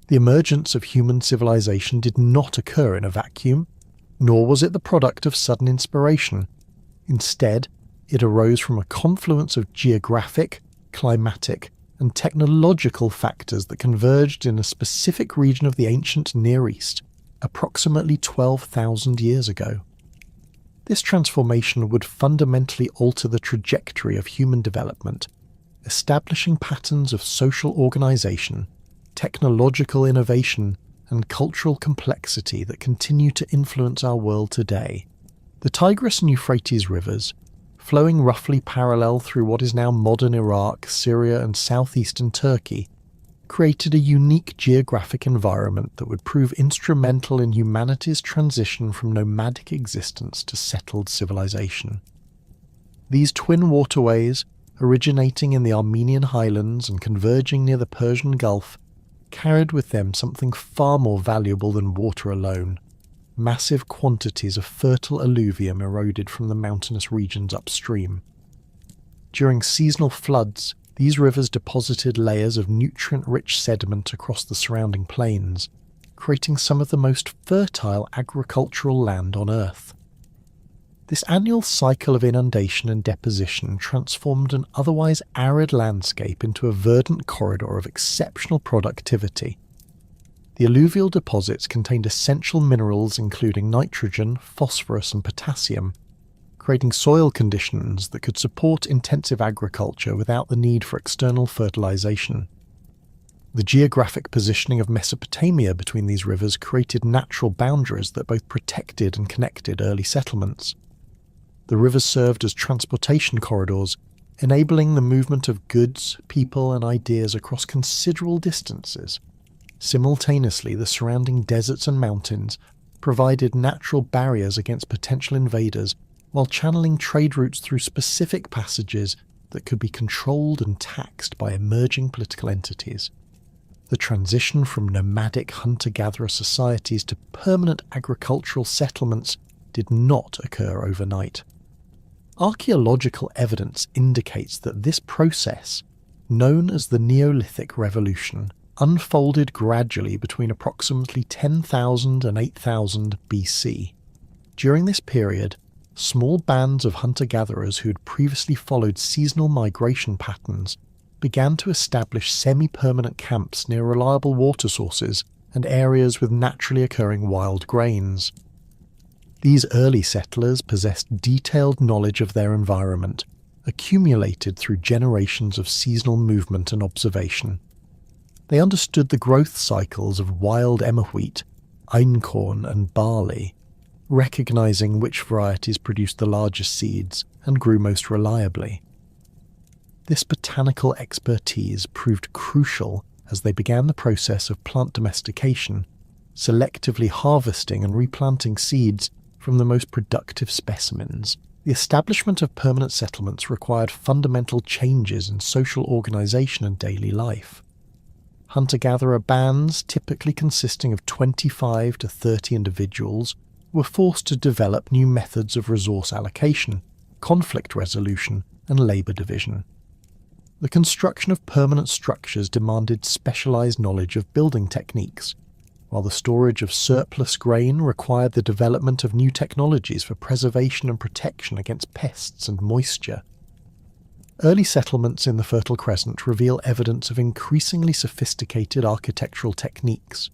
The emergence of human civilization did not occur in a vacuum, nor was it the product of sudden inspiration. Instead, it arose from a confluence of geographic, climatic, and technological factors that converged in a specific region of the ancient Near East, approximately 12,000 years ago. This transformation would fundamentally alter the trajectory of human development, establishing patterns of social organization, technological innovation, and cultural complexity that continue to influence our world today. The Tigris and Euphrates rivers, flowing roughly parallel through what is now modern Iraq, Syria, and southeastern Turkey, created a unique geographic environment that would prove instrumental in humanity's transition from nomadic existence to settled civilization. These twin waterways, originating in the Armenian highlands and converging near the Persian Gulf, carried with them something far more valuable than water alone: massive quantities of fertile alluvium eroded from the mountainous regions upstream. During seasonal floods, these rivers deposited layers of nutrient-rich sediment across the surrounding plains, creating some of the most fertile agricultural land on Earth. This annual cycle of inundation and deposition transformed an otherwise arid landscape into a verdant corridor of exceptional productivity. The alluvial deposits contained essential minerals including nitrogen, phosphorus, and potassium, creating soil conditions that could support intensive agriculture without the need for external fertilization. The geographic positioning of Mesopotamia between these rivers created natural boundaries that both protected and connected early settlements. The rivers served as transportation corridors, enabling the movement of goods, people, and ideas across considerable distances. Simultaneously, the surrounding deserts and mountains provided natural barriers against potential invaders, while channeling trade routes through specific passages that could be controlled and taxed by emerging political entities. The transition from nomadic hunter-gatherer societies to permanent agricultural settlements did not occur overnight. Archaeological evidence indicates that this process, known as the Neolithic Revolution, unfolded gradually between approximately 10,000 and 8,000 BC. During this period, small bands of hunter-gatherers who had previously followed seasonal migration patterns began to establish semi-permanent camps near reliable water sources and areas with naturally occurring wild grains. These early settlers possessed detailed knowledge of their environment, accumulated through generations of seasonal movement and observation. They understood the growth cycles of wild emmer wheat, einkorn, and barley, recognizing which varieties produced the largest seeds and grew most reliably. This botanical expertise proved crucial as they began the process of plant domestication, selectively harvesting and replanting seeds from the most productive specimens. The establishment of permanent settlements required fundamental changes in social organization and daily life. Hunter-gatherer bands, typically consisting of 25 to 30 individuals, were forced to develop new methods of resource allocation, conflict resolution, and labor division. The construction of permanent structures demanded specialized knowledge of building techniques, while the storage of surplus grain required the development of new technologies for preservation and protection against pests and moisture. Early settlements in the Fertile Crescent reveal evidence of increasingly sophisticated architectural techniques.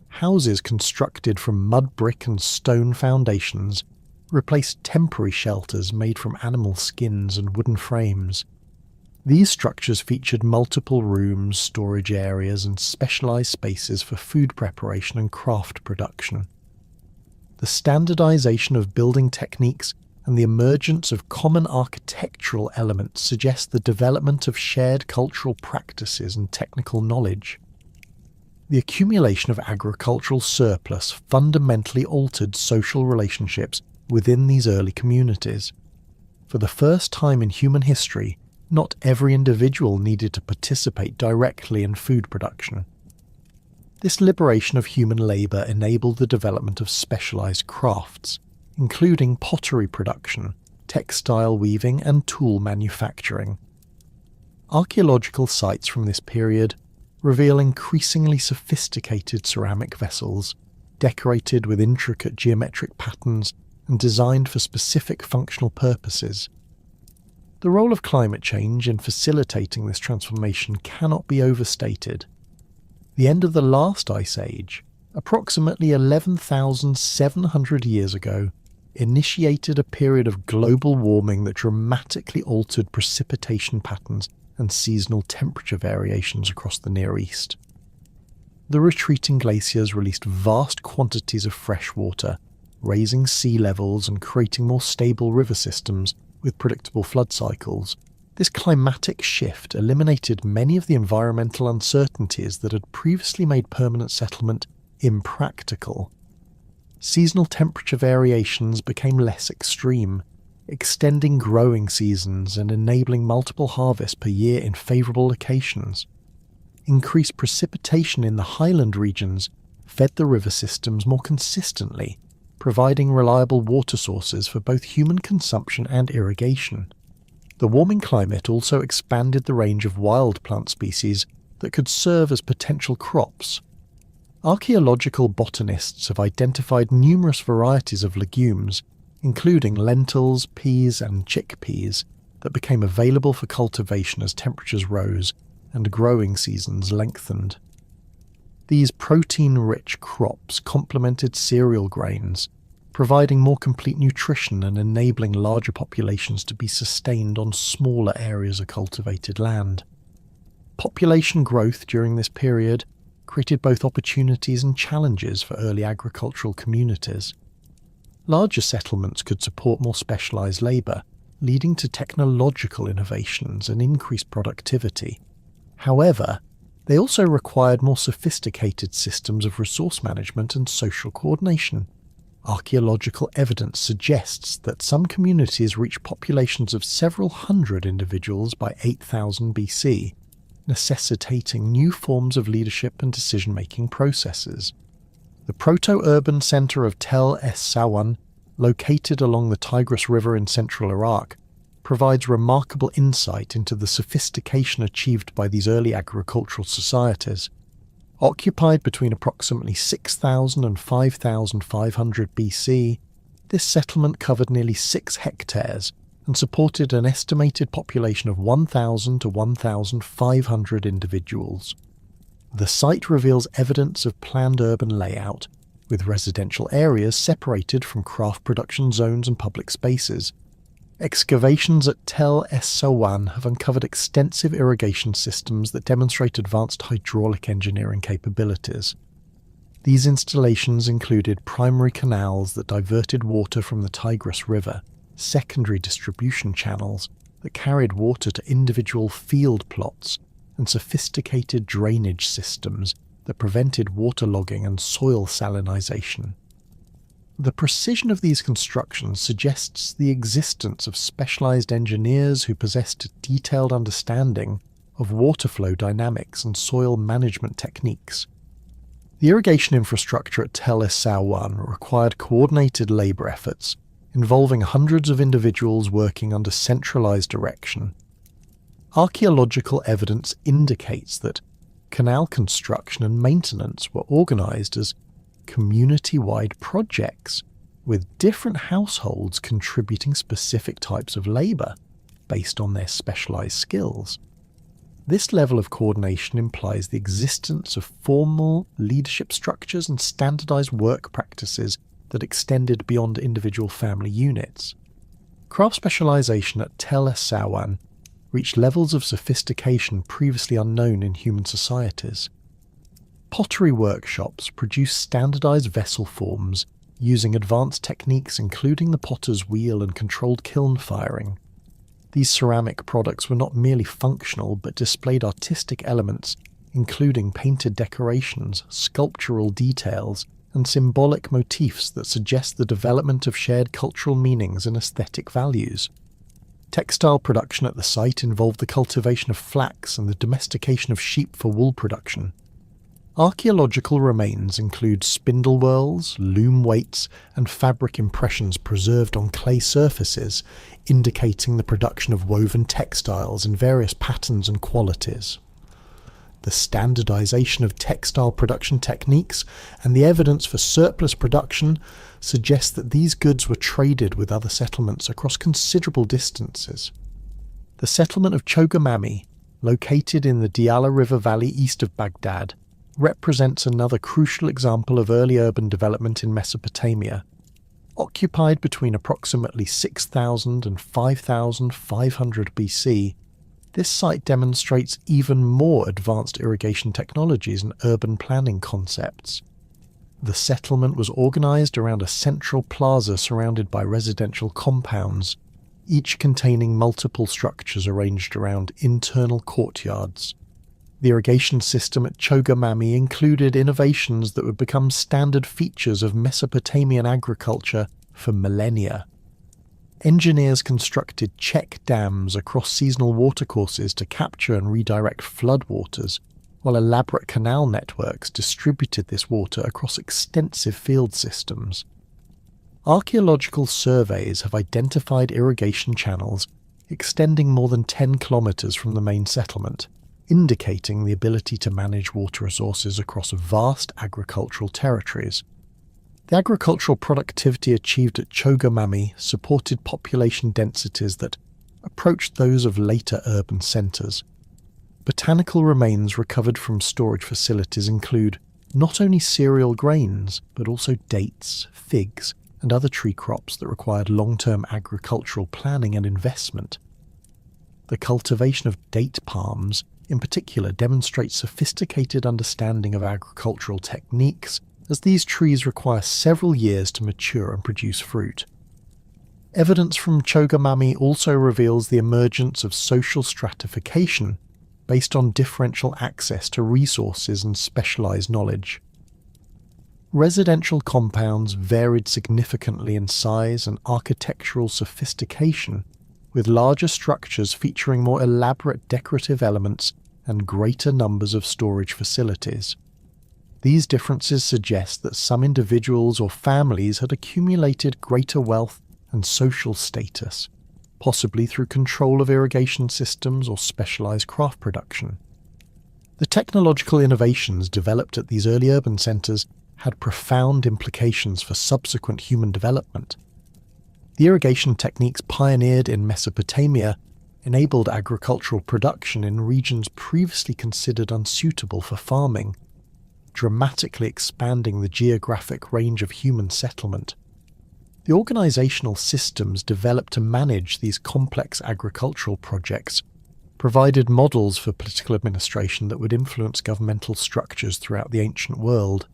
Houses constructed from mud brick and stone foundations replaced temporary shelters made from animal skins and wooden frames. These structures featured multiple rooms, storage areas, and specialized spaces for food preparation and craft production. The standardization of building techniques and the emergence of common architectural elements suggest the development of shared cultural practices and technical knowledge. The accumulation of agricultural surplus fundamentally altered social relationships within these early communities. For the first time in human history, not every individual needed to participate directly in food production. This liberation of human labor enabled the development of specialized crafts, including pottery production, textile weaving, and tool manufacturing. Archaeological sites from this period reveal increasingly sophisticated ceramic vessels, decorated with intricate geometric patterns and designed for specific functional purposes. The role of climate change in facilitating this transformation cannot be overstated. The end of the last ice age, approximately 11,700 years ago, initiated a period of global warming that dramatically altered precipitation patterns and seasonal temperature variations across the Near East. The retreating glaciers released vast quantities of fresh water, raising sea levels and creating more stable river systems with predictable flood cycles. This climatic shift eliminated many of the environmental uncertainties that had previously made permanent settlement impractical. Seasonal temperature variations became less extreme, extending growing seasons and enabling multiple harvests per year in favourable locations. Increased precipitation in the highland regions fed the river systems more consistently, providing reliable water sources for both human consumption and irrigation. The warming climate also expanded the range of wild plant species that could serve as potential crops. Archaeological botanists have identified numerous varieties of legumes, including lentils, peas and chickpeas, that became available for cultivation as temperatures rose and growing seasons lengthened. These protein-rich crops complemented cereal grains, providing more complete nutrition and enabling larger populations to be sustained on smaller areas of cultivated land. Population growth during this period created both opportunities and challenges for early agricultural communities. Larger settlements could support more specialised labour, leading to technological innovations and increased productivity. However, they also required more sophisticated systems of resource management and social coordination. Archaeological evidence suggests that some communities reached populations of several hundred individuals by 8000 BC, necessitating new forms of leadership and decision-making processes. The proto-urban centre of Tel Es-Sawan, located along the Tigris River in central Iraq, provides remarkable insight into the sophistication achieved by these early agricultural societies. Occupied between approximately 6,000 and 5,500 BC, this settlement covered nearly 6 hectares and supported an estimated population of 1,000 to 1,500 individuals. The site reveals evidence of planned urban layout, with residential areas separated from craft production zones and public spaces. Excavations at Tel Es-Sawan have uncovered extensive irrigation systems that demonstrate advanced hydraulic engineering capabilities. These installations included primary canals that diverted water from the Tigris River, secondary distribution channels that carried water to individual field plots, and sophisticated drainage systems that prevented waterlogging and soil salinization. The precision of these constructions suggests the existence of specialized engineers who possessed a detailed understanding of water flow dynamics and soil management techniques. The irrigation infrastructure at Tel Es-Sawan required coordinated labor efforts, involving hundreds of individuals working under centralized direction. Archaeological evidence indicates that canal construction and maintenance were organized as community-wide projects, with different households contributing specific types of labor based on their specialized skills. This level of coordination implies the existence of formal leadership structures and standardized work practices that extended beyond individual family units. Craft specialization at Tel Es-Sawan reached levels of sophistication previously unknown in human societies. Pottery workshops produced standardized vessel forms using advanced techniques including the potter's wheel and controlled kiln firing. These ceramic products were not merely functional but displayed artistic elements including painted decorations, sculptural details, and symbolic motifs that suggest the development of shared cultural meanings and aesthetic values. Textile production at the site involved the cultivation of flax and the domestication of sheep for wool production. Archaeological remains include spindle whorls, loom weights, and fabric impressions preserved on clay surfaces, indicating the production of woven textiles in various patterns and qualities. the standardization of textile production techniques, and the evidence for surplus production suggests that these goods were traded with other settlements across considerable distances. The settlement of Chogamami, located in the Diyala River Valley east of Baghdad, represents another crucial example of early urban development in Mesopotamia. Occupied between approximately 6000 and 5500 BC, this site demonstrates even more advanced irrigation technologies and urban planning concepts. The settlement was organized around a central plaza surrounded by residential compounds, each containing multiple structures arranged around internal courtyards. The irrigation system at Chogamami included innovations that would become standard features of Mesopotamian agriculture for millennia. Engineers constructed check dams across seasonal watercourses to capture and redirect floodwaters, while elaborate canal networks distributed this water across extensive field systems. Archaeological surveys have identified irrigation channels extending more than 10 kilometers from the main settlement, indicating the ability to manage water resources across vast agricultural territories. The agricultural productivity achieved at Chogamami supported population densities that approached those of later urban centres. Botanical remains recovered from storage facilities include not only cereal grains, but also dates, figs, and other tree crops that required long-term agricultural planning and investment. The cultivation of date palms, in particular, demonstrates sophisticated understanding of agricultural techniques, as these trees require several years to mature and produce fruit. Evidence from Chogamami also reveals the emergence of social stratification based on differential access to resources and specialized knowledge. Residential compounds varied significantly in size and architectural sophistication, with larger structures featuring more elaborate decorative elements and greater numbers of storage facilities. These differences suggest that some individuals or families had accumulated greater wealth and social status, possibly through control of irrigation systems or specialized craft production. The technological innovations developed at these early urban centers had profound implications for subsequent human development. The irrigation techniques pioneered in Mesopotamia enabled agricultural production in regions previously considered unsuitable for farming, dramatically expanding the geographic range of human settlement. The organizational systems developed to manage these complex agricultural projects provided models for political administration that would influence governmental structures throughout the ancient world.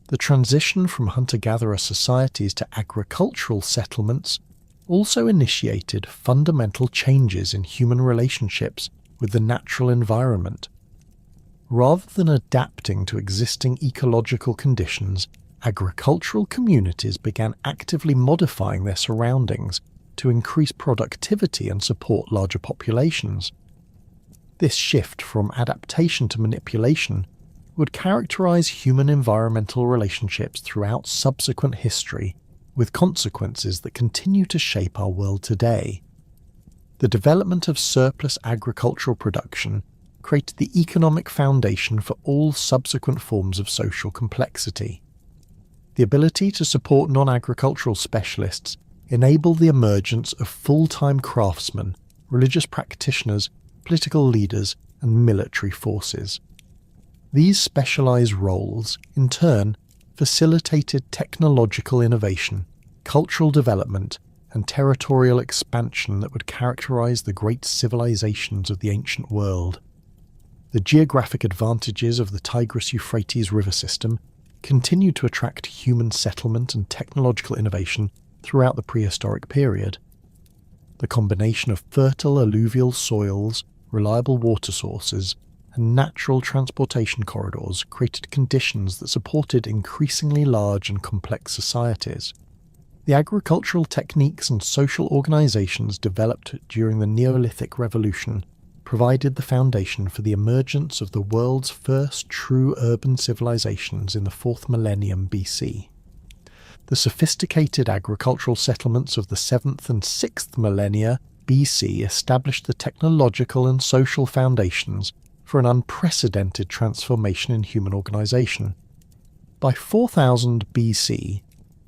The transition from hunter-gatherer societies to agricultural settlements also initiated fundamental changes in human relationships with the natural environment. Rather than adapting to existing ecological conditions, agricultural communities began actively modifying their surroundings to increase productivity and support larger populations. This shift from adaptation to manipulation would characterize human environmental relationships throughout subsequent history, with consequences that continue to shape our world today. The development of surplus agricultural production created the economic foundation for all subsequent forms of social complexity. The ability to support non-agricultural specialists enabled the emergence of full-time craftsmen, religious practitioners, political leaders, and military forces. These specialized roles, in turn, facilitated technological innovation, cultural development, and territorial expansion that would characterize the great civilizations of the ancient world. The geographic advantages of the Tigris-Euphrates river system continued to attract human settlement and technological innovation throughout the prehistoric period. The combination of fertile alluvial soils, reliable water sources, and natural transportation corridors created conditions that supported increasingly large and complex societies. The agricultural techniques and social organizations developed during the Neolithic Revolution provided the foundation for the emergence of the world's first true urban civilizations in the 4th millennium BC. The sophisticated agricultural settlements of the 7th and 6th millennia BC established the technological and social foundations for an unprecedented transformation in human organisation. By 4000 BC,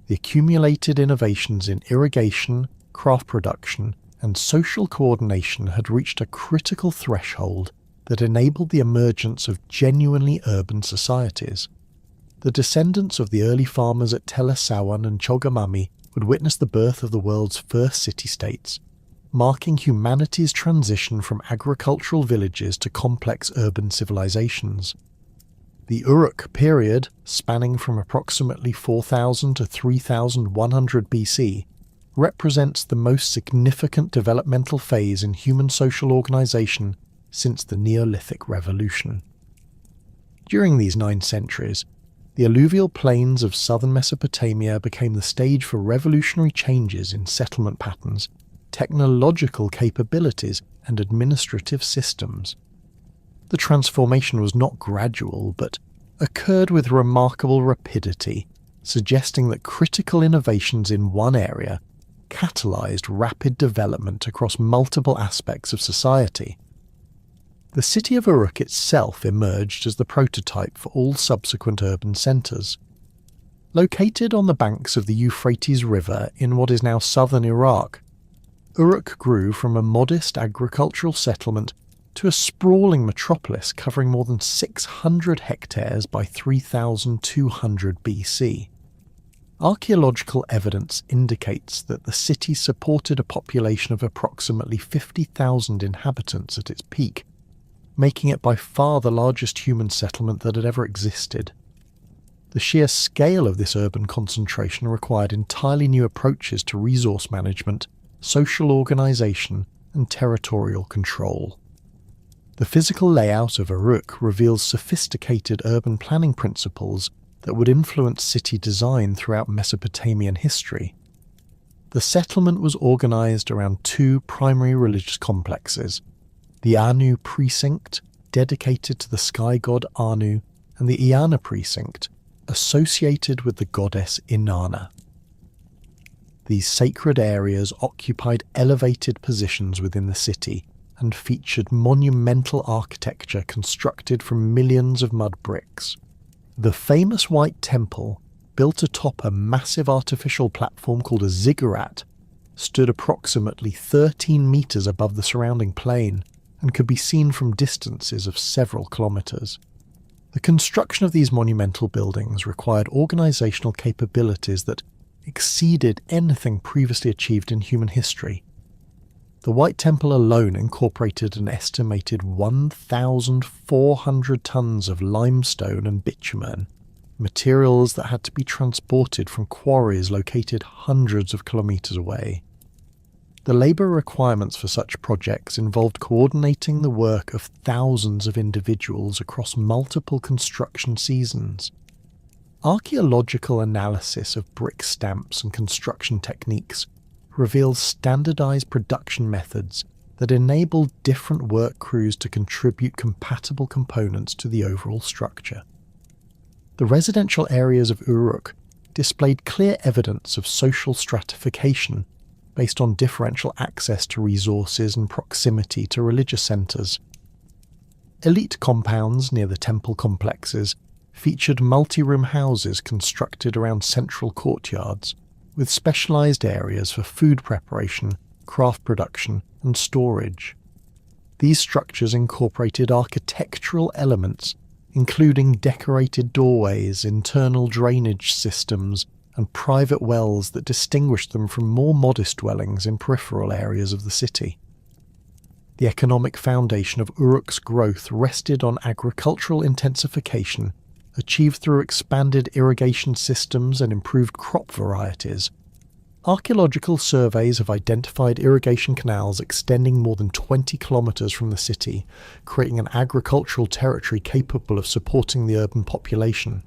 the accumulated innovations in irrigation, craft production, and social coordination had reached a critical threshold that enabled the emergence of genuinely urban societies. The descendants of the early farmers at Tel Essaouan and Chogamami would witness the birth of the world's first city-states, marking humanity's transition from agricultural villages to complex urban civilizations. The Uruk period, spanning from approximately 4000 to 3100 BC, represents the most significant developmental phase in human social organization since the Neolithic Revolution. During these 9 centuries, the alluvial plains of southern Mesopotamia became the stage for revolutionary changes in settlement patterns, technological capabilities, and administrative systems. The transformation was not gradual, but occurred with remarkable rapidity, suggesting that critical innovations in one area catalyzed rapid development across multiple aspects of society. The city of Uruk itself emerged as the prototype for all subsequent urban centres. Located on the banks of the Euphrates River in what is now southern Iraq, Uruk grew from a modest agricultural settlement to a sprawling metropolis covering more than 600 hectares by 3200 BC. Archaeological evidence indicates that the city supported a population of approximately 50,000 inhabitants at its peak, making it by far the largest human settlement that had ever existed. The sheer scale of this urban concentration required entirely new approaches to resource management, social organisation, and territorial control. The physical layout of Uruk reveals sophisticated urban planning principles that would influence city design throughout Mesopotamian history. The settlement was organised around 2 primary religious complexes: the Anu precinct, dedicated to the sky god Anu, and the Iana precinct, associated with the goddess Inanna. These sacred areas occupied elevated positions within the city and featured monumental architecture constructed from millions of mud bricks. The famous White Temple, built atop a massive artificial platform called a ziggurat, stood approximately 13 metres above the surrounding plain and could be seen from distances of several kilometres. The construction of these monumental buildings required organisational capabilities that exceeded anything previously achieved in human history. The White Temple alone incorporated an estimated 1,400 tons of limestone and bitumen, materials that had to be transported from quarries located hundreds of kilometres away. The labour requirements for such projects involved coordinating the work of thousands of individuals across multiple construction seasons. Archaeological analysis of brick stamps and construction techniques reveals standardised production methods that enable different work crews to contribute compatible components to the overall structure. The residential areas of Uruk displayed clear evidence of social stratification based on differential access to resources and proximity to religious centres. Elite compounds near the temple complexes featured multi-room houses constructed around central courtyards, with specialised areas for food preparation, craft production, and storage. These structures incorporated architectural elements, including decorated doorways, internal drainage systems, and private wells that distinguished them from more modest dwellings in peripheral areas of the city. The economic foundation of Uruk's growth rested on agricultural intensification, achieved through expanded irrigation systems and improved crop varieties. Archaeological surveys have identified irrigation canals extending more than 20 kilometres from the city, creating an agricultural territory capable of supporting the urban population.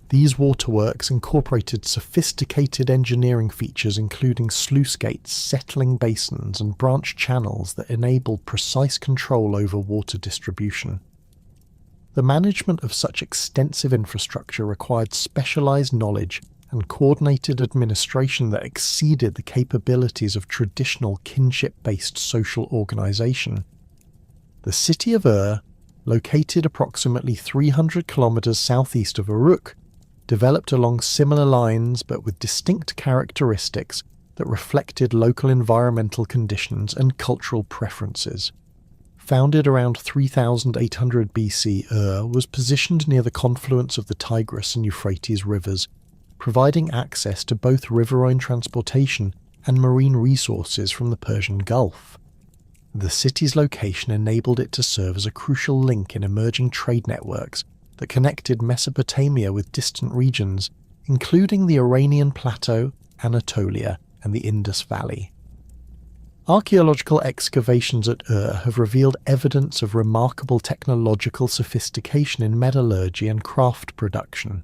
These waterworks incorporated sophisticated engineering features including sluice gates, settling basins, and branch channels that enabled precise control over water distribution. The management of such extensive infrastructure required specialised knowledge and coordinated administration that exceeded the capabilities of traditional kinship-based social organisation. The city of Ur located approximately 300 kilometers southeast of Uruk, developed along similar lines but with distinct characteristics that reflected local environmental conditions and cultural preferences. Founded around 3800 BC, was positioned near the confluence of the Tigris and Euphrates rivers, providing access to both riverine transportation and marine resources from the Persian Gulf. The city's location enabled it to serve as a crucial link in emerging trade networks that connected Mesopotamia with distant regions, including the Iranian Plateau, Anatolia, and the Indus Valley. Archaeological excavations at have revealed evidence of remarkable technological sophistication in metallurgy and craft production.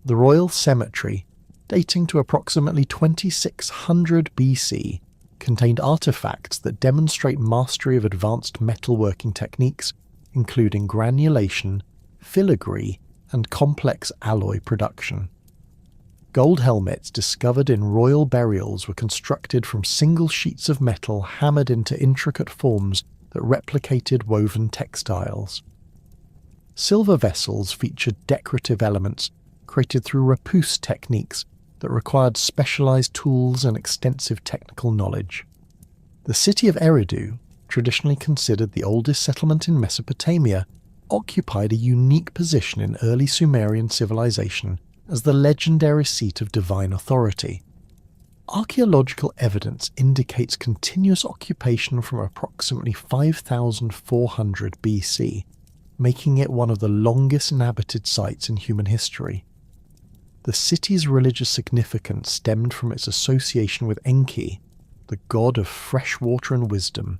The Royal Cemetery, dating to approximately 2600 BC, contained artifacts that demonstrate mastery of advanced metalworking techniques, including granulation, filigree, and complex alloy production. Gold helmets discovered in royal burials were constructed from single sheets of metal hammered into intricate forms that replicated woven textiles. Silver vessels featured decorative elements created through repousse techniques that required specialized tools and extensive technical knowledge. The city of Eridu, traditionally considered the oldest settlement in Mesopotamia, occupied a unique position in early Sumerian civilization as the legendary seat of divine authority. Archaeological evidence indicates continuous occupation from approximately 5400 BC, making it one of the longest inhabited sites in human history. The city's religious significance stemmed from its association with Enki, the god of fresh water and wisdom,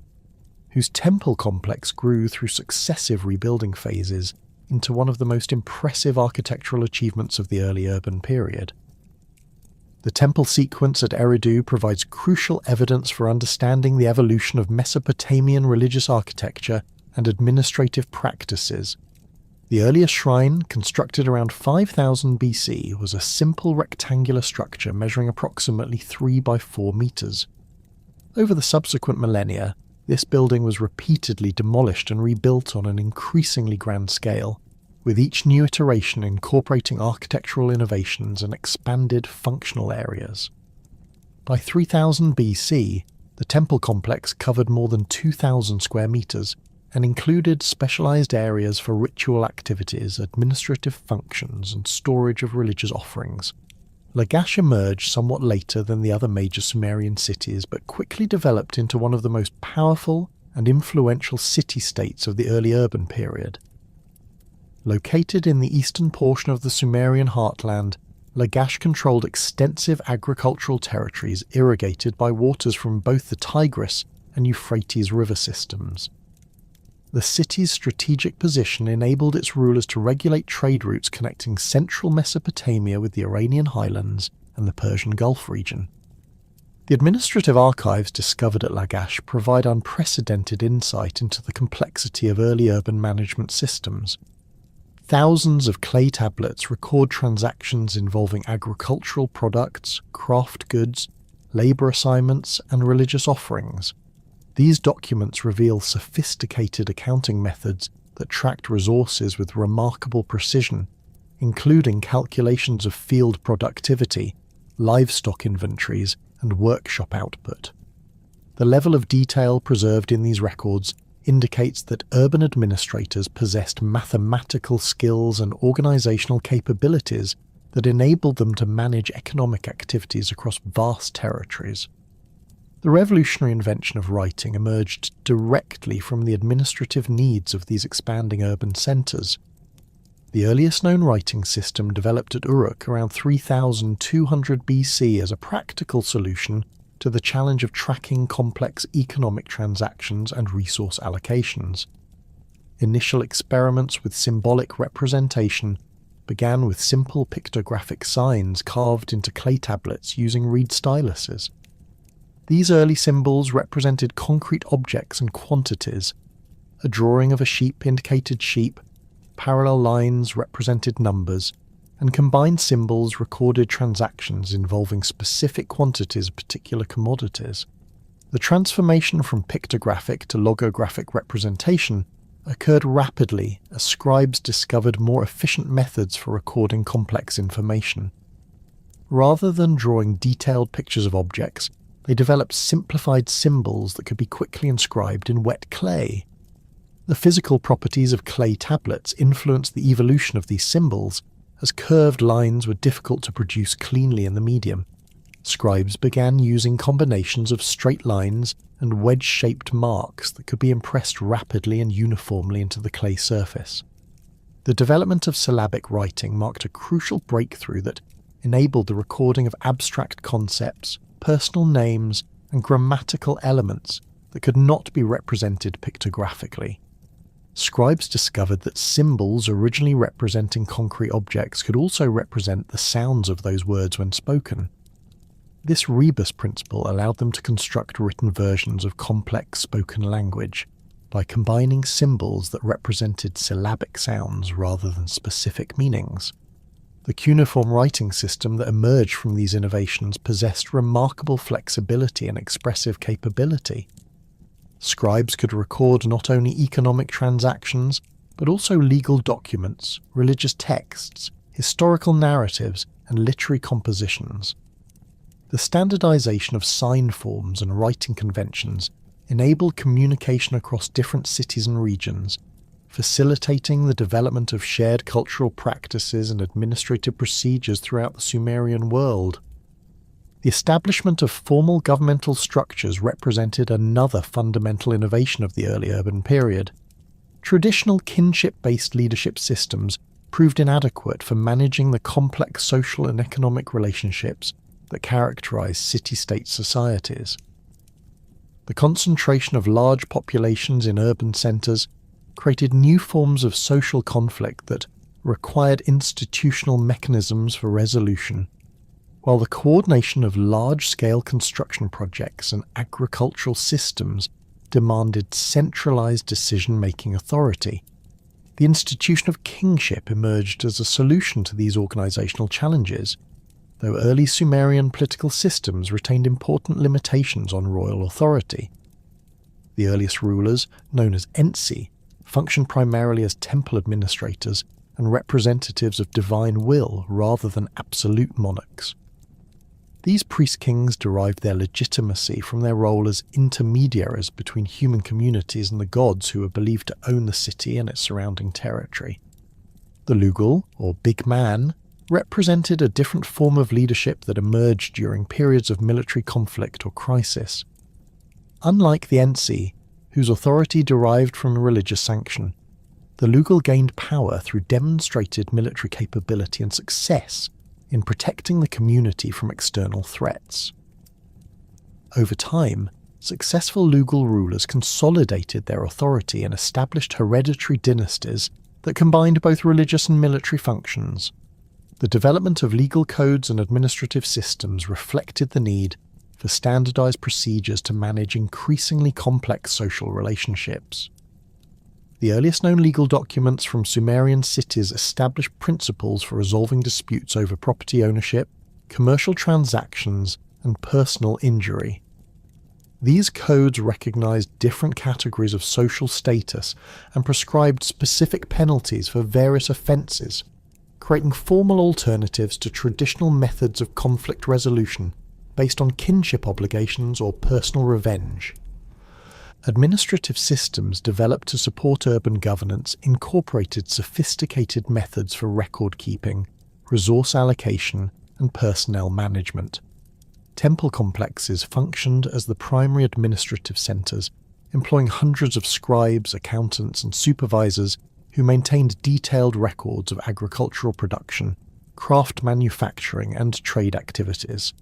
whose temple complex grew through successive rebuilding phases into one of the most impressive architectural achievements of the early urban period. The temple sequence at Eridu provides crucial evidence for understanding the evolution of Mesopotamian religious architecture and administrative practices. The earliest shrine, constructed around 5000 BC, was a simple rectangular structure measuring approximately 3 by 4 meters. Over the subsequent millennia, this building was repeatedly demolished and rebuilt on an increasingly grand scale, with each new iteration incorporating architectural innovations and expanded functional areas. By 3000 BC, the temple complex covered more than 2,000 square meters and included specialized areas for ritual activities, administrative functions, and storage of religious offerings. Lagash emerged somewhat later than the other major Sumerian cities, but quickly developed into one of the most powerful and influential city-states of the early urban period. Located in the eastern portion of the Sumerian heartland, Lagash controlled extensive agricultural territories irrigated by waters from both the Tigris and Euphrates river systems. The city's strategic position enabled its rulers to regulate trade routes connecting central Mesopotamia with the Iranian highlands and the Persian Gulf region. The administrative archives discovered at Lagash provide unprecedented insight into the complexity of early urban management systems. Thousands of clay tablets record transactions involving agricultural products, craft goods, labor assignments, and religious offerings. These documents reveal sophisticated accounting methods that tracked resources with remarkable precision, including calculations of field productivity, livestock inventories, and workshop output. The level of detail preserved in these records indicates that urban administrators possessed mathematical skills and organizational capabilities that enabled them to manage economic activities across vast territories. The revolutionary invention of writing emerged directly from the administrative needs of these expanding urban centers. The earliest known writing system developed at Uruk around 3200 BC as a practical solution to the challenge of tracking complex economic transactions and resource allocations. Initial experiments with symbolic representation began with simple pictographic signs carved into clay tablets using reed styluses. These early symbols represented concrete objects and quantities. A drawing of a sheep indicated sheep, parallel lines represented numbers, and combined symbols recorded transactions involving specific quantities of particular commodities. The transformation from pictographic to logographic representation occurred rapidly as scribes discovered more efficient methods for recording complex information. Rather than drawing detailed pictures of objects, they developed simplified symbols that could be quickly inscribed in wet clay. The physical properties of clay tablets influenced the evolution of these symbols, as curved lines were difficult to produce cleanly in the medium. Scribes began using combinations of straight lines and wedge-shaped marks that could be impressed rapidly and uniformly into the clay surface. The development of syllabic writing marked a crucial breakthrough that enabled the recording of abstract concepts, personal names, and grammatical elements that could not be represented pictographically. Scribes discovered that symbols originally representing concrete objects could also represent the sounds of those words when spoken. This rebus principle allowed them to construct written versions of complex spoken language by combining symbols that represented syllabic sounds rather than specific meanings. The cuneiform writing system that emerged from these innovations possessed remarkable flexibility and expressive capability. Scribes could record not only economic transactions, but also legal documents, religious texts, historical narratives, and literary compositions. The standardization of sign forms and writing conventions enabled communication across different cities and regions, facilitating the development of shared cultural practices and administrative procedures throughout the Sumerian world. The establishment of formal governmental structures represented another fundamental innovation of the early urban period. Traditional kinship-based leadership systems proved inadequate for managing the complex social and economic relationships that characterize city-state societies. The concentration of large populations in urban centers created new forms of social conflict that required institutional mechanisms for resolution, while the coordination of large-scale construction projects and agricultural systems demanded centralized decision-making authority. The institution of kingship emerged as a solution to these organizational challenges, though early Sumerian political systems retained important limitations on royal authority. The earliest rulers, known as Ensi, functioned primarily as temple administrators and representatives of divine will rather than absolute monarchs. These priest-kings derived their legitimacy from their role as intermediaries between human communities and the gods who were believed to own the city and its surrounding territory. The Lugal, or big man, represented a different form of leadership that emerged during periods of military conflict or crisis. Unlike the Ensi, whose authority derived from religious sanction, the Lugal gained power through demonstrated military capability and success in protecting the community from external threats. Over time, successful Lugal rulers consolidated their authority and established hereditary dynasties that combined both religious and military functions. The development of legal codes and administrative systems reflected the need for standardized procedures to manage increasingly complex social relationships. The earliest known legal documents from Sumerian cities established principles for resolving disputes over property ownership, commercial transactions, and personal injury. These codes recognized different categories of social status and prescribed specific penalties for various offenses, creating formal alternatives to traditional methods of conflict resolution based on kinship obligations or personal revenge. Administrative systems developed to support urban governance incorporated sophisticated methods for record keeping, resource allocation, and personnel management. Temple complexes functioned as the primary administrative centers, employing hundreds of scribes, accountants, and supervisors who maintained detailed records of agricultural production, craft manufacturing, and trade activities.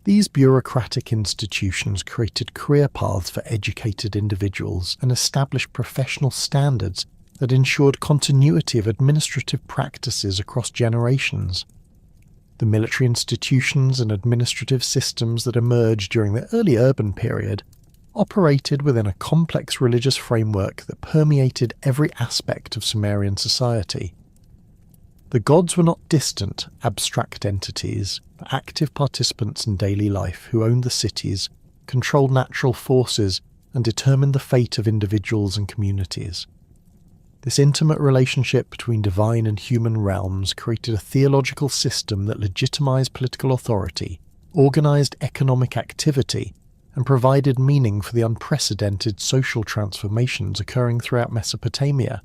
These bureaucratic institutions created career paths for educated individuals and established professional standards that ensured continuity of administrative practices across generations. The military institutions and administrative systems that emerged during the early urban period operated within a complex religious framework that permeated every aspect of Sumerian society. The gods were not distant, abstract entities, but active participants in daily life who owned the cities, controlled natural forces, and determined the fate of individuals and communities. This intimate relationship between divine and human realms created a theological system that legitimized political authority, organized economic activity, and provided meaning for the unprecedented social transformations occurring throughout Mesopotamia.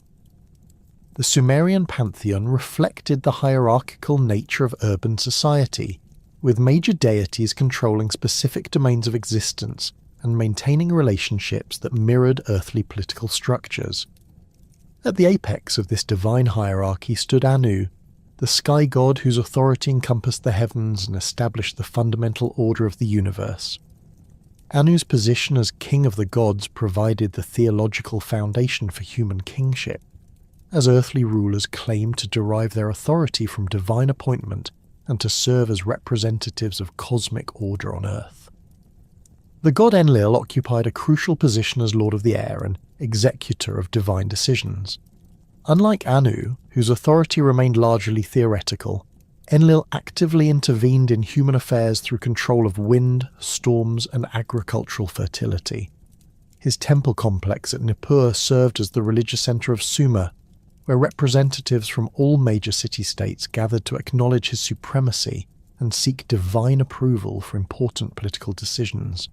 The Sumerian pantheon reflected the hierarchical nature of urban society, with major deities controlling specific domains of existence and maintaining relationships that mirrored earthly political structures. At the apex of this divine hierarchy stood Anu, the sky god whose authority encompassed the heavens and established the fundamental order of the universe. Anu's position as king of the gods provided the theological foundation for human kingship, as earthly rulers claimed to derive their authority from divine appointment and to serve as representatives of cosmic order on earth. The god Enlil occupied a crucial position as lord of the air and executor of divine decisions. Unlike Anu, whose authority remained largely theoretical, Enlil actively intervened in human affairs through control of wind, storms, and agricultural fertility. His temple complex at Nippur served as the religious center of Sumer, where representatives from all major city-states gathered to acknowledge his supremacy and seek divine approval for important political decisions.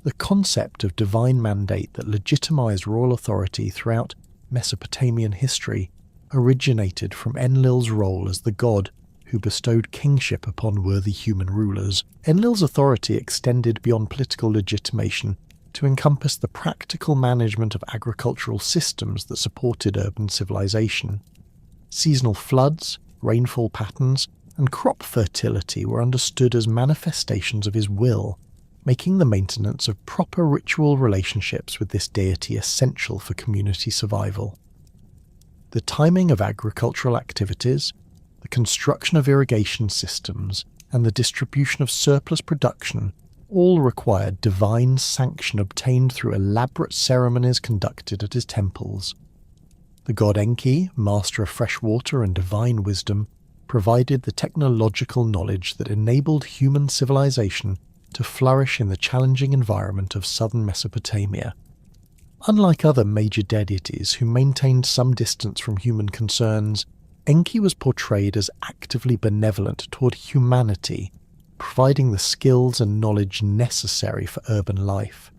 The concept of divine mandate that legitimized royal authority throughout Mesopotamian history originated from Enlil's role as the god who bestowed kingship upon worthy human rulers. Enlil's authority extended beyond political legitimation to encompass the practical management of agricultural systems that supported urban civilization. Seasonal floods, rainfall patterns, and crop fertility were understood as manifestations of his will, making the maintenance of proper ritual relationships with this deity essential for community survival. The timing of agricultural activities, the construction of irrigation systems, and the distribution of surplus production all required divine sanction obtained through elaborate ceremonies conducted at his temples. The god Enki, master of fresh water and divine wisdom, provided the technological knowledge that enabled human civilization to flourish in the challenging environment of southern Mesopotamia. Unlike other major deities who maintained some distance from human concerns, Enki was portrayed as actively benevolent toward humanity, providing the skills and knowledge necessary for urban life.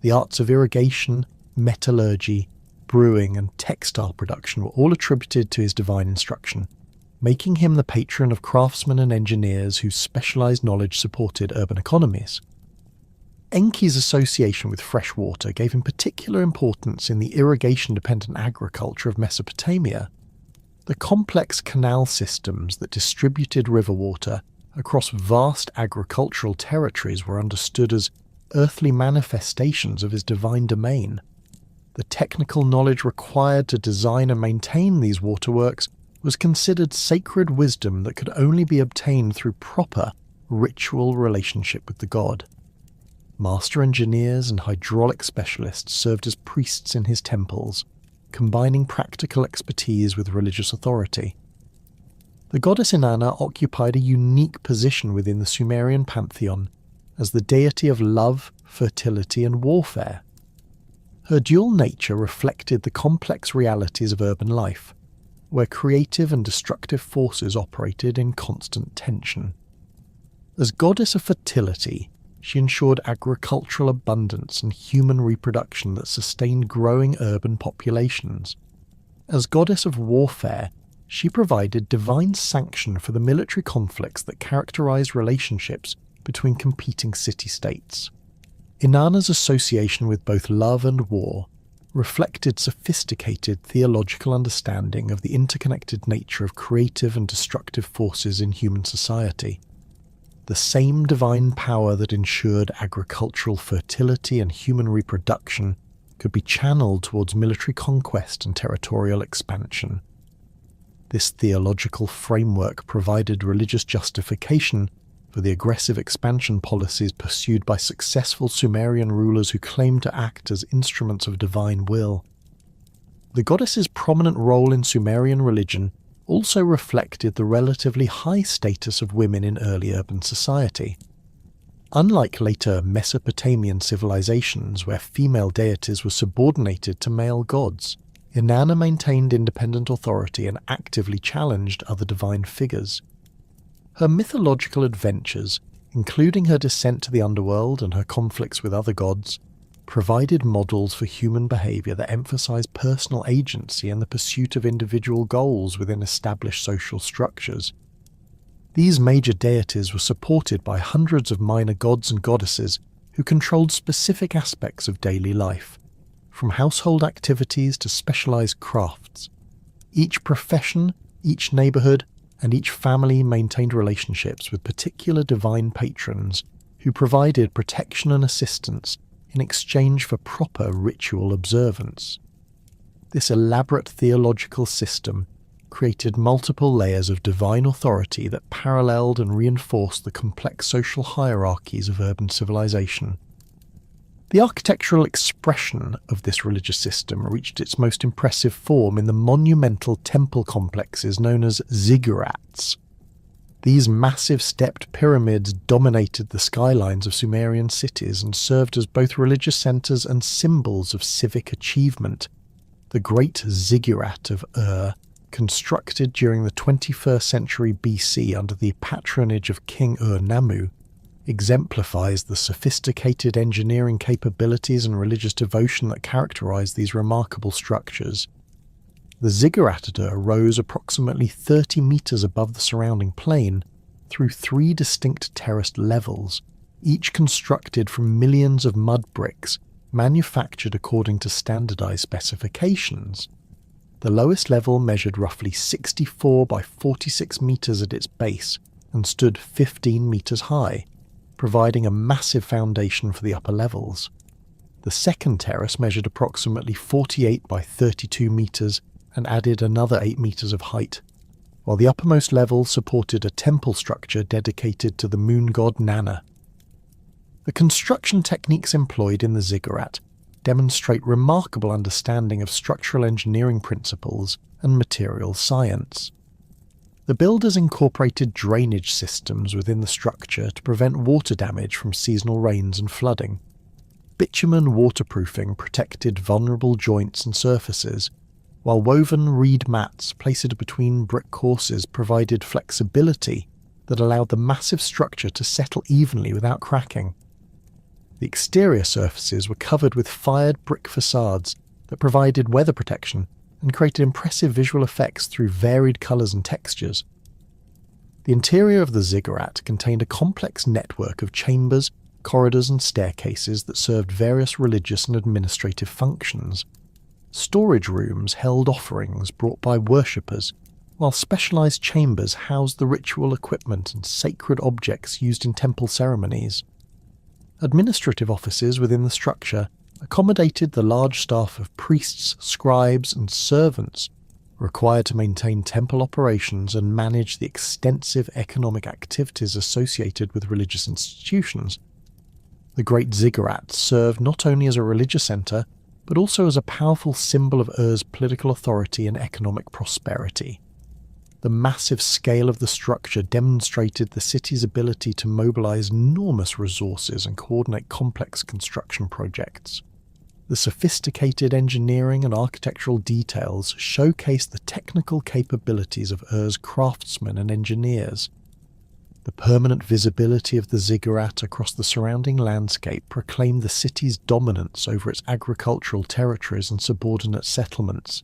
The arts of irrigation, metallurgy, brewing, and textile production were all attributed to his divine instruction, making him the patron of craftsmen and engineers whose specialized knowledge supported urban economies. Enki's association with fresh water gave him particular importance in the irrigation-dependent agriculture of Mesopotamia. The complex canal systems that distributed river water across vast agricultural territories were understood as earthly manifestations of his divine domain. The technical knowledge required to design and maintain these waterworks was considered sacred wisdom that could only be obtained through proper ritual relationship with the god. Master engineers and hydraulic specialists served as priests in his temples, combining practical expertise with religious authority. The goddess Inanna occupied a unique position within the Sumerian pantheon as the deity of love, fertility, and warfare. Her dual nature reflected the complex realities of urban life, where creative and destructive forces operated in constant tension. As goddess of fertility, she ensured agricultural abundance and human reproduction that sustained growing urban populations. As goddess of warfare, she provided divine sanction for the military conflicts that characterized relationships between competing city-states. Inanna's association with both love and war reflected sophisticated theological understanding of the interconnected nature of creative and destructive forces in human society. The same divine power that ensured agricultural fertility and human reproduction could be channeled towards military conquest and territorial expansion. This theological framework provided religious justification for the aggressive expansion policies pursued by successful Sumerian rulers who claimed to act as instruments of divine will. The goddess's prominent role in Sumerian religion also reflected the relatively high status of women in early urban society. Unlike later Mesopotamian civilizations where female deities were subordinated to male gods, Inanna maintained independent authority and actively challenged other divine figures. Her mythological adventures, including her descent to the underworld and her conflicts with other gods, provided models for human behaviour that emphasised personal agency and the pursuit of individual goals within established social structures. These major deities were supported by hundreds of minor gods and goddesses who controlled specific aspects of daily life, from household activities to specialised crafts. Each profession, each neighbourhood, and each family maintained relationships with particular divine patrons who provided protection and assistance in exchange for proper ritual observance. This elaborate theological system created multiple layers of divine authority that paralleled and reinforced the complex social hierarchies of urban civilization. The architectural expression of this religious system reached its most impressive form in the monumental temple complexes known as ziggurats. These massive stepped pyramids dominated the skylines of Sumerian cities and served as both religious centres and symbols of civic achievement. The Great Ziggurat of Ur, constructed during the 21st century BC under the patronage of King Ur-Nammu, exemplifies the sophisticated engineering capabilities and religious devotion that characterize these remarkable structures. The ziggurat at Ur rose approximately 30 metres above the surrounding plain through 3 distinct terraced levels, each constructed from millions of mud bricks manufactured according to standardized specifications. The lowest level measured roughly 64 by 46 metres at its base and stood 15 metres high, providing a massive foundation for the upper levels. The second terrace measured approximately 48 by 32 metres and added another 8 metres of height, while the uppermost level supported a temple structure dedicated to the moon god Nanna. The construction techniques employed in the ziggurat demonstrate remarkable understanding of structural engineering principles and material science. The builders incorporated drainage systems within the structure to prevent water damage from seasonal rains and flooding. Bitumen waterproofing protected vulnerable joints and surfaces, while woven reed mats placed between brick courses provided flexibility that allowed the massive structure to settle evenly without cracking. The exterior surfaces were covered with fired brick facades that provided weather protection and created impressive visual effects through varied colours and textures. The interior of the ziggurat contained a complex network of chambers, corridors and staircases that served various religious and administrative functions. Storage rooms held offerings brought by worshippers, while specialised chambers housed the ritual equipment and sacred objects used in temple ceremonies. Administrative offices within the structure accommodated the large staff of priests, scribes and servants required to maintain temple operations and manage the extensive economic activities associated with religious institutions. The Great Ziggurat served not only as a religious centre, but also as a powerful symbol of Ur's political authority and economic prosperity. The massive scale of the structure demonstrated the city's ability to mobilise enormous resources and coordinate complex construction projects. The sophisticated engineering and architectural details showcased the technical capabilities of Ur's craftsmen and engineers. The permanent visibility of the ziggurat across the surrounding landscape proclaimed the city's dominance over its agricultural territories and subordinate settlements.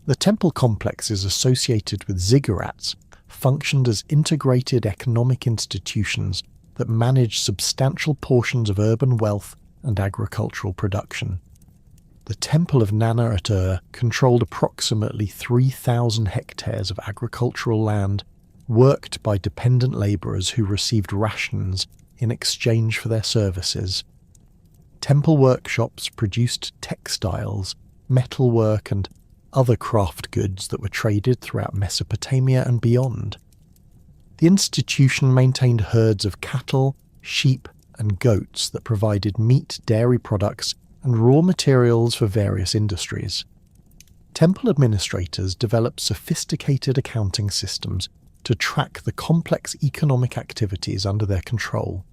The temple complexes associated with ziggurats functioned as integrated economic institutions that managed substantial portions of urban wealth and agricultural production. The Temple of Nanna at Ur controlled approximately 3,000 hectares of agricultural land worked by dependent labourers who received rations in exchange for their services. Temple workshops produced textiles, metalwork and other craft goods that were traded throughout Mesopotamia and beyond. The institution maintained herds of cattle, sheep and goats that provided meat, dairy products and raw materials for various industries. Temple administrators developed sophisticated accounting systems to track the complex economic activities under their control.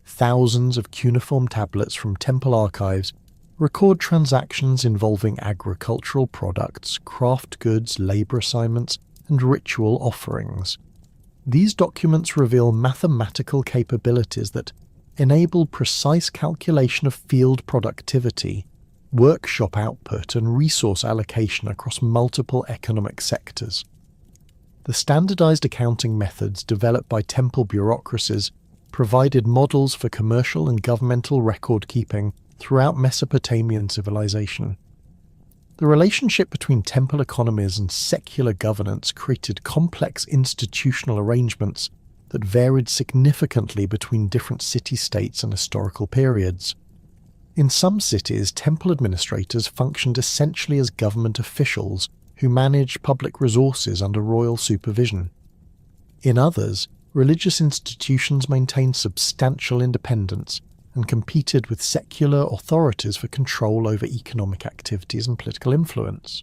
Thousands of cuneiform tablets from temple archives record transactions involving agricultural products, craft goods, labour assignments, and ritual offerings. These documents reveal mathematical capabilities that enable precise calculation of field productivity, workshop output, and resource allocation across multiple economic sectors. The standardized accounting methods developed by temple bureaucracies provided models for commercial and governmental record-keeping throughout Mesopotamian civilization. The relationship between temple economies and secular governance created complex institutional arrangements that varied significantly between different city-states and historical periods. In some cities, temple administrators functioned essentially as government officials who managed public resources under royal supervision. In others, religious institutions maintained substantial independence and competed with secular authorities for control over economic activities and political influence.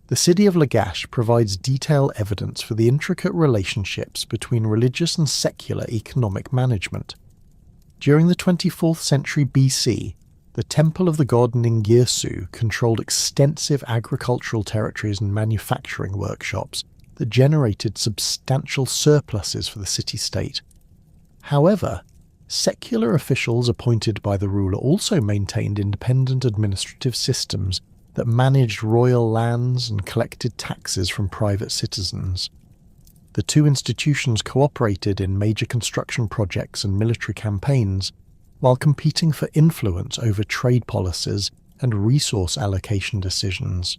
The city of Lagash provides detailed evidence for the intricate relationships between religious and secular economic management. During the 24th century BC, the temple of the god Ningirsu controlled extensive agricultural territories and manufacturing workshops that generated substantial surpluses for the city-state. However, secular officials appointed by the ruler also maintained independent administrative systems that managed royal lands and collected taxes from private citizens. The two institutions cooperated in major construction projects and military campaigns, while competing for influence over trade policies and resource allocation decisions.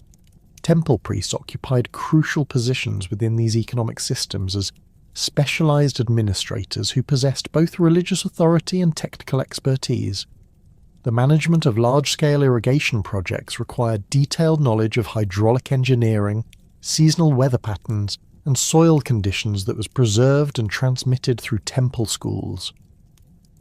Temple priests occupied crucial positions within these economic systems as specialized administrators who possessed both religious authority and technical expertise. The management of large-scale irrigation projects required detailed knowledge of hydraulic engineering, seasonal weather patterns, and soil conditions that was preserved and transmitted through temple schools.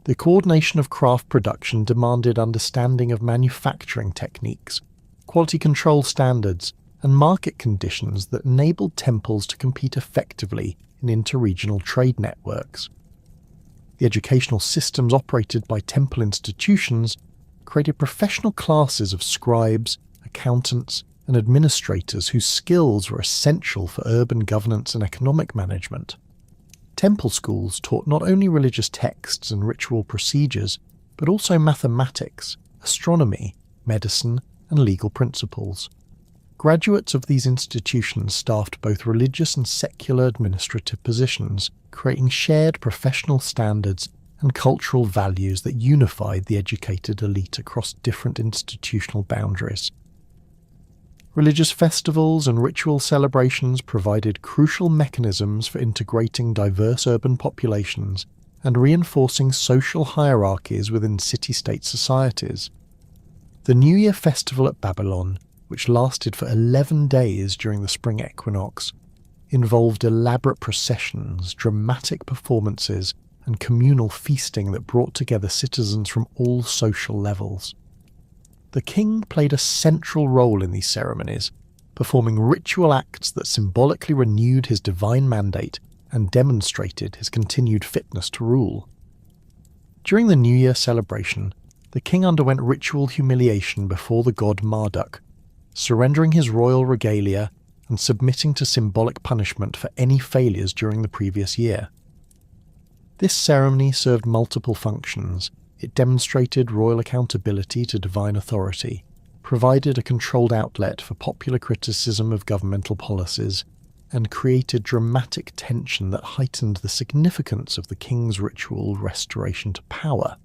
The coordination of craft production demanded understanding of manufacturing techniques, quality control standards, and market conditions that enabled temples to compete effectively in interregional trade networks. The educational systems operated by temple institutions created professional classes of scribes, accountants, and administrators whose skills were essential for urban governance and economic management. Temple schools taught not only religious texts and ritual procedures, but also mathematics, astronomy, medicine, and legal principles. Graduates of these institutions staffed both religious and secular administrative positions, creating shared professional standards and cultural values that unified the educated elite across different institutional boundaries. Religious festivals and ritual celebrations provided crucial mechanisms for integrating diverse urban populations and reinforcing social hierarchies within city-state societies. The New Year festival at Babylon, which lasted for 11 days during the spring equinox, involved elaborate processions, dramatic performances, and communal feasting that brought together citizens from all social levels. The king played a central role in these ceremonies, performing ritual acts that symbolically renewed his divine mandate and demonstrated his continued fitness to rule. During the New Year celebration, the king underwent ritual humiliation before the god Marduk, surrendering his royal regalia and submitting to symbolic punishment for any failures during the previous year. This ceremony served multiple functions. It demonstrated royal accountability to divine authority, provided a controlled outlet for popular criticism of governmental policies, and created dramatic tension that heightened the significance of the king's ritual restoration to power.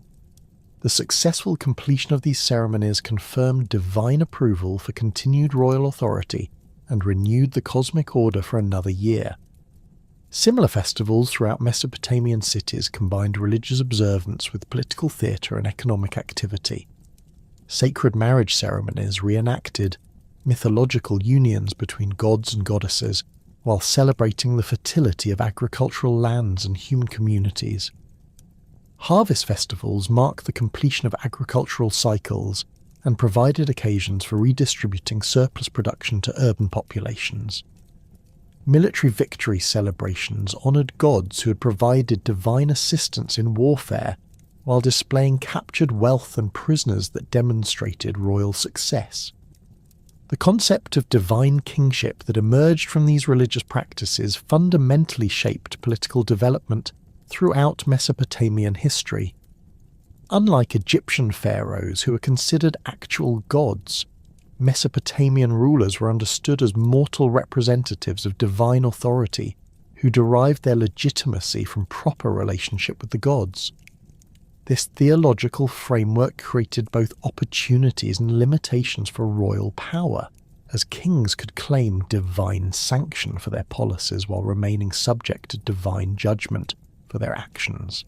The successful completion of these ceremonies confirmed divine approval for continued royal authority and renewed the cosmic order for another year. Similar festivals throughout Mesopotamian cities combined religious observance with political theatre and economic activity. Sacred marriage ceremonies reenacted mythological unions between gods and goddesses while celebrating the fertility of agricultural lands and human communities. Harvest festivals mark the completion of agricultural cycles and provided occasions for redistributing surplus production to urban populations. Military victory celebrations honoured gods who had provided divine assistance in warfare while displaying captured wealth and prisoners that demonstrated royal success. The concept of divine kingship that emerged from these religious practices fundamentally shaped political development throughout Mesopotamian history. Unlike Egyptian pharaohs, who were considered actual gods, Mesopotamian rulers were understood as mortal representatives of divine authority who derived their legitimacy from proper relationship with the gods. This theological framework created both opportunities and limitations for royal power, as kings could claim divine sanction for their policies while remaining subject to divine judgment for their actions.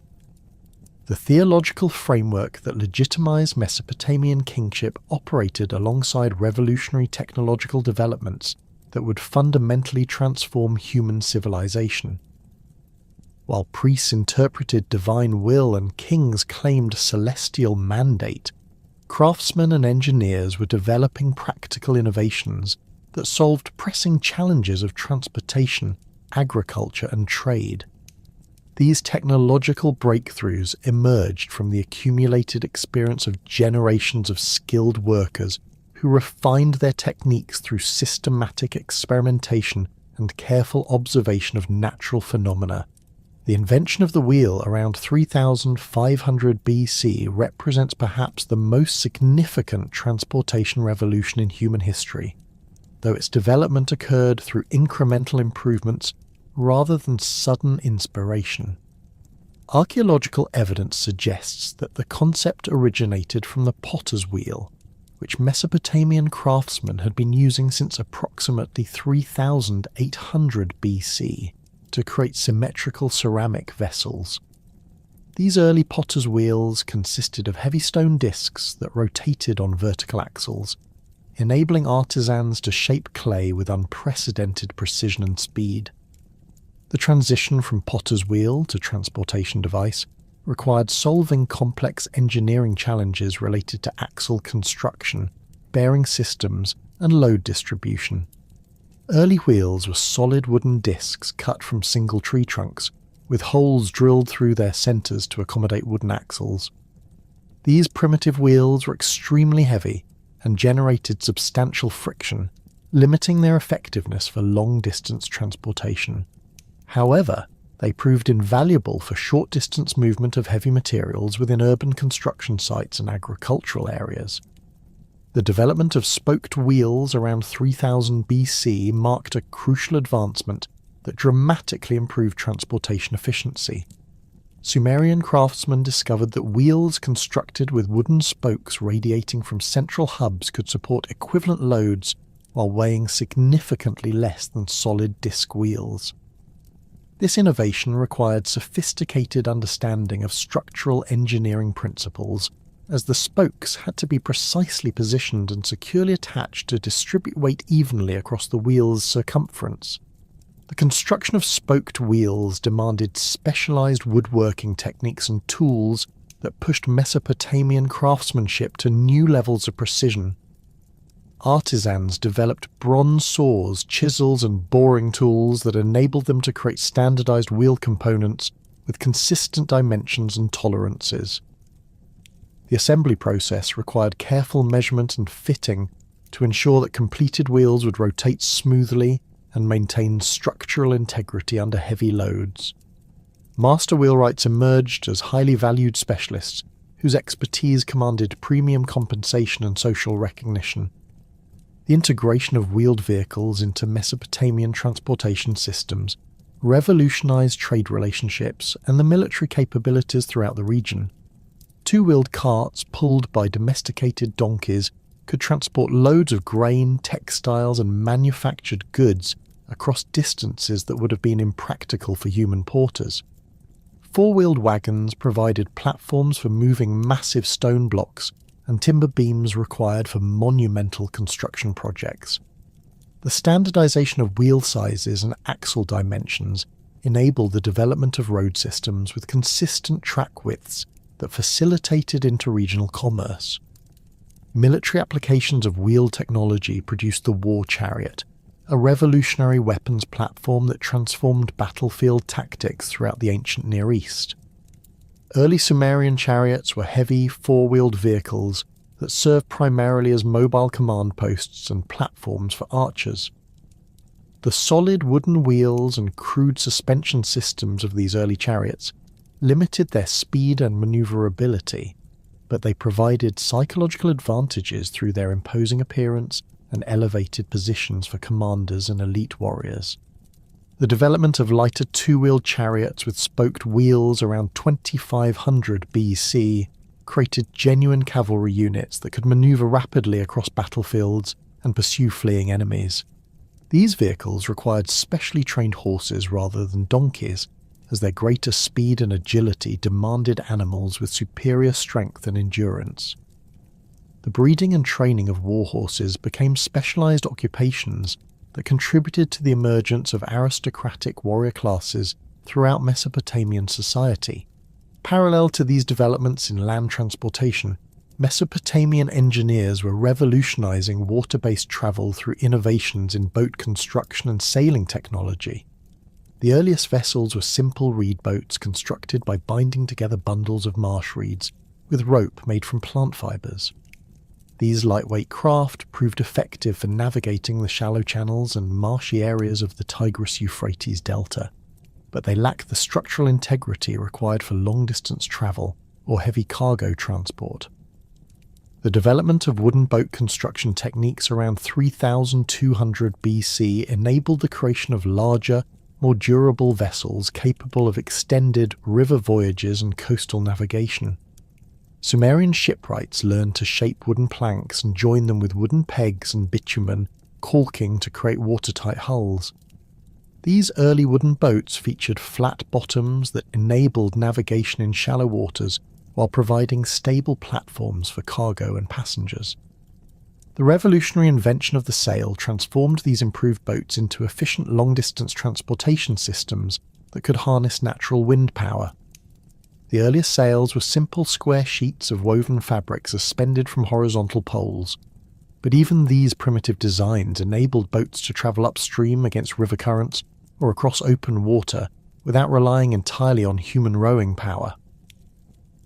The theological framework that legitimized Mesopotamian kingship operated alongside revolutionary technological developments that would fundamentally transform human civilization. While priests interpreted divine will and kings claimed celestial mandate, craftsmen and engineers were developing practical innovations that solved pressing challenges of transportation, agriculture, and trade. These technological breakthroughs emerged from the accumulated experience of generations of skilled workers who refined their techniques through systematic experimentation and careful observation of natural phenomena. The invention of the wheel around 3500 BC represents perhaps the most significant transportation revolution in human history, though its development occurred through incremental improvements rather than sudden inspiration. Archaeological evidence suggests that the concept originated from the potter's wheel, which Mesopotamian craftsmen had been using since approximately 3800 BC. to create symmetrical ceramic vessels. These early potter's wheels consisted of heavy stone discs that rotated on vertical axles, enabling artisans to shape clay with unprecedented precision and speed. The transition from potter's wheel to transportation device required solving complex engineering challenges related to axle construction, bearing systems, and load distribution. Early wheels were solid wooden discs cut from single tree trunks, with holes drilled through their centres to accommodate wooden axles. These primitive wheels were extremely heavy and generated substantial friction, limiting their effectiveness for long-distance transportation. However, they proved invaluable for short-distance movement of heavy materials within urban construction sites and agricultural areas. The development of spoked wheels around 3000 BC marked a crucial advancement that dramatically improved transportation efficiency. Sumerian craftsmen discovered that wheels constructed with wooden spokes radiating from central hubs could support equivalent loads while weighing significantly less than solid disc wheels. This innovation required sophisticated understanding of structural engineering principles, as the spokes had to be precisely positioned and securely attached to distribute weight evenly across the wheel's circumference. The construction of spoked wheels demanded specialized woodworking techniques and tools that pushed Mesopotamian craftsmanship to new levels of precision. Artisans developed bronze saws, chisels, and boring tools that enabled them to create standardized wheel components with consistent dimensions and tolerances. The assembly process required careful measurement and fitting to ensure that completed wheels would rotate smoothly and maintain structural integrity under heavy loads. Master wheelwrights emerged as highly valued specialists whose expertise commanded premium compensation and social recognition. The integration of wheeled vehicles into Mesopotamian transportation systems revolutionized trade relationships and the military capabilities throughout the region. Two-wheeled carts pulled by domesticated donkeys could transport loads of grain, textiles, and manufactured goods across distances that would have been impractical for human porters. Four-wheeled wagons provided platforms for moving massive stone blocks and timber beams required for monumental construction projects. The standardization of wheel sizes and axle dimensions enabled the development of road systems with consistent track widths that facilitated interregional commerce. Military applications of wheel technology produced the war chariot, a revolutionary weapons platform that transformed battlefield tactics throughout the ancient Near East. Early Sumerian chariots were heavy, four-wheeled vehicles that served primarily as mobile command posts and platforms for archers. The solid wooden wheels and crude suspension systems of these early chariots limited their speed and maneuverability, but they provided psychological advantages through their imposing appearance and elevated positions for commanders and elite warriors. The development of lighter two-wheeled chariots with spoked wheels around 2500 BC created genuine cavalry units that could maneuver rapidly across battlefields and pursue fleeing enemies. These vehicles required specially trained horses rather than donkeys, as their greater speed and agility demanded animals with superior strength and endurance. The breeding and training of war horses became specialized occupations that contributed to the emergence of aristocratic warrior classes throughout Mesopotamian society. Parallel to these developments in land transportation, Mesopotamian engineers were revolutionizing water-based travel through innovations in boat construction and sailing technology. The earliest vessels were simple reed boats constructed by binding together bundles of marsh reeds with rope made from plant fibers. These lightweight craft proved effective for navigating the shallow channels and marshy areas of the Tigris-Euphrates delta, but they lacked the structural integrity required for long-distance travel or heavy cargo transport. The development of wooden boat construction techniques around 3200 BC enabled the creation of larger, more durable vessels capable of extended river voyages and coastal navigation. Sumerian shipwrights learned to shape wooden planks and join them with wooden pegs and bitumen, caulking to create watertight hulls. These early wooden boats featured flat bottoms that enabled navigation in shallow waters while providing stable platforms for cargo and passengers. The revolutionary invention of the sail transformed these improved boats into efficient long-distance transportation systems that could harness natural wind power. The earliest sails were simple square sheets of woven fabric suspended from horizontal poles, but even these primitive designs enabled boats to travel upstream against river currents or across open water without relying entirely on human rowing power.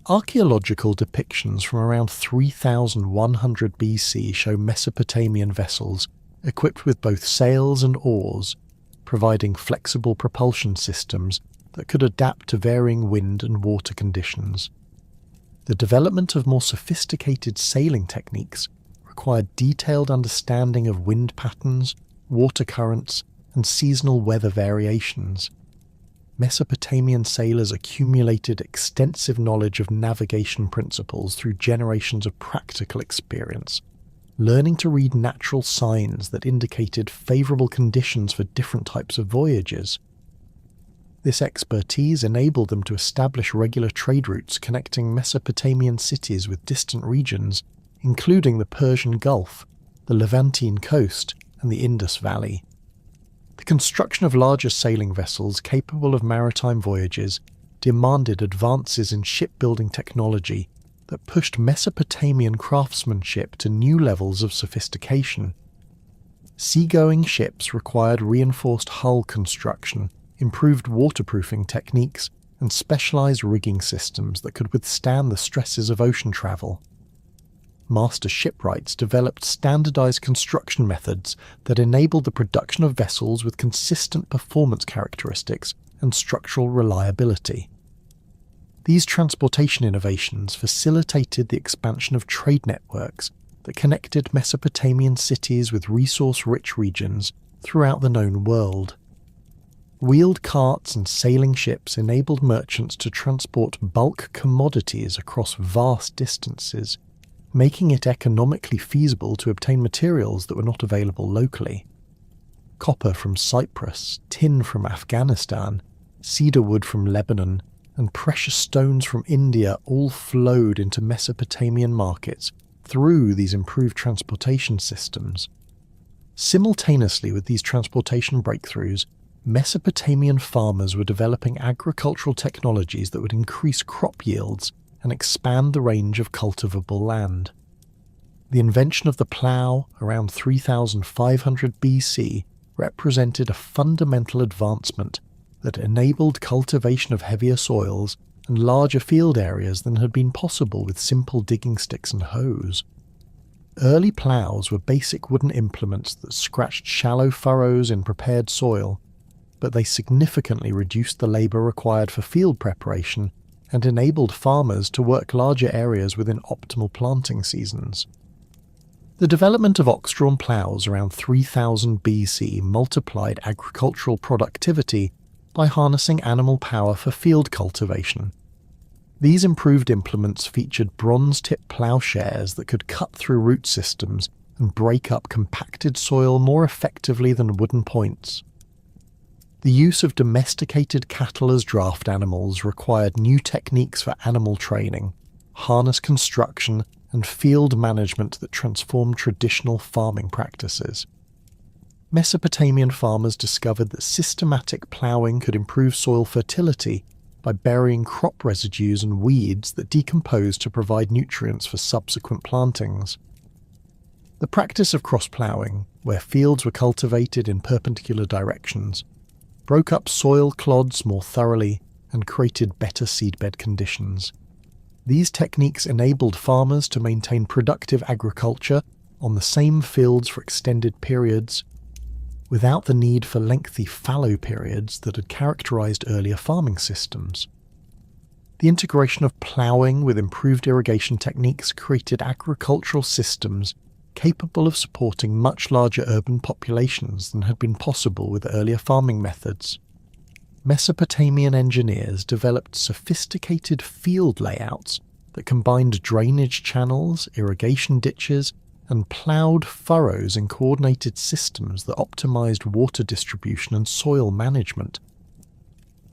Archaeological depictions from around 3100 BC show Mesopotamian vessels equipped with both sails and oars, providing flexible propulsion systems that could adapt to varying wind and water conditions. The development of more sophisticated sailing techniques required detailed understanding of wind patterns, water currents, and seasonal weather variations. Mesopotamian sailors accumulated extensive knowledge of navigation principles through generations of practical experience, learning to read natural signs that indicated favorable conditions for different types of voyages. This expertise enabled them to establish regular trade routes connecting Mesopotamian cities with distant regions, including the Persian Gulf, the Levantine coast, and the Indus Valley. The construction of larger sailing vessels capable of maritime voyages demanded advances in shipbuilding technology that pushed Mesopotamian craftsmanship to new levels of sophistication. Seagoing ships required reinforced hull construction, improved waterproofing techniques, and specialized rigging systems that could withstand the stresses of ocean travel. Master shipwrights developed standardized construction methods that enabled the production of vessels with consistent performance characteristics and structural reliability. These transportation innovations facilitated the expansion of trade networks that connected Mesopotamian cities with resource-rich regions throughout the known world. Wheeled carts and sailing ships enabled merchants to transport bulk commodities across vast distances, making it economically feasible to obtain materials that were not available locally. Copper from Cyprus, tin from Afghanistan, cedar wood from Lebanon, and precious stones from India all flowed into Mesopotamian markets through these improved transportation systems. Simultaneously with these transportation breakthroughs, Mesopotamian farmers were developing agricultural technologies that would increase crop yields and expand the range of cultivable land. The invention of the plough around 3500 BC represented a fundamental advancement that enabled cultivation of heavier soils and larger field areas than had been possible with simple digging sticks and hoes. Early ploughs were basic wooden implements that scratched shallow furrows in prepared soil, but they significantly reduced the labour required for field preparation and enabled farmers to work larger areas within optimal planting seasons. The development of ox-drawn ploughs around 3000 BC multiplied agricultural productivity by harnessing animal power for field cultivation. These improved implements featured bronze-tipped ploughshares that could cut through root systems and break up compacted soil more effectively than wooden points. The use of domesticated cattle as draft animals required new techniques for animal training, harness construction, and field management that transformed traditional farming practices. Mesopotamian farmers discovered that systematic ploughing could improve soil fertility by burying crop residues and weeds that decomposed to provide nutrients for subsequent plantings. The practice of cross-ploughing, where fields were cultivated in perpendicular directions, broke up soil clods more thoroughly and created better seedbed conditions. These techniques enabled farmers to maintain productive agriculture on the same fields for extended periods, without the need for lengthy fallow periods that had characterized earlier farming systems. The integration of ploughing with improved irrigation techniques created agricultural systems capable of supporting much larger urban populations than had been possible with earlier farming methods. Mesopotamian engineers developed sophisticated field layouts that combined drainage channels, irrigation ditches, and ploughed furrows in coordinated systems that optimized water distribution and soil management.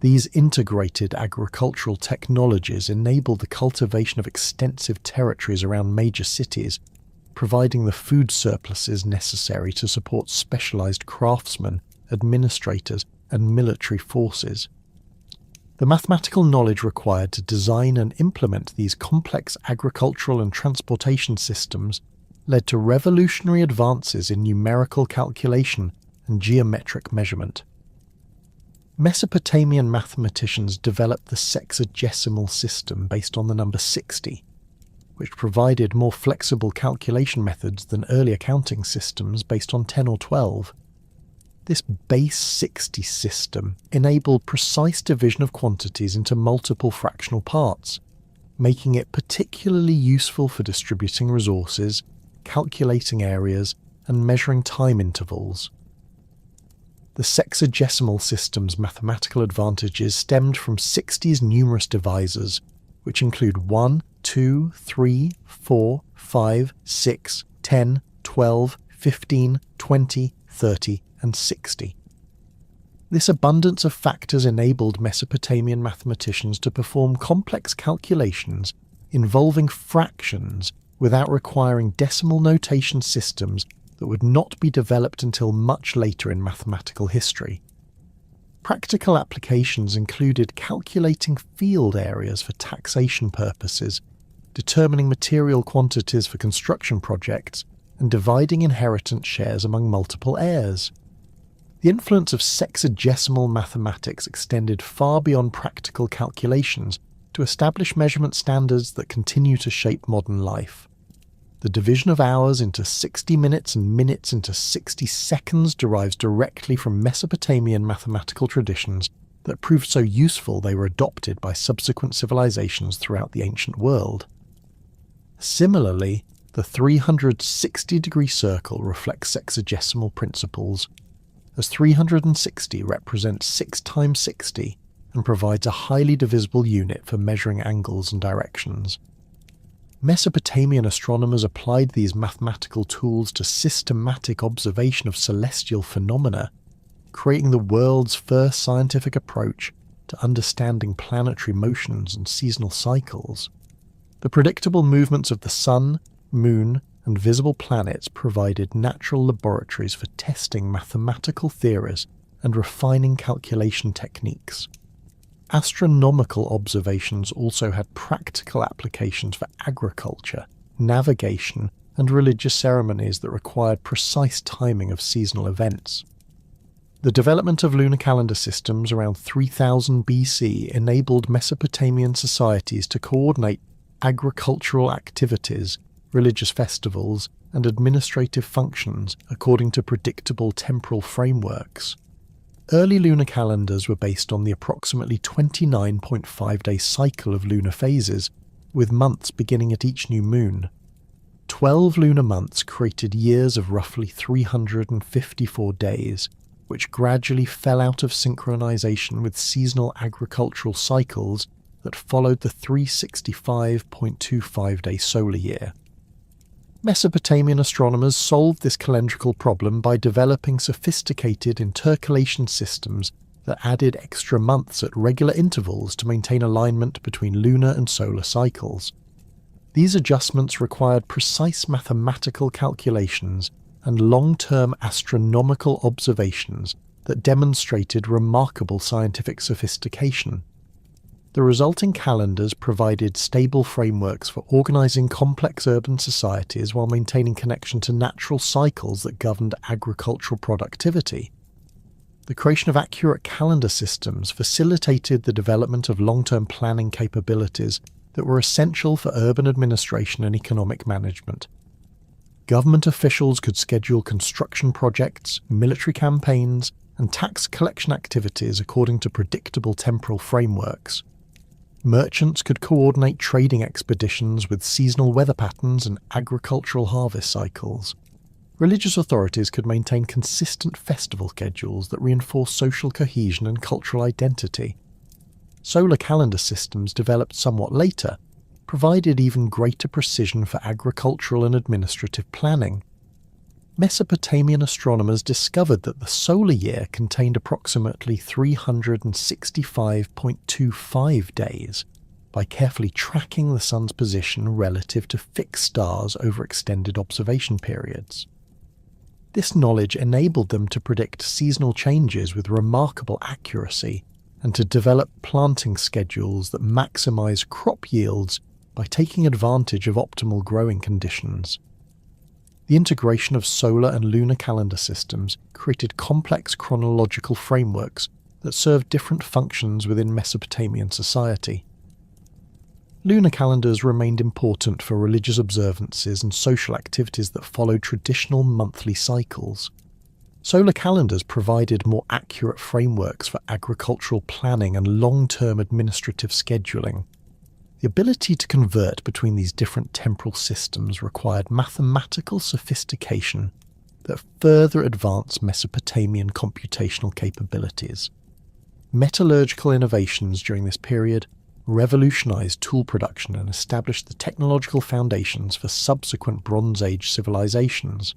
These integrated agricultural technologies enabled the cultivation of extensive territories around major cities, providing the food surpluses necessary to support specialized craftsmen, administrators, and military forces. The mathematical knowledge required to design and implement these complex agricultural and transportation systems led to revolutionary advances in numerical calculation and geometric measurement. Mesopotamian mathematicians developed the sexagesimal system based on the number 60, which provided more flexible calculation methods than earlier counting systems based on 10 or 12. This base 60 system enabled precise division of quantities into multiple fractional parts, making it particularly useful for distributing resources, calculating areas, and measuring time intervals. The sexagesimal system's mathematical advantages stemmed from 60's numerous divisors, which include 1, 2, 3, 4, 5, 6, 10, 12, 15, 20, 30, and 60. This abundance of factors enabled Mesopotamian mathematicians to perform complex calculations involving fractions without requiring decimal notation systems that would not be developed until much later in mathematical history. Practical applications included calculating field areas for taxation purposes, determining material quantities for construction projects, and dividing inheritance shares among multiple heirs. The influence of sexagesimal mathematics extended far beyond practical calculations to establish measurement standards that continue to shape modern life. The division of hours into 60 minutes and minutes into 60 seconds derives directly from Mesopotamian mathematical traditions that proved so useful they were adopted by subsequent civilizations throughout the ancient world. Similarly, the 360-degree circle reflects sexagesimal principles, as 360 represents 6 times 60 and provides a highly divisible unit for measuring angles and directions. Mesopotamian astronomers applied these mathematical tools to systematic observation of celestial phenomena, creating the world's first scientific approach to understanding planetary motions and seasonal cycles. The predictable movements of the sun, moon, and visible planets provided natural laboratories for testing mathematical theories and refining calculation techniques. Astronomical observations also had practical applications for agriculture, navigation, and religious ceremonies that required precise timing of seasonal events. The development of lunar calendar systems around 3000 BC enabled Mesopotamian societies to coordinate agricultural activities, religious festivals, and administrative functions according to predictable temporal frameworks. Early lunar calendars were based on the approximately 29.5-day cycle of lunar phases, with months beginning at each new moon. 12 lunar months created years of roughly 354 days, which gradually fell out of synchronization with seasonal agricultural cycles that followed the 365.25-day solar year. Mesopotamian astronomers solved this calendrical problem by developing sophisticated intercalation systems that added extra months at regular intervals to maintain alignment between lunar and solar cycles. These adjustments required precise mathematical calculations and long-term astronomical observations that demonstrated remarkable scientific sophistication. The resulting calendars provided stable frameworks for organizing complex urban societies while maintaining connection to natural cycles that governed agricultural productivity. The creation of accurate calendar systems facilitated the development of long-term planning capabilities that were essential for urban administration and economic management. Government officials could schedule construction projects, military campaigns, and tax collection activities according to predictable temporal frameworks. Merchants could coordinate trading expeditions with seasonal weather patterns and agricultural harvest cycles. Religious authorities could maintain consistent festival schedules that reinforce social cohesion and cultural identity. Solar calendar systems developed somewhat later provided even greater precision for agricultural and administrative planning. Mesopotamian astronomers discovered that the solar year contained approximately 365.25 days by carefully tracking the sun's position relative to fixed stars over extended observation periods. This knowledge enabled them to predict seasonal changes with remarkable accuracy and to develop planting schedules that maximize crop yields by taking advantage of optimal growing conditions. The integration of solar and lunar calendar systems created complex chronological frameworks that served different functions within Mesopotamian society. Lunar calendars remained important for religious observances and social activities that followed traditional monthly cycles. Solar calendars provided more accurate frameworks for agricultural planning and long-term administrative scheduling. The ability to convert between these different temporal systems required mathematical sophistication that further advanced Mesopotamian computational capabilities. Metallurgical innovations during this period revolutionized tool production and established the technological foundations for subsequent Bronze Age civilizations.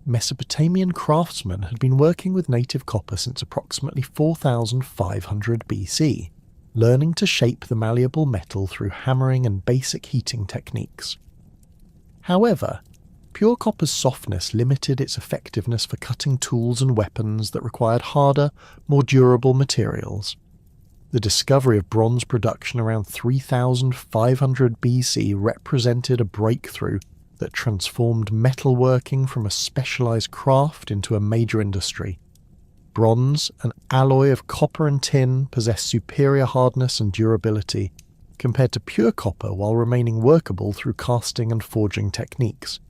Mesopotamian craftsmen had been working with native copper since approximately 4500 BC, learning to shape the malleable metal through hammering and basic heating techniques. However, pure copper's softness limited its effectiveness for cutting tools and weapons that required harder, more durable materials. The discovery of bronze production around 3500 BC represented a breakthrough that transformed metalworking from a specialized craft into a major industry. Bronze, an alloy of copper and tin, possessed superior hardness and durability compared to pure copper while remaining workable through casting and forging techniques.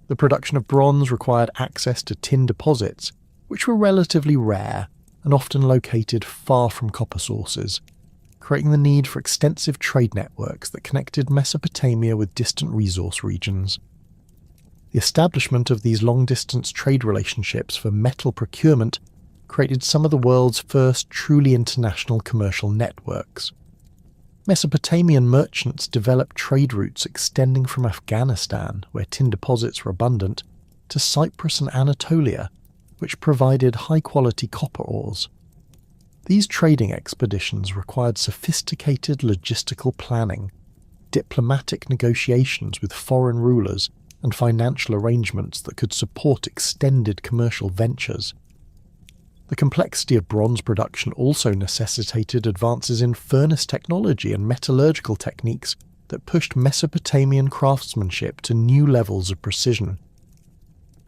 The production of bronze required access to tin deposits, which were relatively rare and often located far from copper sources, creating the need for extensive trade networks that connected Mesopotamia with distant resource regions. The establishment of these long-distance trade relationships for metal procurement created some of the world's first truly international commercial networks. Mesopotamian merchants developed trade routes extending from Afghanistan, where tin deposits were abundant, to Cyprus and Anatolia, which provided high-quality copper ores. These trading expeditions required sophisticated logistical planning, diplomatic negotiations with foreign rulers, and financial arrangements that could support extended commercial ventures. The complexity of bronze production also necessitated advances in furnace technology and metallurgical techniques that pushed Mesopotamian craftsmanship to new levels of precision.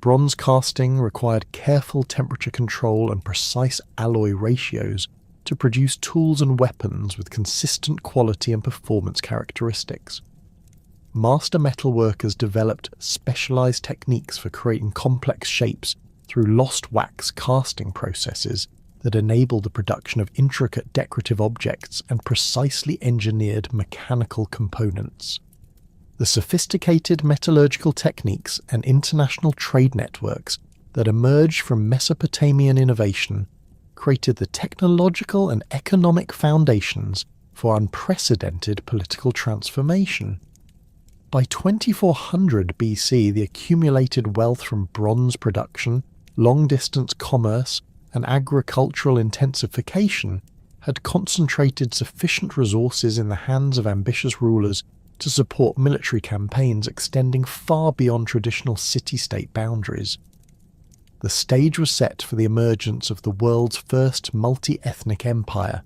Bronze casting required careful temperature control and precise alloy ratios to produce tools and weapons with consistent quality and performance characteristics. Master metalworkers developed specialized techniques for creating complex shapes through lost wax casting processes that enable the production of intricate decorative objects and precisely engineered mechanical components. The sophisticated metallurgical techniques and international trade networks that emerged from Mesopotamian innovation created the technological and economic foundations for unprecedented political transformation. By 2400 BC, the accumulated wealth from bronze production, long-distance commerce, and agricultural intensification had concentrated sufficient resources in the hands of ambitious rulers to support military campaigns extending far beyond traditional city-state boundaries. The stage was set for the emergence of the world's first multi-ethnic empire,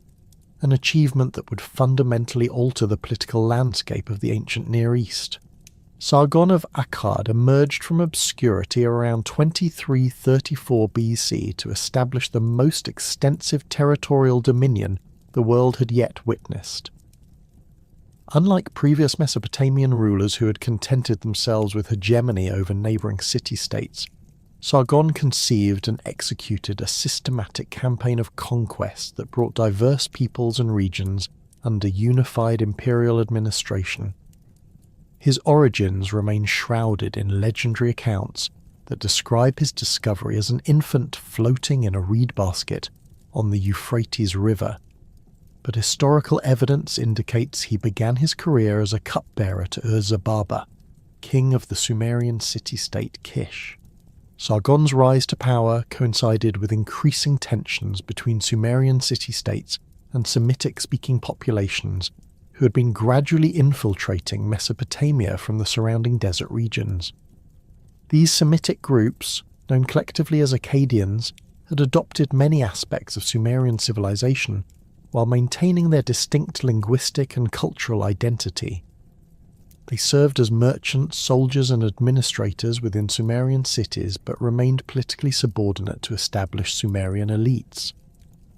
an achievement that would fundamentally alter the political landscape of the ancient Near East. Sargon of Akkad emerged from obscurity around 2334 BC to establish the most extensive territorial dominion the world had yet witnessed. Unlike previous Mesopotamian rulers who had contented themselves with hegemony over neighbouring city-states, Sargon conceived and executed a systematic campaign of conquest that brought diverse peoples and regions under unified imperial administration. His origins remain shrouded in legendary accounts that describe his discovery as an infant floating in a reed basket on the Euphrates River, but historical evidence indicates he began his career as a cupbearer to Ur-Zababa, king of the Sumerian city-state Kish. Sargon's rise to power coincided with increasing tensions between Sumerian city-states and Semitic-speaking populations who had been gradually infiltrating Mesopotamia from the surrounding desert regions. These Semitic groups, known collectively as Akkadians, had adopted many aspects of Sumerian civilization while maintaining their distinct linguistic and cultural identity. They served as merchants, soldiers and administrators within Sumerian cities but remained politically subordinate to established Sumerian elites.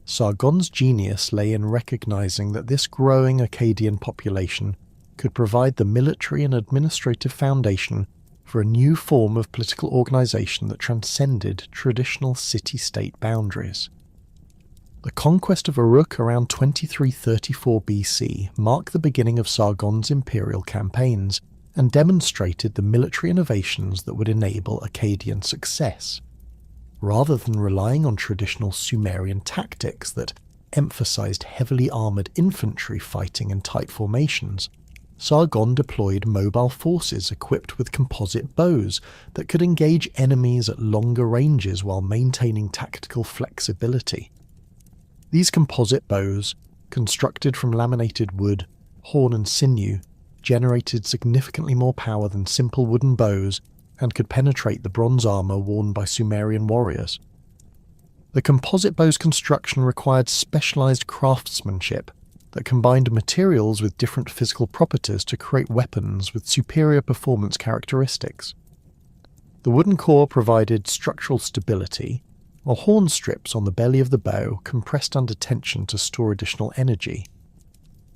Sargon's genius lay in recognizing that this growing Akkadian population could provide the military and administrative foundation for a new form of political organization that transcended traditional city-state boundaries. The conquest of Uruk around 2334 BC marked the beginning of Sargon's imperial campaigns and demonstrated the military innovations that would enable Akkadian success. Rather than relying on traditional Sumerian tactics that emphasized heavily armoured infantry fighting in tight formations, Sargon deployed mobile forces equipped with composite bows that could engage enemies at longer ranges while maintaining tactical flexibility. These composite bows, constructed from laminated wood, horn and sinew, generated significantly more power than simple wooden bows and could penetrate the bronze armour worn by Sumerian warriors. The composite bow's construction required specialised craftsmanship that combined materials with different physical properties to create weapons with superior performance characteristics. The wooden core provided structural stability, while horn strips on the belly of the bow compressed under tension to store additional energy.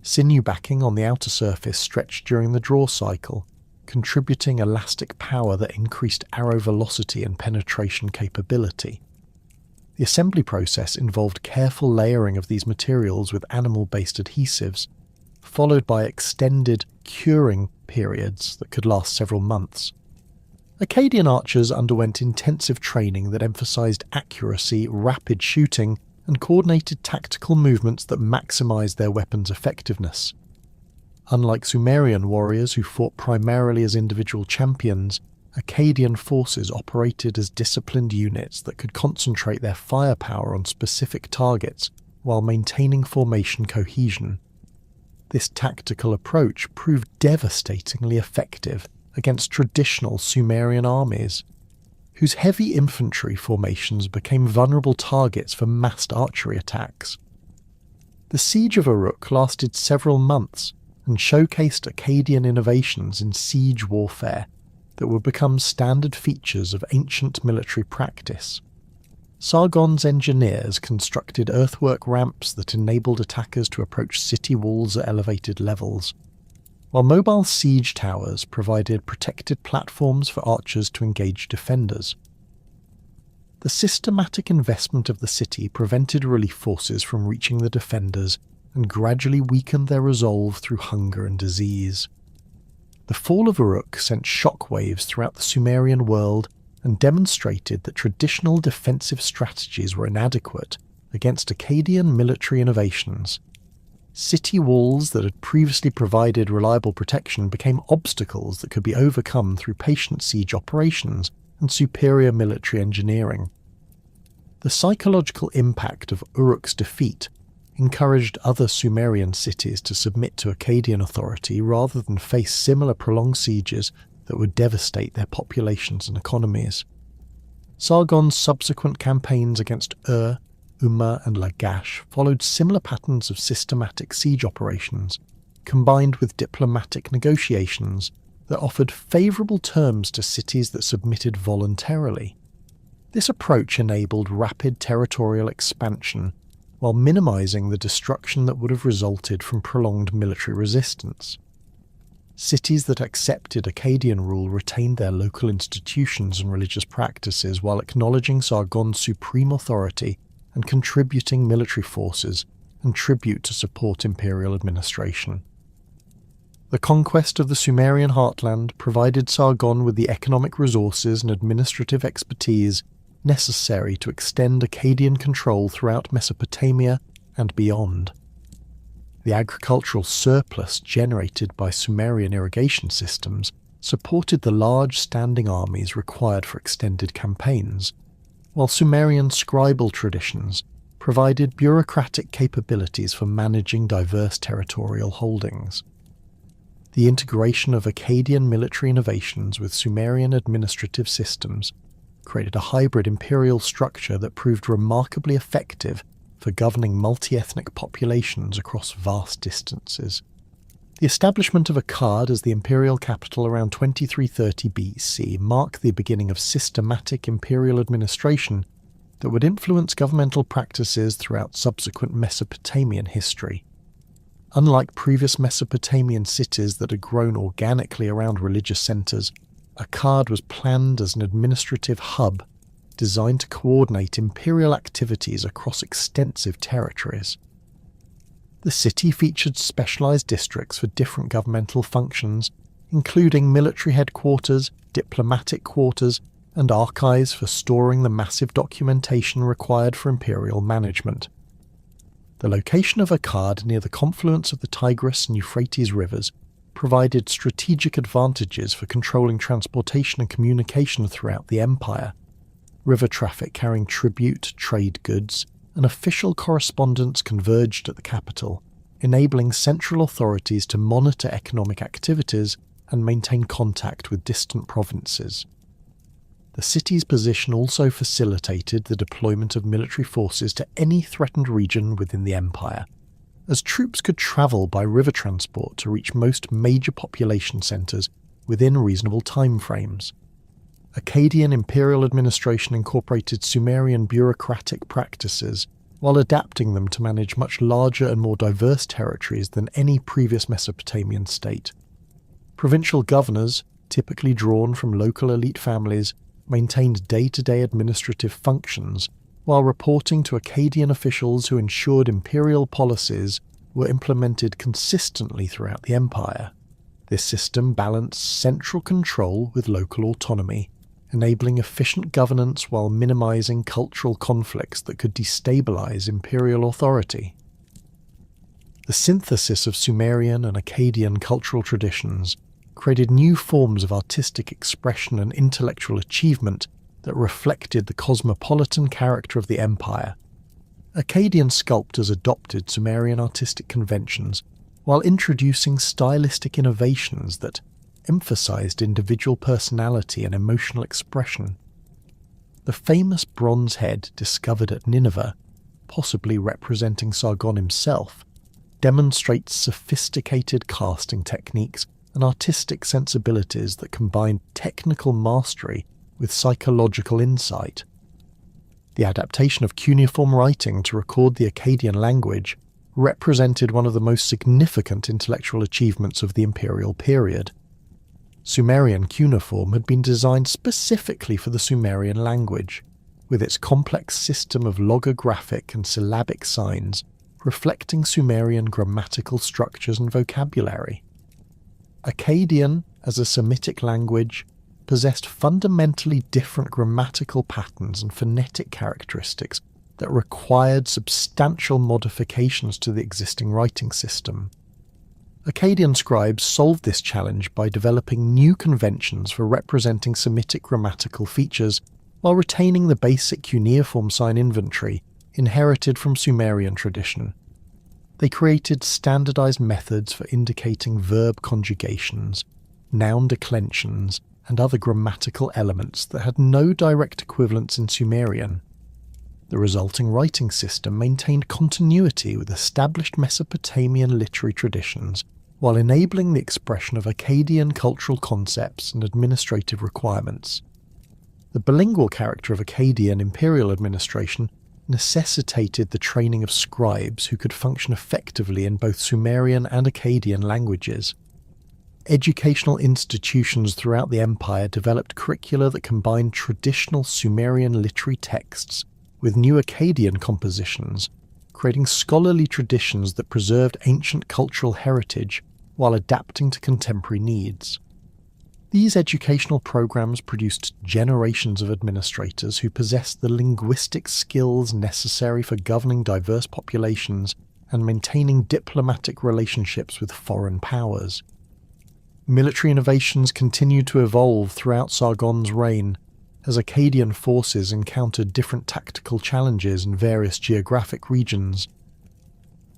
Sinew backing on the outer surface stretched during the draw cycle, contributing elastic power that increased arrow velocity and penetration capability. The assembly process involved careful layering of these materials with animal-based adhesives, followed by extended curing periods that could last several months. Akkadian archers underwent intensive training that emphasized accuracy, rapid shooting, and coordinated tactical movements that maximized their weapons' effectiveness. Unlike Sumerian warriors who fought primarily as individual champions, Akkadian forces operated as disciplined units that could concentrate their firepower on specific targets while maintaining formation cohesion. This tactical approach proved devastatingly effective against traditional Sumerian armies, whose heavy infantry formations became vulnerable targets for massed archery attacks. The siege of Uruk lasted several months and showcased Akkadian innovations in siege warfare that would become standard features of ancient military practice. Sargon's engineers constructed earthwork ramps that enabled attackers to approach city walls at elevated levels, while mobile siege towers provided protected platforms for archers to engage defenders. The systematic investment of the city prevented relief forces from reaching the defenders and gradually weakened their resolve through hunger and disease. The fall of Uruk sent shockwaves throughout the Sumerian world and demonstrated that traditional defensive strategies were inadequate against Akkadian military innovations. City walls that had previously provided reliable protection became obstacles that could be overcome through patient siege operations and superior military engineering. The psychological impact of Uruk's defeat encouraged other Sumerian cities to submit to Akkadian authority rather than face similar prolonged sieges that would devastate their populations and economies. Sargon's subsequent campaigns against Ur, Umma and Lagash followed similar patterns of systematic siege operations, combined with diplomatic negotiations that offered favourable terms to cities that submitted voluntarily. This approach enabled rapid territorial expansion while minimising the destruction that would have resulted from prolonged military resistance. Cities that accepted Akkadian rule retained their local institutions and religious practices while acknowledging Sargon's supreme authority and contributing military forces and tribute to support imperial administration. The conquest of the Sumerian heartland provided Sargon with the economic resources and administrative expertise necessary to extend Akkadian control throughout Mesopotamia and beyond. The agricultural surplus generated by Sumerian irrigation systems supported the large standing armies required for extended campaigns, while Sumerian scribal traditions provided bureaucratic capabilities for managing diverse territorial holdings. The integration of Akkadian military innovations with Sumerian administrative systems created a hybrid imperial structure that proved remarkably effective for governing multi-ethnic populations across vast distances. The establishment of Akkad as the imperial capital around 2330 BC marked the beginning of systematic imperial administration that would influence governmental practices throughout subsequent Mesopotamian history. Unlike previous Mesopotamian cities that had grown organically around religious centres, Akkad was planned as an administrative hub designed to coordinate imperial activities across extensive territories. The city featured specialised districts for different governmental functions, including military headquarters, diplomatic quarters, and archives for storing the massive documentation required for imperial management. The location of Akkad near the confluence of the Tigris and Euphrates rivers provided strategic advantages for controlling transportation and communication throughout the empire. River traffic carrying tribute, trade goods, and official correspondence converged at the capital, enabling central authorities to monitor economic activities and maintain contact with distant provinces. The city's position also facilitated the deployment of military forces to any threatened region within the empire, as troops could travel by river transport to reach most major population centres within reasonable timeframes. Akkadian imperial administration incorporated Sumerian bureaucratic practices while adapting them to manage much larger and more diverse territories than any previous Mesopotamian state. Provincial governors, typically drawn from local elite families, maintained day-to-day administrative functions while reporting to Akkadian officials who ensured imperial policies were implemented consistently throughout the empire. This system balanced central control with local autonomy, enabling efficient governance while minimizing cultural conflicts that could destabilize imperial authority. The synthesis of Sumerian and Akkadian cultural traditions created new forms of artistic expression and intellectual achievement that reflected the cosmopolitan character of the empire. Akkadian sculptors adopted Sumerian artistic conventions while introducing stylistic innovations that emphasized individual personality and emotional expression. The famous bronze head discovered at Nineveh, possibly representing Sargon himself, demonstrates sophisticated casting techniques and artistic sensibilities that combined technical mastery with psychological insight. The adaptation of cuneiform writing to record the Akkadian language represented one of the most significant intellectual achievements of the imperial period. Sumerian cuneiform had been designed specifically for the Sumerian language, with its complex system of logographic and syllabic signs reflecting Sumerian grammatical structures and vocabulary. Akkadian, as a Semitic language, possessed fundamentally different grammatical patterns and phonetic characteristics that required substantial modifications to the existing writing system. Akkadian scribes solved this challenge by developing new conventions for representing Semitic grammatical features while retaining the basic cuneiform sign inventory inherited from Sumerian tradition. They created standardized methods for indicating verb conjugations, noun declensions, and other grammatical elements that had no direct equivalents in Sumerian. The resulting writing system maintained continuity with established Mesopotamian literary traditions while enabling the expression of Akkadian cultural concepts and administrative requirements. The bilingual character of Akkadian imperial administration necessitated the training of scribes who could function effectively in both Sumerian and Akkadian languages. Educational institutions throughout the empire developed curricula that combined traditional Sumerian literary texts with new Akkadian compositions, creating scholarly traditions that preserved ancient cultural heritage while adapting to contemporary needs. These educational programs produced generations of administrators who possessed the linguistic skills necessary for governing diverse populations and maintaining diplomatic relationships with foreign powers. Military innovations continued to evolve throughout Sargon's reign, as Akkadian forces encountered different tactical challenges in various geographic regions.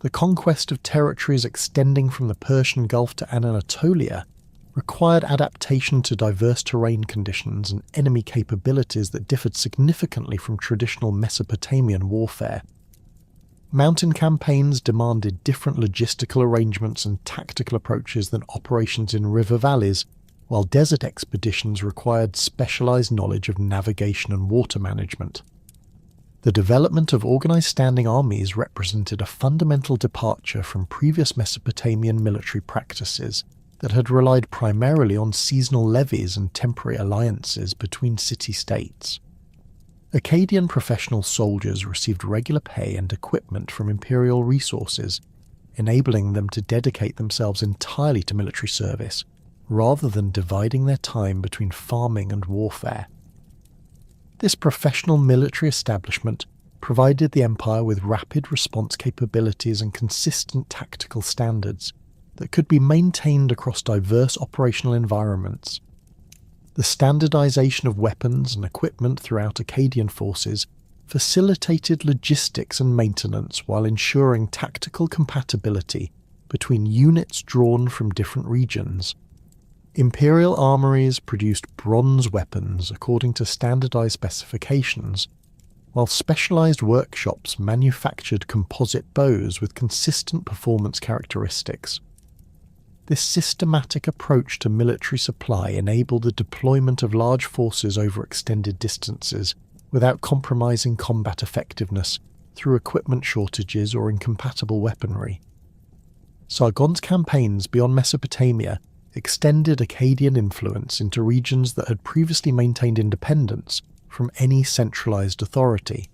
The conquest of territories extending from the Persian Gulf to Anatolia required adaptation to diverse terrain conditions and enemy capabilities that differed significantly from traditional Mesopotamian warfare. Mountain campaigns demanded different logistical arrangements and tactical approaches than operations in river valleys, while desert expeditions required specialized knowledge of navigation and water management. The development of organized standing armies represented a fundamental departure from previous Mesopotamian military practices that had relied primarily on seasonal levies and temporary alliances between city-states. Akkadian professional soldiers received regular pay and equipment from imperial resources, enabling them to dedicate themselves entirely to military service, rather than dividing their time between farming and warfare. This professional military establishment provided the empire with rapid response capabilities and consistent tactical standards that could be maintained across diverse operational environments. The standardization of weapons and equipment throughout Akkadian forces facilitated logistics and maintenance while ensuring tactical compatibility between units drawn from different regions. Imperial armories produced bronze weapons according to standardized specifications, while specialized workshops manufactured composite bows with consistent performance characteristics. This systematic approach to military supply enabled the deployment of large forces over extended distances without compromising combat effectiveness through equipment shortages or incompatible weaponry. Sargon's campaigns beyond Mesopotamia extended Akkadian influence into regions that had previously maintained independence from any centralized authority.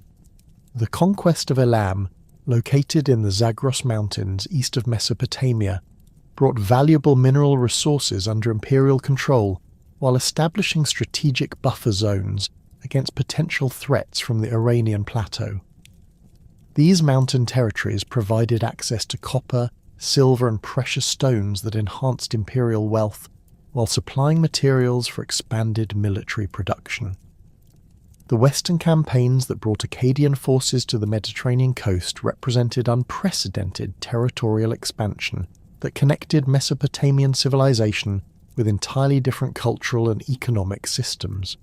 The conquest of Elam, located in the Zagros Mountains east of Mesopotamia, brought valuable mineral resources under imperial control while establishing strategic buffer zones against potential threats from the Iranian plateau. These mountain territories provided access to copper, silver and precious stones that enhanced imperial wealth while supplying materials for expanded military production. The Western campaigns that brought Akkadian forces to the Mediterranean coast represented unprecedented territorial expansion that connected Mesopotamian civilization with entirely different cultural and economic systems.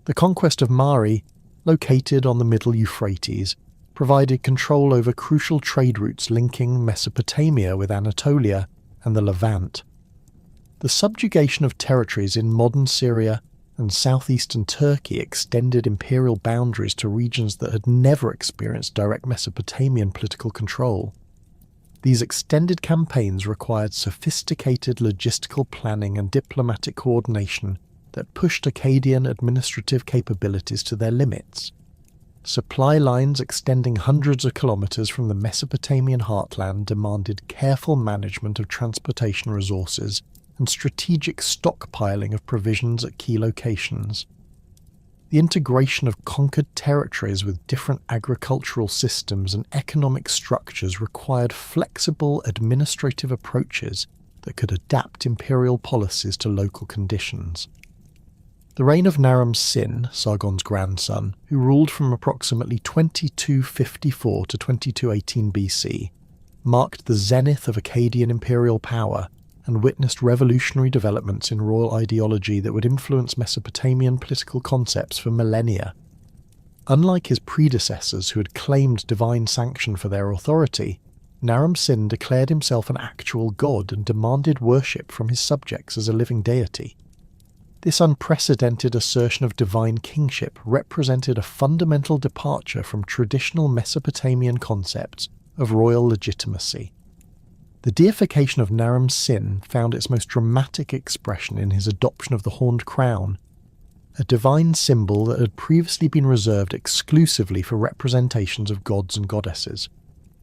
The conquest of Mari, located on the Middle Euphrates, provided control over crucial trade routes linking Mesopotamia with Anatolia and the Levant. The subjugation of territories in modern Syria and southeastern Turkey extended imperial boundaries to regions that had never experienced direct Mesopotamian political control. These extended campaigns required sophisticated logistical planning and diplomatic coordination that pushed Akkadian administrative capabilities to their limits. Supply lines extending hundreds of kilometers from the Mesopotamian heartland demanded careful management of transportation resources and strategic stockpiling of provisions at key locations. The integration of conquered territories with different agricultural systems and economic structures required flexible administrative approaches that could adapt imperial policies to local conditions. The reign of Naram-Sin, Sargon's grandson, who ruled from approximately 2254 to 2218 BC, marked the zenith of Akkadian imperial power and witnessed revolutionary developments in royal ideology that would influence Mesopotamian political concepts for millennia. Unlike his predecessors who had claimed divine sanction for their authority, Naram-Sin declared himself an actual god and demanded worship from his subjects as a living deity. This unprecedented assertion of divine kingship represented a fundamental departure from traditional Mesopotamian concepts of royal legitimacy. The deification of Naram-Sin found its most dramatic expression in his adoption of the horned crown, a divine symbol that had previously been reserved exclusively for representations of gods and goddesses.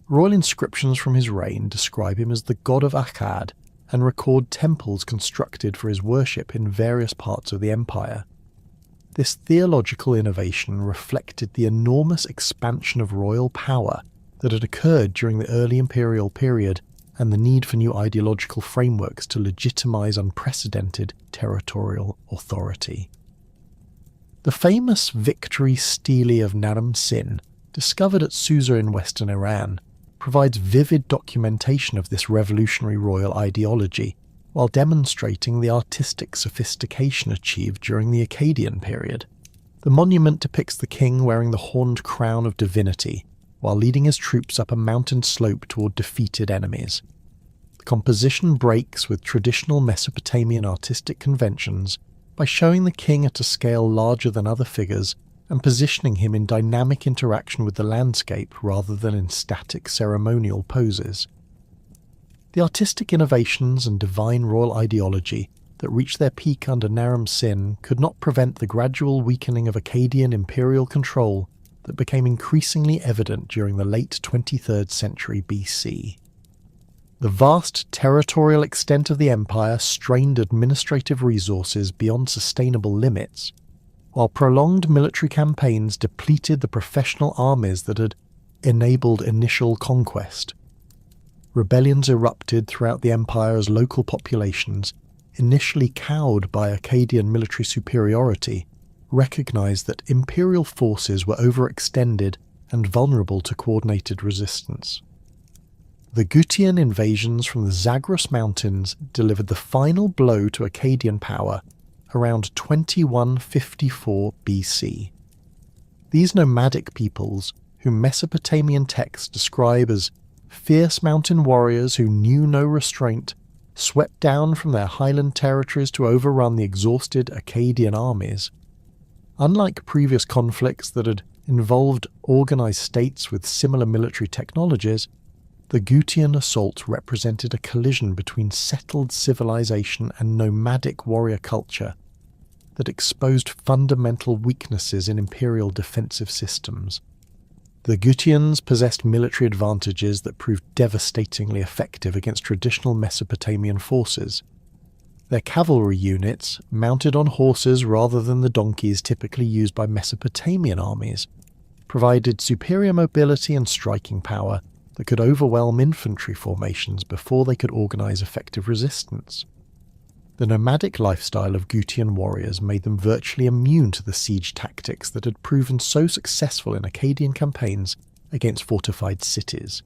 Royal inscriptions from his reign describe him as the god of Akkad and record temples constructed for his worship in various parts of the empire. This theological innovation reflected the enormous expansion of royal power that had occurred during the early imperial period and the need for new ideological frameworks to legitimize unprecedented territorial authority. The famous victory stele of Naram-Sin, discovered at Susa in western Iran, provides vivid documentation of this revolutionary royal ideology, while demonstrating the artistic sophistication achieved during the Akkadian period. The monument depicts the king wearing the horned crown of divinity, while leading his troops up a mountain slope toward defeated enemies. The composition breaks with traditional Mesopotamian artistic conventions by showing the king at a scale larger than other figures and positioning him in dynamic interaction with the landscape rather than in static ceremonial poses. The artistic innovations and divine royal ideology that reached their peak under Naram-Sin could not prevent the gradual weakening of Akkadian imperial control that became increasingly evident during the late 23rd century BC. The vast territorial extent of the empire strained administrative resources beyond sustainable limits, while prolonged military campaigns depleted the professional armies that had enabled initial conquest. Rebellions erupted throughout the empire as local populations, initially cowed by Akkadian military superiority, recognized that imperial forces were overextended and vulnerable to coordinated resistance. The Gutian invasions from the Zagros Mountains delivered the final blow to Akkadian power around 2154 BC. These nomadic peoples, whom Mesopotamian texts describe as fierce mountain warriors who knew no restraint, swept down from their highland territories to overrun the exhausted Akkadian armies. Unlike previous conflicts that had involved organized states with similar military technologies, the Gutian assault represented a collision between settled civilization and nomadic warrior culture that exposed fundamental weaknesses in imperial defensive systems. The Gutians possessed military advantages that proved devastatingly effective against traditional Mesopotamian forces. Their cavalry units, mounted on horses rather than the donkeys typically used by Mesopotamian armies, provided superior mobility and striking power that could overwhelm infantry formations before they could organize effective resistance. The nomadic lifestyle of Gutian warriors made them virtually immune to the siege tactics that had proven so successful in Akkadian campaigns against fortified cities,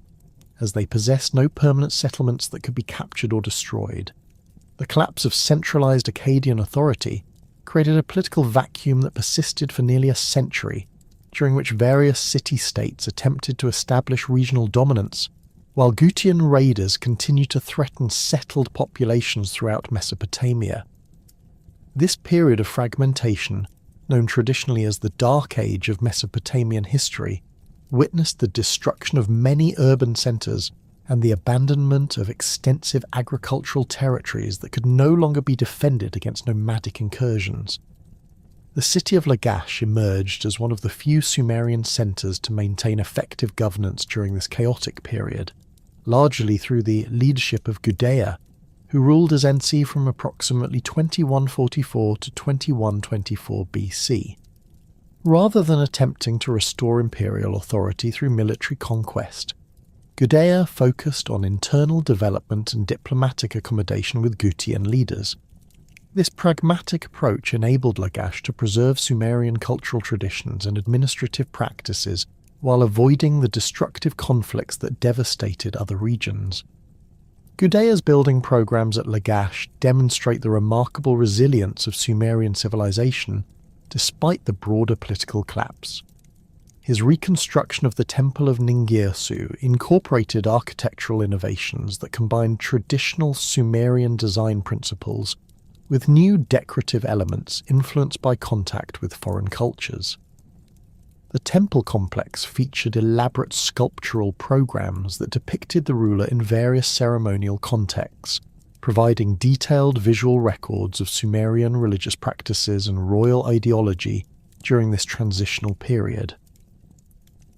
as they possessed no permanent settlements that could be captured or destroyed. The collapse of centralized Akkadian authority created a political vacuum that persisted for nearly a century, during which various city-states attempted to establish regional dominance while Gutian raiders continued to threaten settled populations throughout Mesopotamia. This period of fragmentation, known traditionally as the Dark Age of Mesopotamian history, witnessed the destruction of many urban centres and the abandonment of extensive agricultural territories that could no longer be defended against nomadic incursions. The city of Lagash emerged as one of the few Sumerian centres to maintain effective governance during this chaotic period, largely through the leadership of Gudea, who ruled as NC from approximately 2144 to 2124 BC. Rather than attempting to restore imperial authority through military conquest, Gudea focused on internal development and diplomatic accommodation with Gutian leaders. This pragmatic approach enabled Lagash to preserve Sumerian cultural traditions and administrative practices while avoiding the destructive conflicts that devastated other regions. Gudea's building programs at Lagash demonstrate the remarkable resilience of Sumerian civilization despite the broader political collapse. His reconstruction of the Temple of Ningirsu incorporated architectural innovations that combined traditional Sumerian design principles with new decorative elements influenced by contact with foreign cultures. The temple complex featured elaborate sculptural programs that depicted the ruler in various ceremonial contexts, providing detailed visual records of Sumerian religious practices and royal ideology during this transitional period.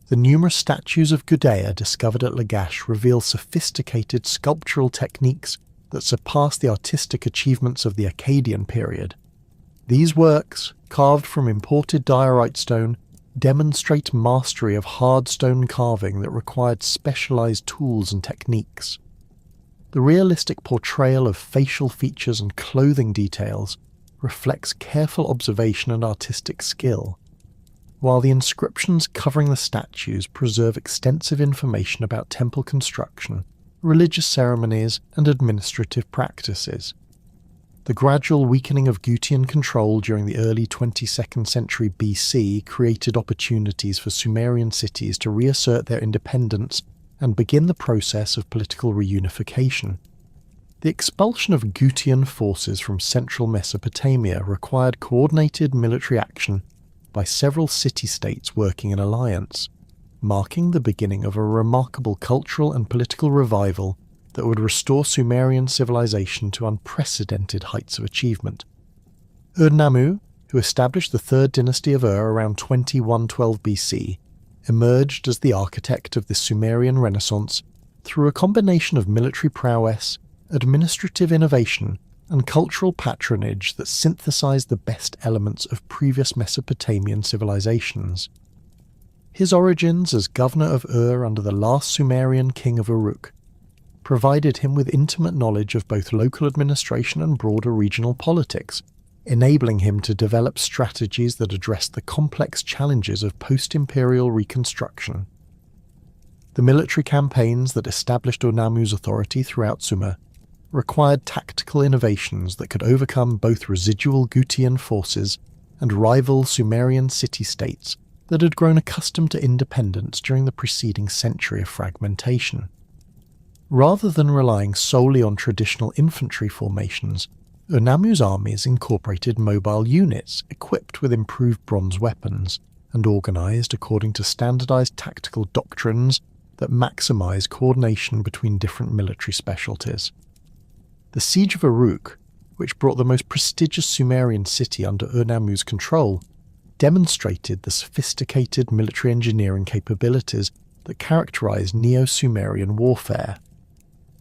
The numerous statues of Gudea discovered at Lagash reveal sophisticated sculptural techniques that surpass the artistic achievements of the Akkadian period. These works, carved from imported diorite stone, demonstrate mastery of hard stone carving that required specialized tools and techniques. The realistic portrayal of facial features and clothing details reflects careful observation and artistic skill, while the inscriptions covering the statues preserve extensive information about temple construction, religious ceremonies, and administrative practices. The gradual weakening of Gutian control during the early 22nd century BC created opportunities for Sumerian cities to reassert their independence and begin the process of political reunification. The expulsion of Gutian forces from central Mesopotamia required coordinated military action by several city-states working in alliance, marking the beginning of a remarkable cultural and political revival that would restore Sumerian civilization to unprecedented heights of achievement. Ur-Nammu, who established the third dynasty of Ur around 2112 BC, emerged as the architect of the Sumerian Renaissance through a combination of military prowess, administrative innovation, and cultural patronage that synthesized the best elements of previous Mesopotamian civilizations. His origins as governor of Ur under the last Sumerian king of Uruk provided him with intimate knowledge of both local administration and broader regional politics, enabling him to develop strategies that addressed the complex challenges of post-imperial reconstruction. The military campaigns that established Ur-Nammu's authority throughout Sumer required tactical innovations that could overcome both residual Gutian forces and rival Sumerian city-states that had grown accustomed to independence during the preceding century of fragmentation. Rather than relying solely on traditional infantry formations, Ur-Nammu's armies incorporated mobile units equipped with improved bronze weapons and organized according to standardized tactical doctrines that maximize coordination between different military specialties. The Siege of Uruk, which brought the most prestigious Sumerian city under Ur-Nammu's control, demonstrated the sophisticated military engineering capabilities that characterized Neo-Sumerian warfare.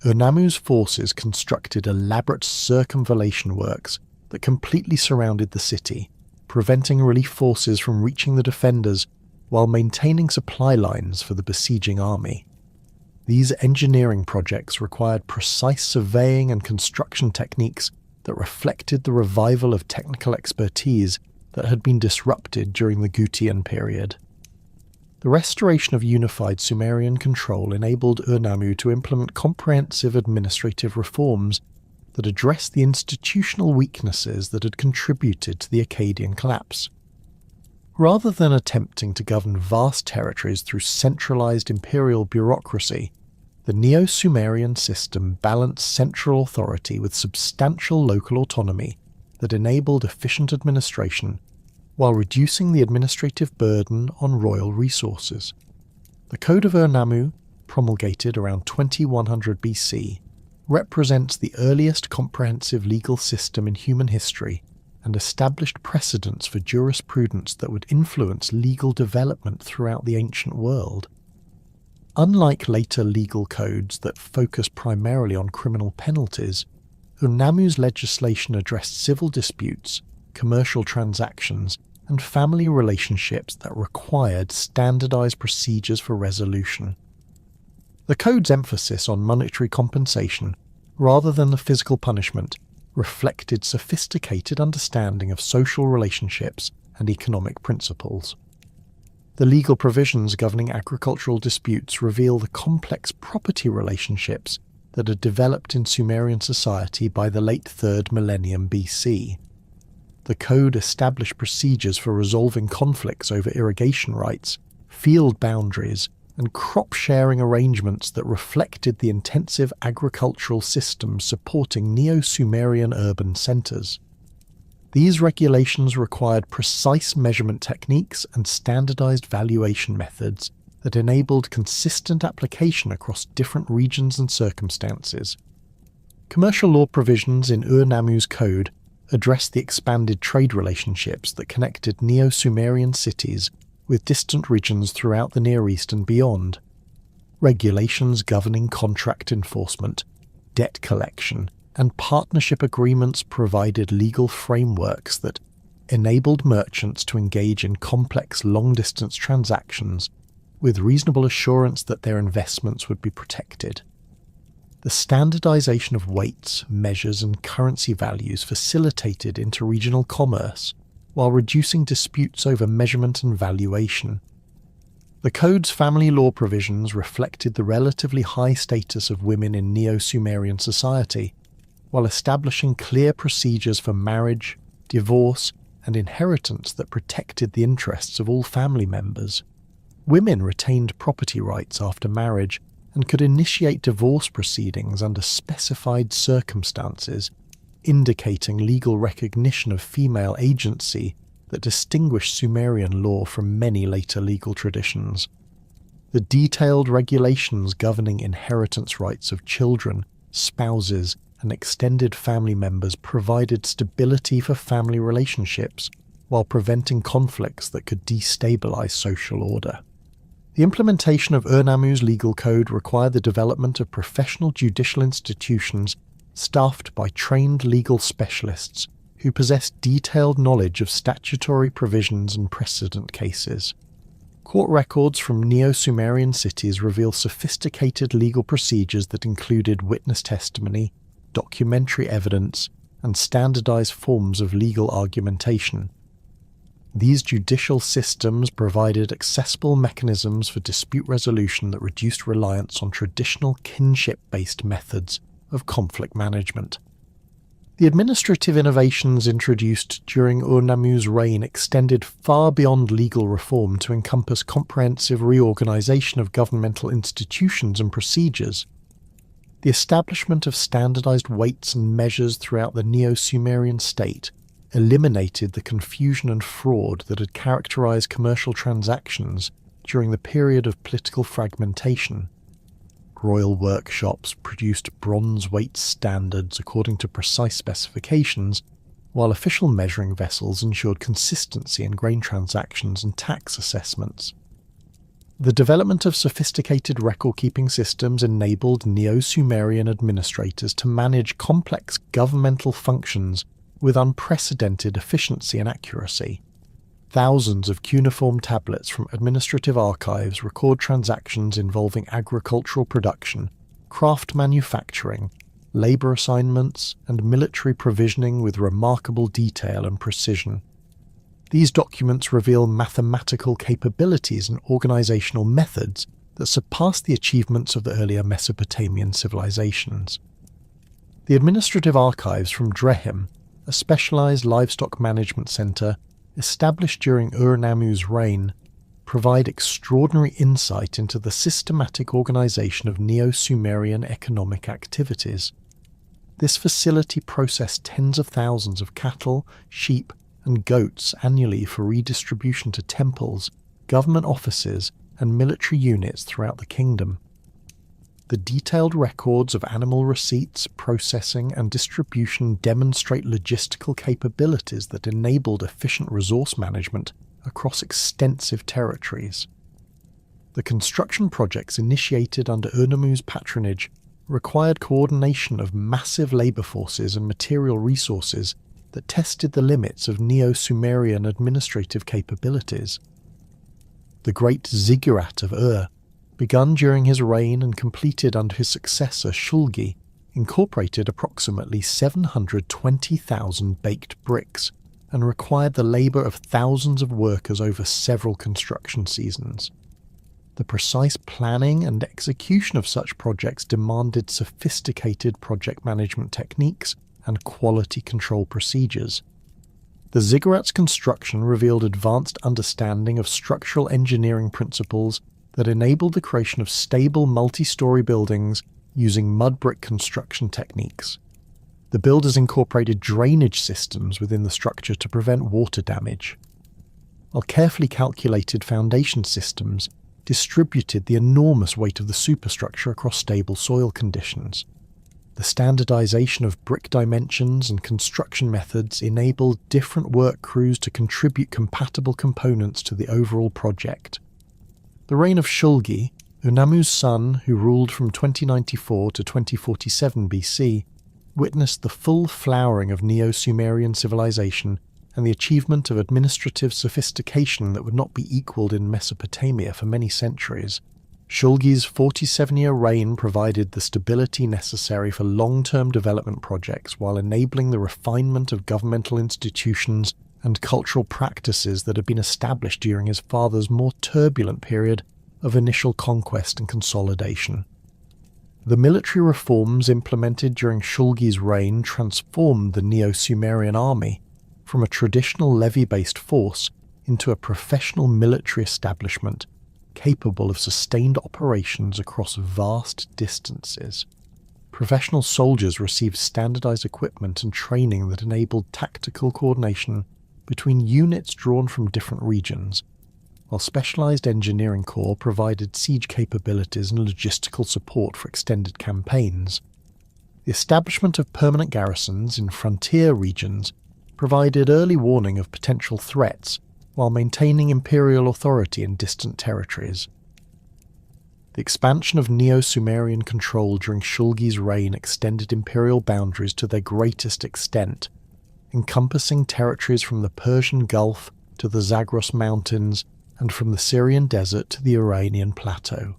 Ur-Nammu's forces constructed elaborate circumvallation works that completely surrounded the city, preventing relief forces from reaching the defenders while maintaining supply lines for the besieging army. These engineering projects required precise surveying and construction techniques that reflected the revival of technical expertise that had been disrupted during the Gutian period. The restoration of unified Sumerian control enabled Ur-Nammu to implement comprehensive administrative reforms that addressed the institutional weaknesses that had contributed to the Akkadian collapse. Rather than attempting to govern vast territories through centralized imperial bureaucracy, The Neo-Sumerian system balanced central authority with substantial local autonomy that enabled efficient administration while reducing the administrative burden on royal resources. The Code of Ur-Nammu, promulgated around 2100 BC, represents the earliest comprehensive legal system in human history and established precedents for jurisprudence that would influence legal development throughout the ancient world. Unlike later legal codes that focus primarily on criminal penalties, Ur-Nammu's legislation addressed civil disputes, commercial transactions, and family relationships that required standardized procedures for resolution. The code's emphasis on monetary compensation, rather than the physical punishment, reflected sophisticated understanding of social relationships and economic principles. The legal provisions governing agricultural disputes reveal the complex property relationships that had developed in Sumerian society by the late 3rd millennium BC. The code established procedures for resolving conflicts over irrigation rights, field boundaries, and crop-sharing arrangements that reflected the intensive agricultural systems supporting Neo-Sumerian urban centres. These regulations required precise measurement techniques and standardized valuation methods that enabled consistent application across different regions and circumstances. Commercial law provisions in Ur-Nammu's code addressed the expanded trade relationships that connected Neo-Sumerian cities with distant regions throughout the Near East and beyond. Regulations governing contract enforcement, debt collection, and partnership agreements provided legal frameworks that enabled merchants to engage in complex long-distance transactions with reasonable assurance that their investments would be protected. The standardization of weights, measures, and currency values facilitated interregional commerce while reducing disputes over measurement and valuation. The code's family law provisions reflected the relatively high status of women in Neo-Sumerian society, while establishing clear procedures for marriage, divorce, and inheritance that protected the interests of all family members. Women retained property rights after marriage and could initiate divorce proceedings under specified circumstances, indicating legal recognition of female agency that distinguished Sumerian law from many later legal traditions. The detailed regulations governing inheritance rights of children, spouses, and extended family members provided stability for family relationships while preventing conflicts that could destabilize social order. The implementation of Ur-Nammu's legal code required the development of professional judicial institutions staffed by trained legal specialists who possessed detailed knowledge of statutory provisions and precedent cases. Court records from Neo-Sumerian cities reveal sophisticated legal procedures that included witness testimony, documentary evidence, and standardized forms of legal argumentation. These judicial systems provided accessible mechanisms for dispute resolution that reduced reliance on traditional kinship-based methods of conflict management. The administrative innovations introduced during Ur-Nammu's reign extended far beyond legal reform to encompass comprehensive reorganization of governmental institutions and procedures. The establishment of standardized weights and measures throughout the Neo-Sumerian state eliminated the confusion and fraud that had characterized commercial transactions during the period of political fragmentation. Royal workshops produced bronze weight standards according to precise specifications, while official measuring vessels ensured consistency in grain transactions and tax assessments. The development of sophisticated record-keeping systems enabled Neo-Sumerian administrators to manage complex governmental functions with unprecedented efficiency and accuracy. Thousands of cuneiform tablets from administrative archives record transactions involving agricultural production, craft manufacturing, labour assignments, and military provisioning with remarkable detail and precision. These documents reveal mathematical capabilities and organisational methods that surpass the achievements of the earlier Mesopotamian civilizations. The administrative archives from Drehim, a specialised livestock management centre established during Ur-Nammu's reign, provide extraordinary insight into the systematic organization of Neo-Sumerian economic activities. This facility processed tens of thousands of cattle, sheep, and goats annually for redistribution to temples, government offices, and military units throughout the kingdom. The detailed records of animal receipts, processing, and distribution demonstrate logistical capabilities that enabled efficient resource management across extensive territories. The construction projects initiated under Urnamu's patronage required coordination of massive labor forces and material resources that tested the limits of Neo-Sumerian administrative capabilities. The Great Ziggurat of Ur, begun during his reign and completed under his successor Shulgi, incorporated approximately 720,000 baked bricks and required the labor of thousands of workers over several construction seasons. The precise planning and execution of such projects demanded sophisticated project management techniques and quality control procedures. The ziggurat's construction revealed advanced understanding of structural engineering principles that enabled the creation of stable multi-story buildings using mud brick construction techniques. The builders incorporated drainage systems within the structure to prevent water damage, while carefully calculated foundation systems distributed the enormous weight of the superstructure across stable soil conditions. The standardization of brick dimensions and construction methods enabled different work crews to contribute compatible components to the overall project. The reign of Shulgi, Urnamu's son who ruled from 2094 to 2047 BC, witnessed the full flowering of Neo-Sumerian civilization and the achievement of administrative sophistication that would not be equalled in Mesopotamia for many centuries. Shulgi's 47-year reign provided the stability necessary for long-term development projects while enabling the refinement of governmental institutions and cultural practices that had been established during his father's more turbulent period of initial conquest and consolidation. The military reforms implemented during Shulgi's reign transformed the Neo-Sumerian army from a traditional levy-based force into a professional military establishment capable of sustained operations across vast distances. Professional soldiers received standardized equipment and training that enabled tactical coordination between units drawn from different regions, while specialized engineering corps provided siege capabilities and logistical support for extended campaigns. The establishment of permanent garrisons in frontier regions provided early warning of potential threats while maintaining imperial authority in distant territories. The expansion of Neo-Sumerian control during Shulgi's reign extended imperial boundaries to their greatest extent, encompassing territories from the Persian Gulf to the Zagros Mountains and from the Syrian desert to the Iranian plateau.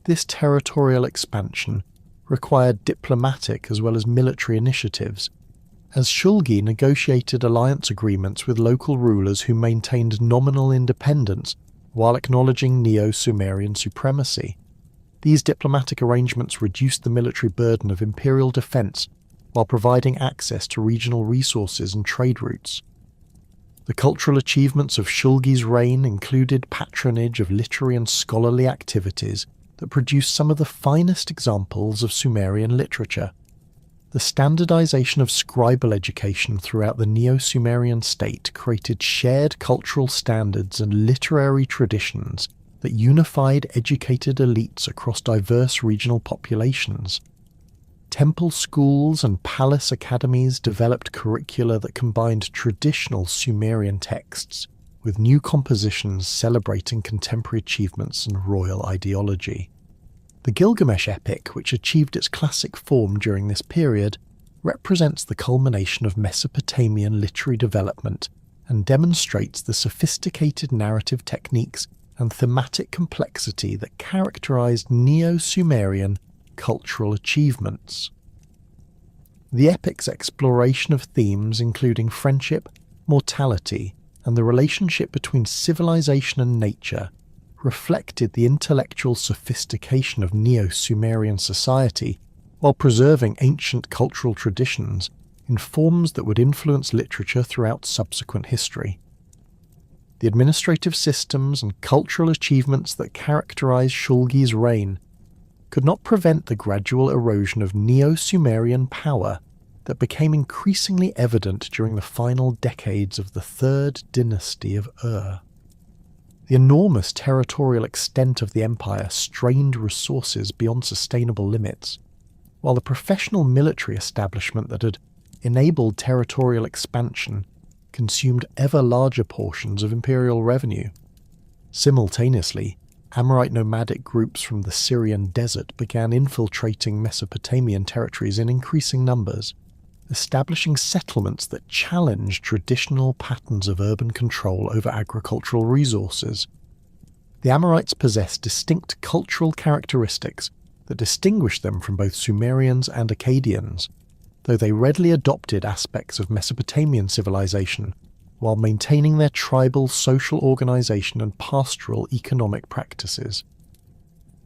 This territorial expansion required diplomatic as well as military initiatives, as Shulgi negotiated alliance agreements with local rulers who maintained nominal independence while acknowledging Neo-Sumerian supremacy. These diplomatic arrangements reduced the military burden of imperial defense while providing access to regional resources and trade routes. The cultural achievements of Shulgi's reign included patronage of literary and scholarly activities that produced some of the finest examples of Sumerian literature. The standardization of scribal education throughout the Neo-Sumerian state created shared cultural standards and literary traditions that unified educated elites across diverse regional populations. Temple schools and palace academies developed curricula that combined traditional Sumerian texts with new compositions celebrating contemporary achievements and royal ideology. The Gilgamesh epic, which achieved its classic form during this period, represents the culmination of Mesopotamian literary development and demonstrates the sophisticated narrative techniques and thematic complexity that characterized Neo-Sumerian cultural achievements. The epic's exploration of themes including friendship, mortality, and the relationship between civilization and nature reflected the intellectual sophistication of Neo-Sumerian society while preserving ancient cultural traditions in forms that would influence literature throughout subsequent history. the administrative systems and cultural achievements that characterize Shulgi's reign could not prevent the gradual erosion of Neo-Sumerian power that became increasingly evident during the final decades of the Third Dynasty of Ur. The enormous territorial extent of the empire strained resources beyond sustainable limits, while the professional military establishment that had enabled territorial expansion consumed ever larger portions of imperial revenue. Simultaneously, Amorite nomadic groups from the Syrian desert began infiltrating Mesopotamian territories in increasing numbers, establishing settlements that challenged traditional patterns of urban control over agricultural resources. The Amorites possessed distinct cultural characteristics that distinguished them from both Sumerians and Akkadians, though they readily adopted aspects of Mesopotamian civilization while maintaining their tribal social organization and pastoral economic practices.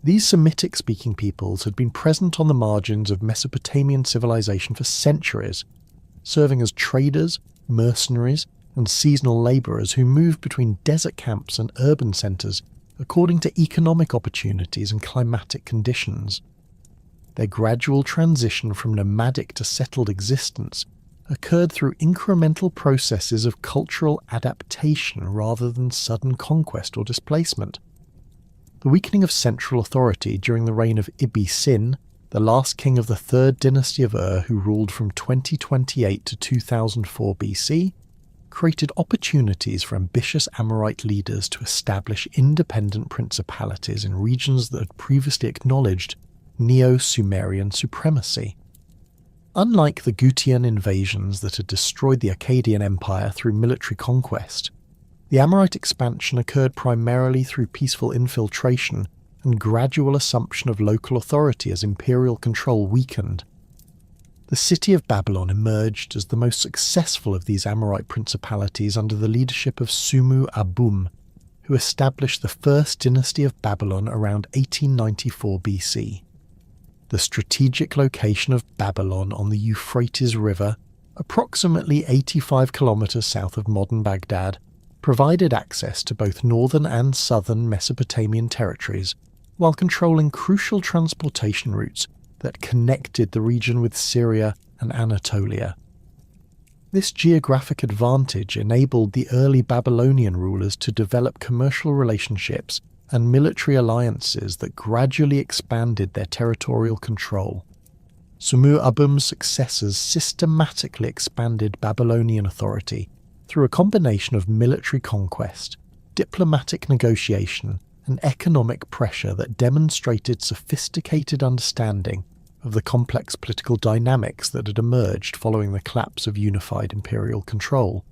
These Semitic-speaking peoples had been present on the margins of Mesopotamian civilization for centuries, serving as traders, mercenaries, and seasonal laborers who moved between desert camps and urban centers according to economic opportunities and climatic conditions. Their gradual transition from nomadic to settled existence occurred through incremental processes of cultural adaptation rather than sudden conquest or displacement. The weakening of central authority during the reign of Ibbi-Sin, the last king of the Third Dynasty of Ur who ruled from 2028 to 2004 BC, created opportunities for ambitious Amorite leaders to establish independent principalities in regions that had previously acknowledged Neo-Sumerian supremacy. Unlike the Gutian invasions that had destroyed the Akkadian Empire through military conquest, the Amorite expansion occurred primarily through peaceful infiltration and gradual assumption of local authority as imperial control weakened. The city of Babylon emerged as the most successful of these Amorite principalities under the leadership of Sumu Abum, who established the first dynasty of Babylon around 1894 BC. The strategic location of Babylon on the Euphrates River, approximately 85 kilometers south of modern Baghdad, provided access to both northern and southern Mesopotamian territories, while controlling crucial transportation routes that connected the region with Syria and Anatolia. This geographic advantage enabled the early Babylonian rulers to develop commercial relationships and military alliances that gradually expanded their territorial control. Sumu Abum's successors systematically expanded Babylonian authority through a combination of military conquest, diplomatic negotiation, and economic pressure that demonstrated sophisticated understanding of the complex political dynamics that had emerged following the collapse of unified imperial control.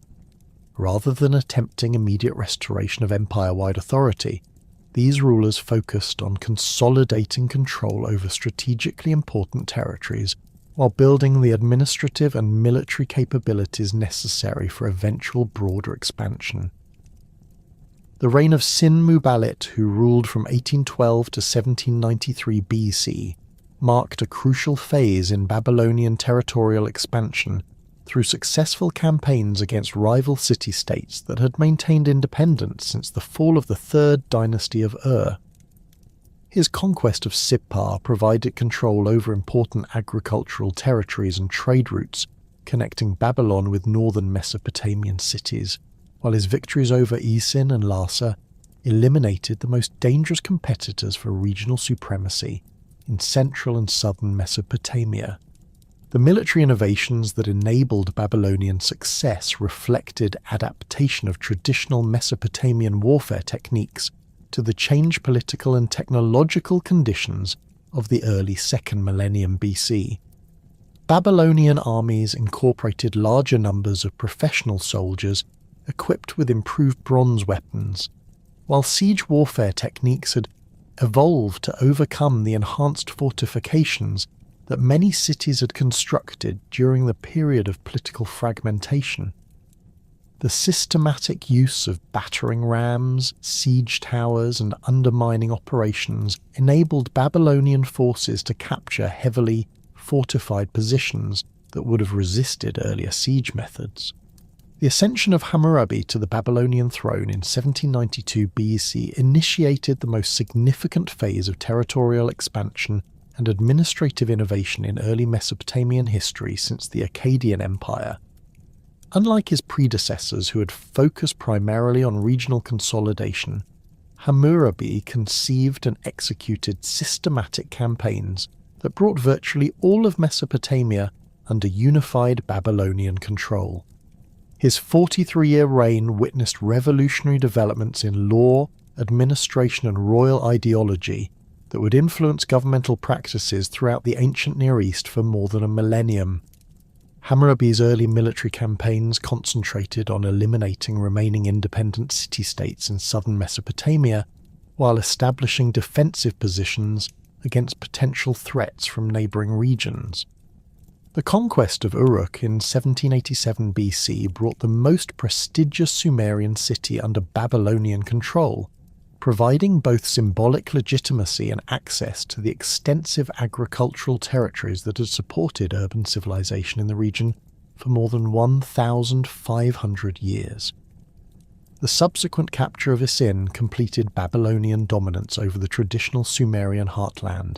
Rather than attempting immediate restoration of empire-wide authority, these rulers focused on consolidating control over strategically important territories while building the administrative and military capabilities necessary for eventual broader expansion. The reign of Sin Muballit, who ruled from 1812 to 1793 BC, marked a crucial phase in Babylonian territorial expansion through successful campaigns against rival city-states that had maintained independence since the fall of the Third Dynasty of Ur. His conquest of Sippar provided control over important agricultural territories and trade routes connecting Babylon with northern Mesopotamian cities, while his victories over Isin and Larsa eliminated the most dangerous competitors for regional supremacy in central and southern Mesopotamia. The military innovations that enabled Babylonian success reflected adaptation of traditional Mesopotamian warfare techniques to the changed political and technological conditions of the early 2nd millennium BC. Babylonian armies incorporated larger numbers of professional soldiers equipped with improved bronze weapons, while siege warfare techniques had evolved to overcome the enhanced fortifications that many cities had constructed during the period of political fragmentation. The systematic use of battering rams, siege towers, and undermining operations enabled Babylonian forces to capture heavily fortified positions that would have resisted earlier siege methods. The ascension of Hammurabi to the Babylonian throne in 1792 BC initiated the most significant phase of territorial expansion and administrative innovation in early Mesopotamian history since the Akkadian Empire. Unlike his predecessors who had focused primarily on regional consolidation, Hammurabi conceived and executed systematic campaigns that brought virtually all of Mesopotamia under unified Babylonian control. His 43-year reign witnessed revolutionary developments in law, administration and royal ideology that would influence governmental practices throughout the ancient Near East for more than a millennium. Hammurabi's early military campaigns concentrated on eliminating remaining independent city-states in southern Mesopotamia while establishing defensive positions against potential threats from neighbouring regions. The conquest of Uruk in 1787 BC brought the most prestigious Sumerian city under Babylonian control, providing both symbolic legitimacy and access to the extensive agricultural territories that had supported urban civilization in the region for more than 1,500 years. The subsequent capture of Isin completed Babylonian dominance over the traditional Sumerian heartland.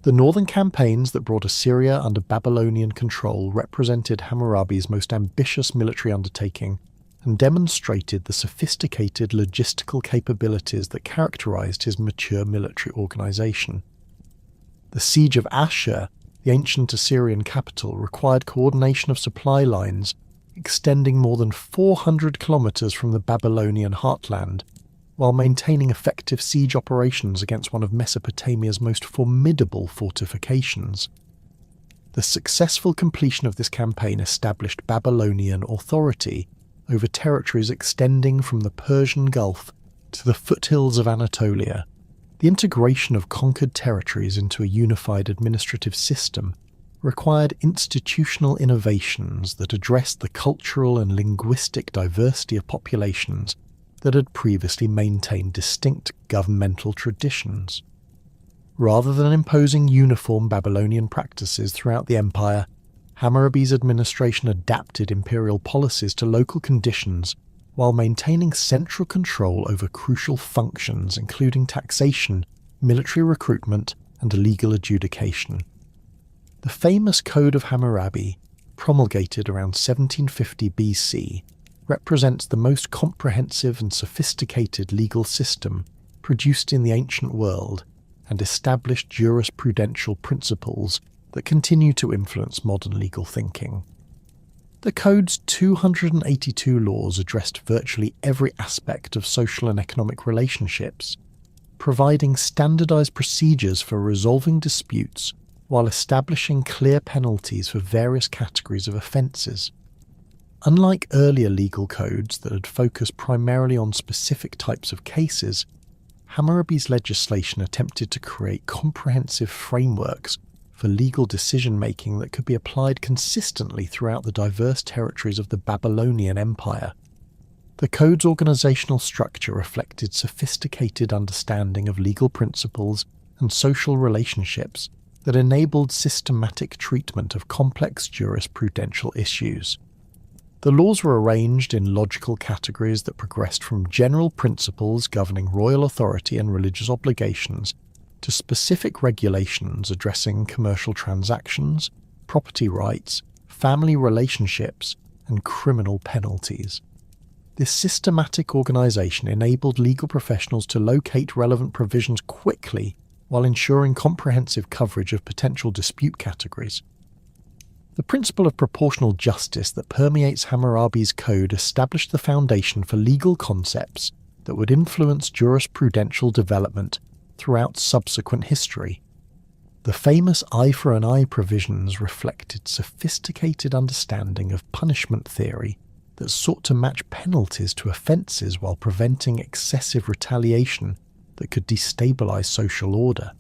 The northern campaigns that brought Assyria under Babylonian control represented Hammurabi's most ambitious military undertaking and demonstrated the sophisticated logistical capabilities that characterized his mature military organization. The siege of Ashur, the ancient Assyrian capital, required coordination of supply lines extending more than 400 kilometers from the Babylonian heartland, while maintaining effective siege operations against one of Mesopotamia's most formidable fortifications. The successful completion of this campaign established Babylonian authority over territories extending from the Persian Gulf to the foothills of Anatolia. The integration of conquered territories into a unified administrative system required institutional innovations that addressed the cultural and linguistic diversity of populations that had previously maintained distinct governmental traditions. Rather than imposing uniform Babylonian practices throughout the empire, Hammurabi's administration adapted imperial policies to local conditions while maintaining central control over crucial functions including taxation, military recruitment, and legal adjudication. The famous Code of Hammurabi, promulgated around 1750 BC, represents the most comprehensive and sophisticated legal system produced in the ancient world and established jurisprudential principles that continue to influence modern legal thinking. The Code's 282 laws addressed virtually every aspect of social and economic relationships, providing standardized procedures for resolving disputes while establishing clear penalties for various categories of offences. Unlike earlier legal codes that had focused primarily on specific types of cases, Hammurabi's legislation attempted to create comprehensive frameworks for legal decision-making that could be applied consistently throughout the diverse territories of the Babylonian Empire. The code's organizational structure reflected sophisticated understanding of legal principles and social relationships that enabled systematic treatment of complex jurisprudential issues. The laws were arranged in logical categories that progressed from general principles governing royal authority and religious obligations to specific regulations addressing commercial transactions, property rights, family relationships, and criminal penalties. This systematic organization enabled legal professionals to locate relevant provisions quickly while ensuring comprehensive coverage of potential dispute categories. The principle of proportional justice that permeates Hammurabi's code established the foundation for legal concepts that would influence jurisprudential development throughout subsequent history. The famous eye for an eye provisions reflected sophisticated understanding of punishment theory that sought to match penalties to offences while preventing excessive retaliation that could destabilize social order.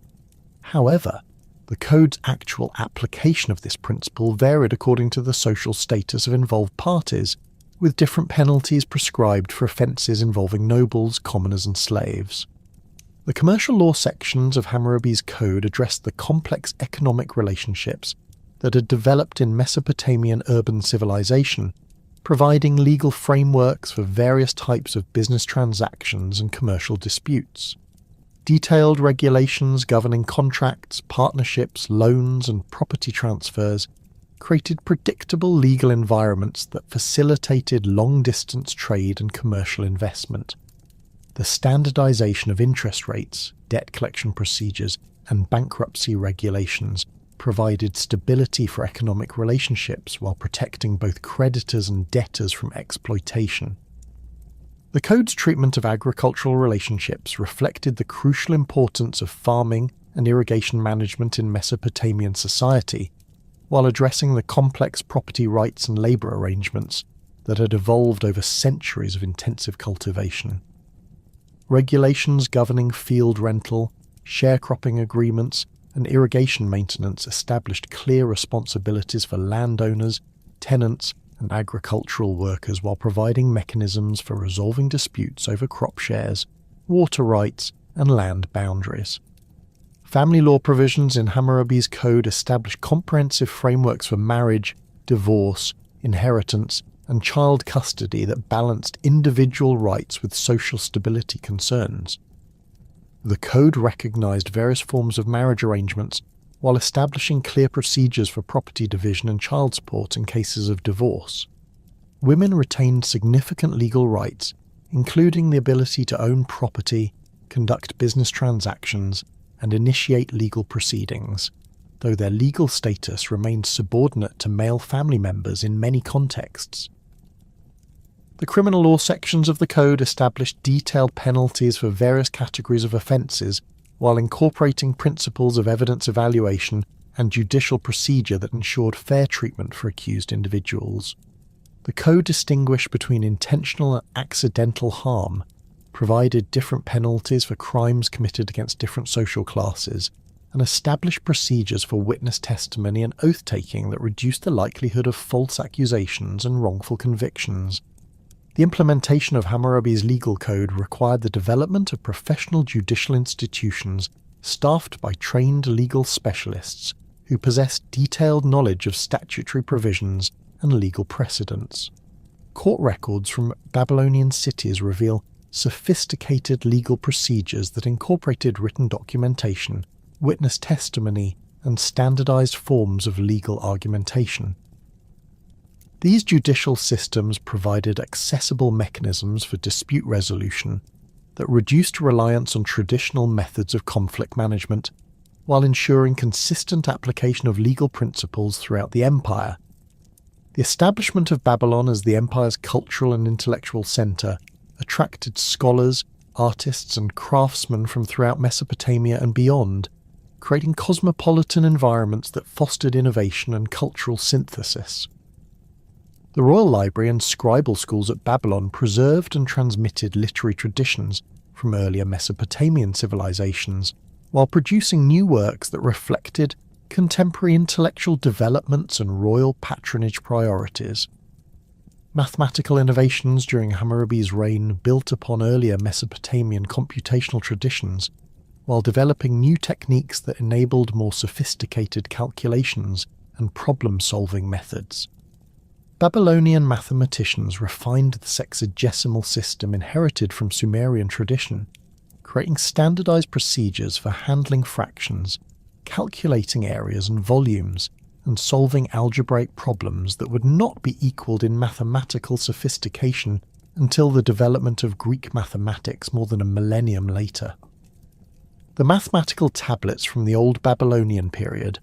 However, the code's actual application of this principle varied according to the social status of involved parties, with different penalties prescribed for offences involving nobles, commoners, and slaves. The commercial law sections of Hammurabi's code addressed the complex economic relationships that had developed in Mesopotamian urban civilization providing legal frameworks for various types of business transactions and commercial disputes. Detailed regulations governing contracts, partnerships, loans, and property transfers created predictable legal environments that facilitated long-distance trade and commercial investment. The standardization of interest rates, debt collection procedures, and bankruptcy regulations provided stability for economic relationships while protecting both creditors and debtors from exploitation. The code's treatment of agricultural relationships reflected the crucial importance of farming and irrigation management in Mesopotamian society, while addressing the complex property rights and labour arrangements that had evolved over centuries of intensive cultivation. Regulations governing field rental, sharecropping agreements, and irrigation maintenance established clear responsibilities for landowners, tenants, and agricultural workers while providing mechanisms for resolving disputes over crop shares, water rights, and land boundaries. Family law provisions in Hammurabi's code established comprehensive frameworks for marriage, divorce, inheritance, and child custody that balanced individual rights with social stability concerns. The code recognized various forms of marriage arrangements while establishing clear procedures for property division and child support in cases of divorce. Women retained significant legal rights, including the ability to own property, conduct business transactions, and initiate legal proceedings, though their legal status remained subordinate to male family members in many contexts. The criminal law sections of the code established detailed penalties for various categories of offences, while incorporating principles of evidence evaluation and judicial procedure that ensured fair treatment for accused individuals. The code distinguished between intentional and accidental harm, provided different penalties for crimes committed against different social classes, and established procedures for witness testimony and oath-taking that reduced the likelihood of false accusations and wrongful convictions. The implementation of Hammurabi's legal code required the development of professional judicial institutions staffed by trained legal specialists who possessed detailed knowledge of statutory provisions and legal precedents. Court records from Babylonian cities reveal sophisticated legal procedures that incorporated written documentation, witness testimony, and standardized forms of legal argumentation. These judicial systems provided accessible mechanisms for dispute resolution that reduced reliance on traditional methods of conflict management, while ensuring consistent application of legal principles throughout the empire. The establishment of Babylon as the empire's cultural and intellectual centre attracted scholars, artists, and craftsmen from throughout Mesopotamia and beyond, creating cosmopolitan environments that fostered innovation and cultural synthesis. The Royal Library and scribal schools at Babylon preserved and transmitted literary traditions from earlier Mesopotamian civilizations, while producing new works that reflected contemporary intellectual developments and royal patronage priorities. Mathematical innovations during Hammurabi's reign built upon earlier Mesopotamian computational traditions, while developing new techniques that enabled more sophisticated calculations and problem-solving methods. Babylonian mathematicians refined the sexagesimal system inherited from Sumerian tradition, creating standardized procedures for handling fractions, calculating areas and volumes, and solving algebraic problems that would not be equaled in mathematical sophistication until the development of Greek mathematics more than a millennium later. The mathematical tablets from the Old Babylonian period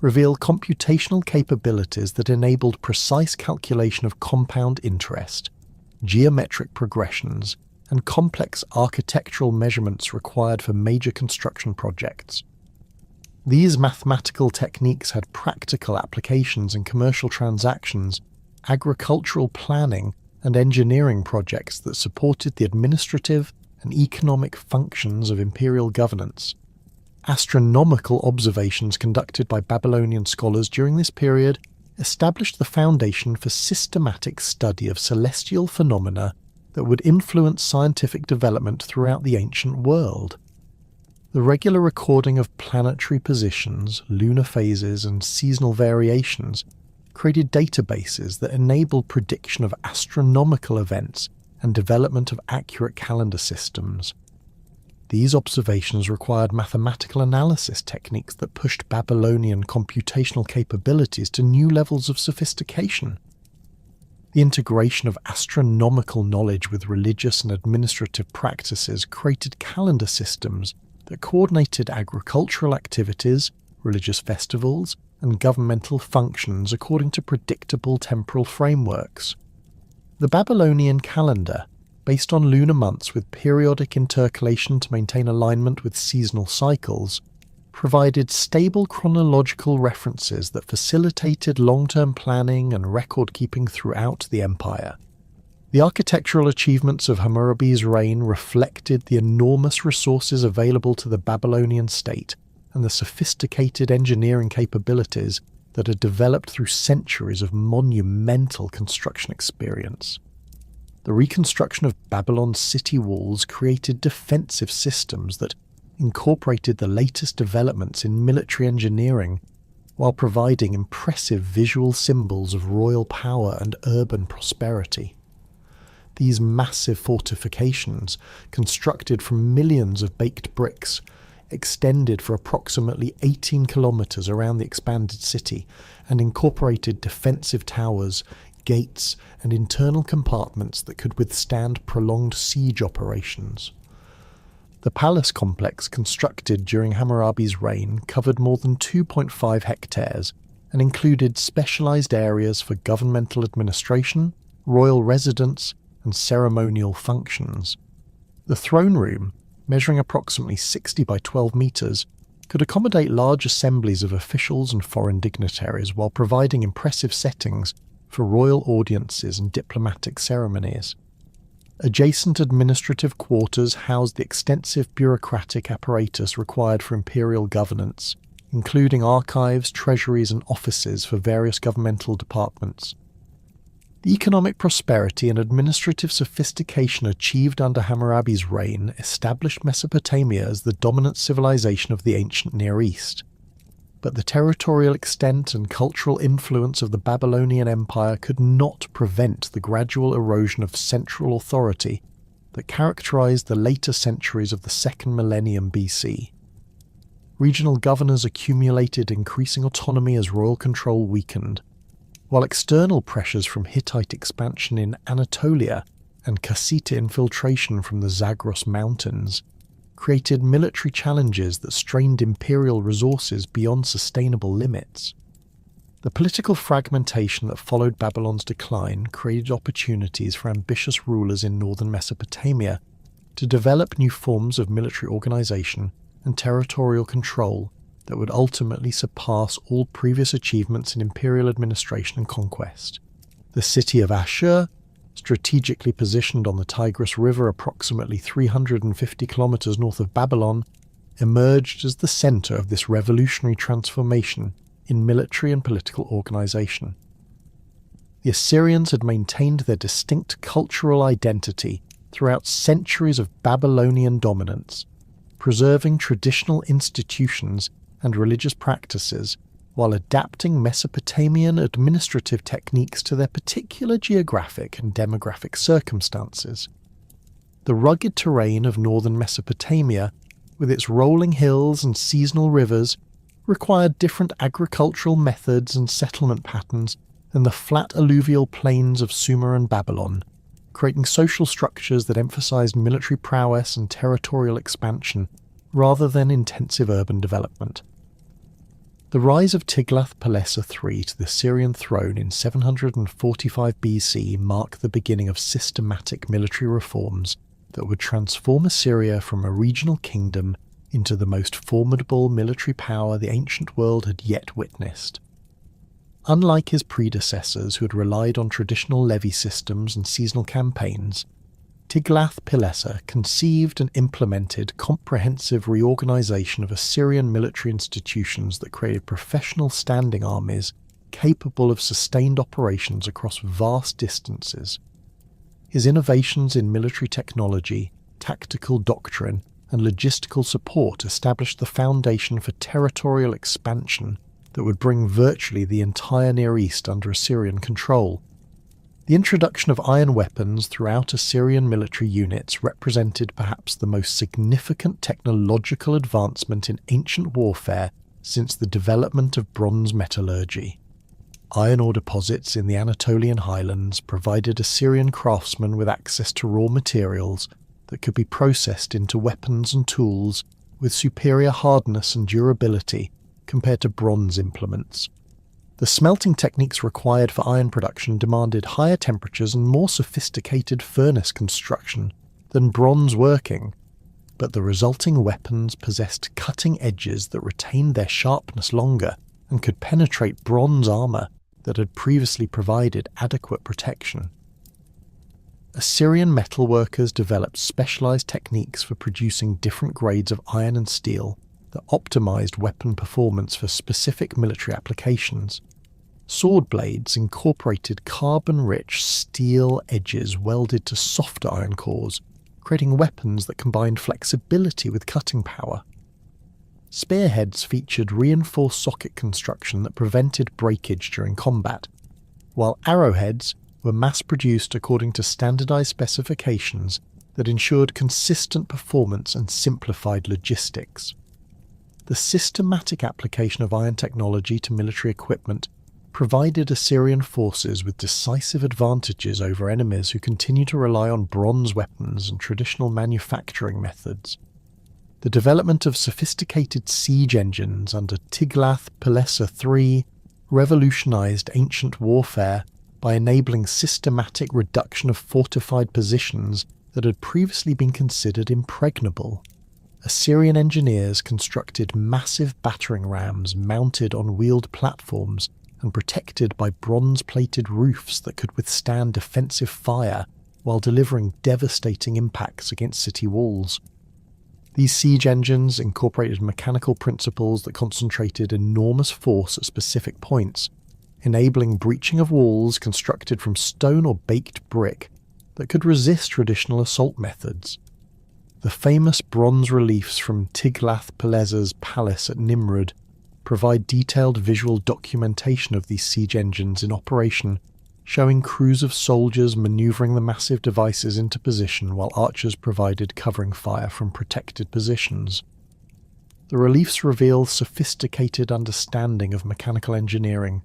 reveal computational capabilities that enabled precise calculation of compound interest, geometric progressions, and complex architectural measurements required for major construction projects. These mathematical techniques had practical applications in commercial transactions, agricultural planning, and engineering projects that supported the administrative and economic functions of imperial governance. Astronomical observations conducted by Babylonian scholars during this period established the foundation for systematic study of celestial phenomena that would influence scientific development throughout the ancient world. The regular recording of planetary positions, lunar phases, and seasonal variations created databases that enabled prediction of astronomical events and development of accurate calendar systems. These observations required mathematical analysis techniques that pushed Babylonian computational capabilities to new levels of sophistication. The integration of astronomical knowledge with religious and administrative practices created calendar systems that coordinated agricultural activities, religious festivals, and governmental functions according to predictable temporal frameworks. The Babylonian calendar, based on lunar months with periodic intercalation to maintain alignment with seasonal cycles, provided stable chronological references that facilitated long-term planning and record-keeping throughout the empire. The architectural achievements of Hammurabi's reign reflected the enormous resources available to the Babylonian state and the sophisticated engineering capabilities that had developed through centuries of monumental construction experience. The reconstruction of Babylon's city walls created defensive systems that incorporated the latest developments in military engineering while providing impressive visual symbols of royal power and urban prosperity. These massive fortifications, constructed from millions of baked bricks, extended for approximately 18 kilometers around the expanded city and incorporated defensive towers, gates, and internal compartments that could withstand prolonged siege operations. The palace complex constructed during Hammurabi's reign covered more than 2.5 hectares and included specialized areas for governmental administration, royal residence, and ceremonial functions. The throne room, measuring approximately 60 by 12 meters, could accommodate large assemblies of officials and foreign dignitaries while providing impressive settings for royal audiences and diplomatic ceremonies. Adjacent administrative quarters housed the extensive bureaucratic apparatus required for imperial governance, including archives, treasuries, and offices for various governmental departments. The economic prosperity and administrative sophistication achieved under Hammurabi's reign established Mesopotamia as the dominant civilization of the ancient Near East. But the territorial extent and cultural influence of the Babylonian Empire could not prevent the gradual erosion of central authority that characterized the later centuries of the second millennium BC. Regional governors accumulated increasing autonomy as royal control weakened, while external pressures from Hittite expansion in Anatolia and Kassite infiltration from the Zagros Mountains created military challenges that strained imperial resources beyond sustainable limits. The political fragmentation that followed Babylon's decline created opportunities for ambitious rulers in northern Mesopotamia to develop new forms of military organization and territorial control that would ultimately surpass all previous achievements in imperial administration and conquest. The city of Ashur, strategically positioned on the Tigris River approximately 350 kilometers north of Babylon, emerged as the center of this revolutionary transformation in military and political organization. The Assyrians had maintained their distinct cultural identity throughout centuries of Babylonian dominance, preserving traditional institutions and religious practices while adapting Mesopotamian administrative techniques to their particular geographic and demographic circumstances. The rugged terrain of northern Mesopotamia, with its rolling hills and seasonal rivers, required different agricultural methods and settlement patterns than the flat alluvial plains of Sumer and Babylon, creating social structures that emphasized military prowess and territorial expansion rather than intensive urban development. The rise of Tiglath-Pileser III to the Syrian throne in 745 BC marked the beginning of systematic military reforms that would transform Assyria from a regional kingdom into the most formidable military power the ancient world had yet witnessed. Unlike his predecessors who had relied on traditional levy systems and seasonal campaigns, Tiglath-Pileser conceived and implemented comprehensive reorganization of Assyrian military institutions that created professional standing armies capable of sustained operations across vast distances. His innovations in military technology, tactical doctrine, and logistical support established the foundation for territorial expansion that would bring virtually the entire Near East under Assyrian control. The introduction of iron weapons throughout Assyrian military units represented perhaps the most significant technological advancement in ancient warfare since the development of bronze metallurgy. Iron ore deposits in the Anatolian highlands provided Assyrian craftsmen with access to raw materials that could be processed into weapons and tools with superior hardness and durability compared to bronze implements. The smelting techniques required for iron production demanded higher temperatures and more sophisticated furnace construction than bronze working, but the resulting weapons possessed cutting edges that retained their sharpness longer and could penetrate bronze armour that had previously provided adequate protection. Assyrian metalworkers developed specialized techniques for producing different grades of iron and steel that optimized weapon performance for specific military applications. Sword blades incorporated carbon-rich steel edges welded to softer iron cores, creating weapons that combined flexibility with cutting power. Spearheads featured reinforced socket construction that prevented breakage during combat, while arrowheads were mass-produced according to standardized specifications that ensured consistent performance and simplified logistics. The systematic application of iron technology to military equipment provided Assyrian forces with decisive advantages over enemies who continued to rely on bronze weapons and traditional manufacturing methods. The development of sophisticated siege engines under Tiglath-Pileser III revolutionized ancient warfare by enabling systematic reduction of fortified positions that had previously been considered impregnable. Assyrian engineers constructed massive battering rams mounted on wheeled platforms and protected by bronze-plated roofs that could withstand defensive fire while delivering devastating impacts against city walls. These siege engines incorporated mechanical principles that concentrated enormous force at specific points, enabling breaching of walls constructed from stone or baked brick that could resist traditional assault methods. The famous bronze reliefs from Tiglath-Pileser's palace at Nimrud provide detailed visual documentation of these siege engines in operation, showing crews of soldiers maneuvering the massive devices into position while archers provided covering fire from protected positions. The reliefs reveal sophisticated understanding of mechanical engineering,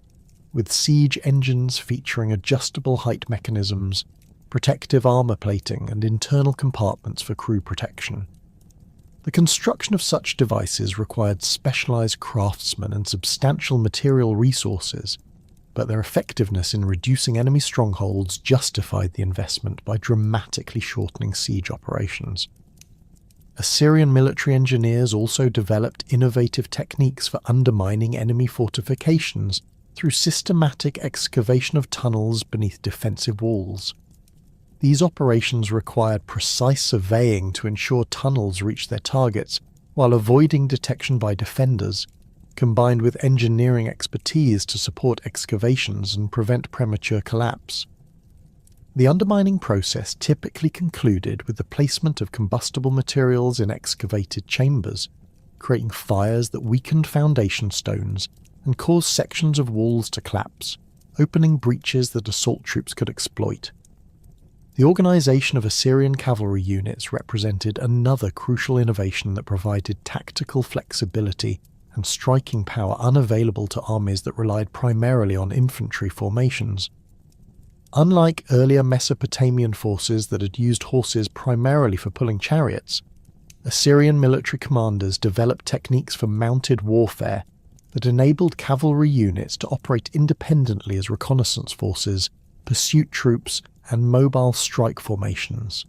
with siege engines featuring adjustable height mechanisms, protective armour plating, and internal compartments for crew protection. The construction of such devices required specialised craftsmen and substantial material resources, but their effectiveness in reducing enemy strongholds justified the investment by dramatically shortening siege operations. Assyrian military engineers also developed innovative techniques for undermining enemy fortifications through systematic excavation of tunnels beneath defensive walls. These operations required precise surveying to ensure tunnels reached their targets while avoiding detection by defenders, combined with engineering expertise to support excavations and prevent premature collapse. The undermining process typically concluded with the placement of combustible materials in excavated chambers, creating fires that weakened foundation stones and caused sections of walls to collapse, opening breaches that assault troops could exploit. The organisation of Assyrian cavalry units represented another crucial innovation that provided tactical flexibility and striking power unavailable to armies that relied primarily on infantry formations. Unlike earlier Mesopotamian forces that had used horses primarily for pulling chariots, Assyrian military commanders developed techniques for mounted warfare that enabled cavalry units to operate independently as reconnaissance forces, pursuit troops, and mobile strike formations.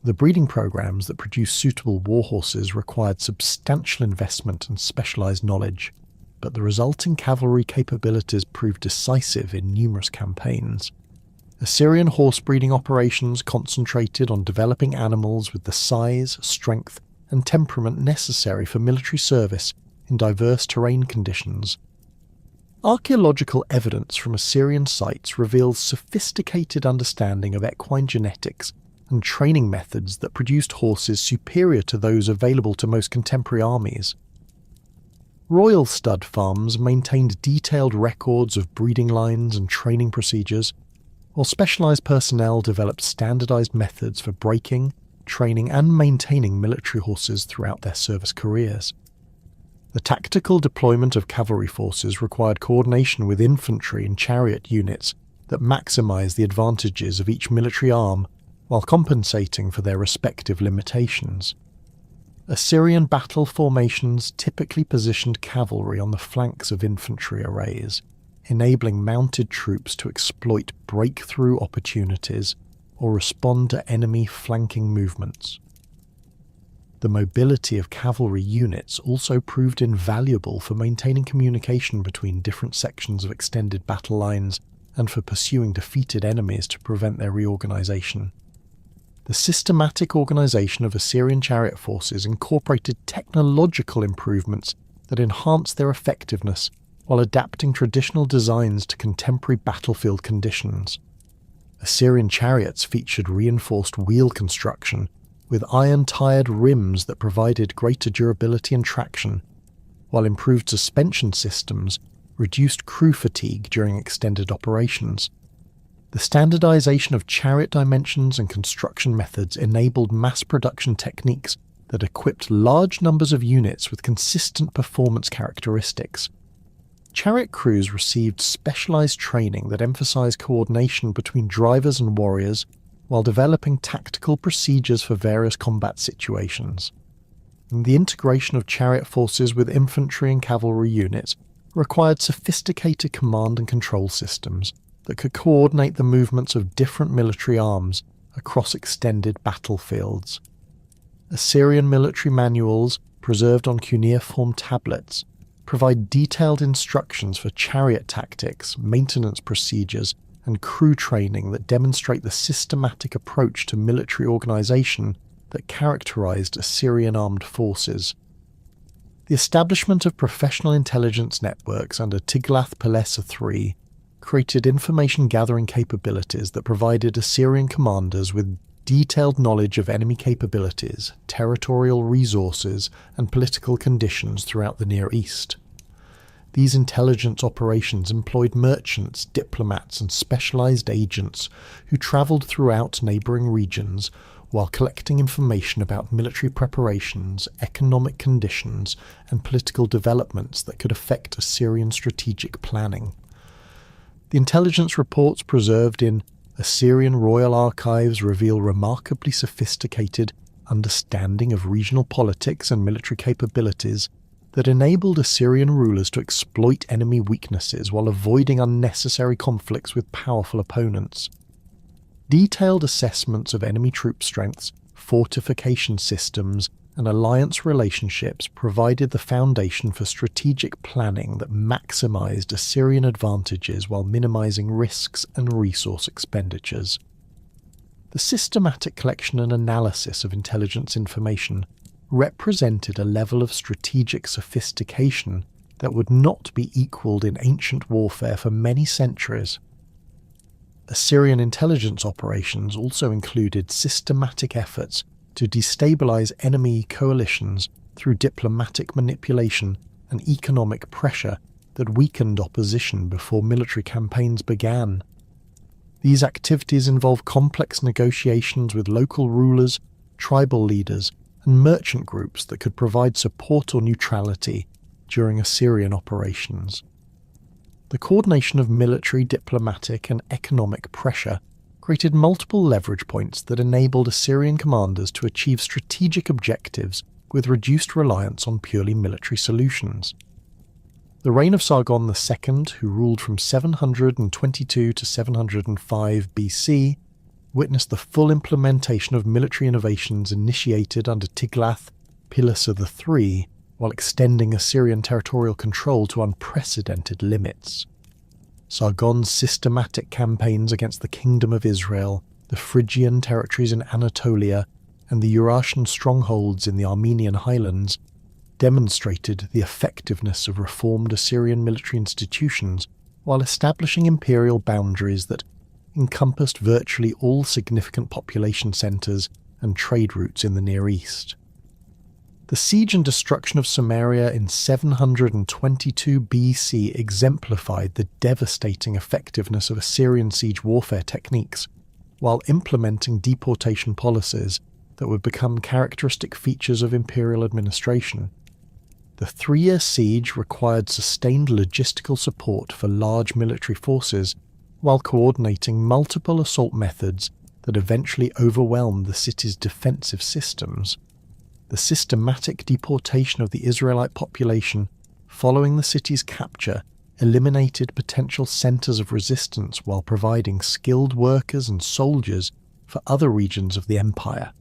The breeding programs that produced suitable war horses required substantial investment and specialized knowledge, but the resulting cavalry capabilities proved decisive in numerous campaigns. Assyrian horse breeding operations concentrated on developing animals with the size, strength, and temperament necessary for military service in diverse terrain conditions. Archaeological evidence from Assyrian sites reveals sophisticated understanding of equine genetics and training methods that produced horses superior to those available to most contemporary armies. Royal stud farms maintained detailed records of breeding lines and training procedures, while specialised personnel developed standardised methods for breaking, training and maintaining military horses throughout their service careers. The tactical deployment of cavalry forces required coordination with infantry and chariot units that maximised the advantages of each military arm while compensating for their respective limitations. Assyrian battle formations typically positioned cavalry on the flanks of infantry arrays, enabling mounted troops to exploit breakthrough opportunities or respond to enemy flanking movements. The mobility of cavalry units also proved invaluable for maintaining communication between different sections of extended battle lines and for pursuing defeated enemies to prevent their reorganisation. The systematic organisation of Assyrian chariot forces incorporated technological improvements that enhanced their effectiveness while adapting traditional designs to contemporary battlefield conditions. Assyrian chariots featured reinforced wheel construction with iron-tired rims that provided greater durability and traction, while improved suspension systems reduced crew fatigue during extended operations. The standardization of chariot dimensions and construction methods enabled mass production techniques that equipped large numbers of units with consistent performance characteristics. Chariot crews received specialized training that emphasized coordination between drivers and warriors while developing tactical procedures for various combat situations. And the integration of chariot forces with infantry and cavalry units required sophisticated command and control systems that could coordinate the movements of different military arms across extended battlefields. Assyrian military manuals, preserved on cuneiform tablets, provide detailed instructions for chariot tactics, maintenance procedures, and crew training that demonstrate the systematic approach to military organisation that characterised Assyrian armed forces. The establishment of professional intelligence networks under Tiglath-Pileser III created information-gathering capabilities that provided Assyrian commanders with detailed knowledge of enemy capabilities, territorial resources, and political conditions throughout the Near East. These intelligence operations employed merchants, diplomats, and specialized agents who traveled throughout neighboring regions while collecting information about military preparations, economic conditions, and political developments that could affect Assyrian strategic planning. The intelligence reports preserved in Assyrian royal archives reveal remarkably sophisticated understanding of regional politics and military capabilities that enabled Assyrian rulers to exploit enemy weaknesses while avoiding unnecessary conflicts with powerful opponents. Detailed assessments of enemy troop strengths, fortification systems, and alliance relationships provided the foundation for strategic planning that maximized Assyrian advantages while minimizing risks and resource expenditures. The systematic collection and analysis of intelligence information represented a level of strategic sophistication that would not be equalled in ancient warfare for many centuries. Assyrian intelligence operations also included systematic efforts to destabilize enemy coalitions through diplomatic manipulation and economic pressure that weakened opposition before military campaigns began. These activities involved complex negotiations with local rulers, tribal leaders, and merchant groups that could provide support or neutrality during Assyrian operations. The coordination of military, diplomatic, and economic pressure created multiple leverage points that enabled Assyrian commanders to achieve strategic objectives with reduced reliance on purely military solutions. The reign of Sargon II, who ruled from 722 to 705 BC, witnessed the full implementation of military innovations initiated under Tiglath-Pileser III, while extending Assyrian territorial control to unprecedented limits. Sargon's systematic campaigns against the Kingdom of Israel, the Phrygian territories in Anatolia, and the Eurasian strongholds in the Armenian highlands demonstrated the effectiveness of reformed Assyrian military institutions while establishing imperial boundaries that encompassed virtually all significant population centres and trade routes in the Near East. The siege and destruction of Samaria in 722 BC exemplified the devastating effectiveness of Assyrian siege warfare techniques, while implementing deportation policies that would become characteristic features of imperial administration. The 3-year siege required sustained logistical support for large military forces, while coordinating multiple assault methods that eventually overwhelmed the city's defensive systems. The systematic deportation of the Israelite population following the city's capture eliminated potential centers of resistance while providing skilled workers and soldiers for other regions of the empire.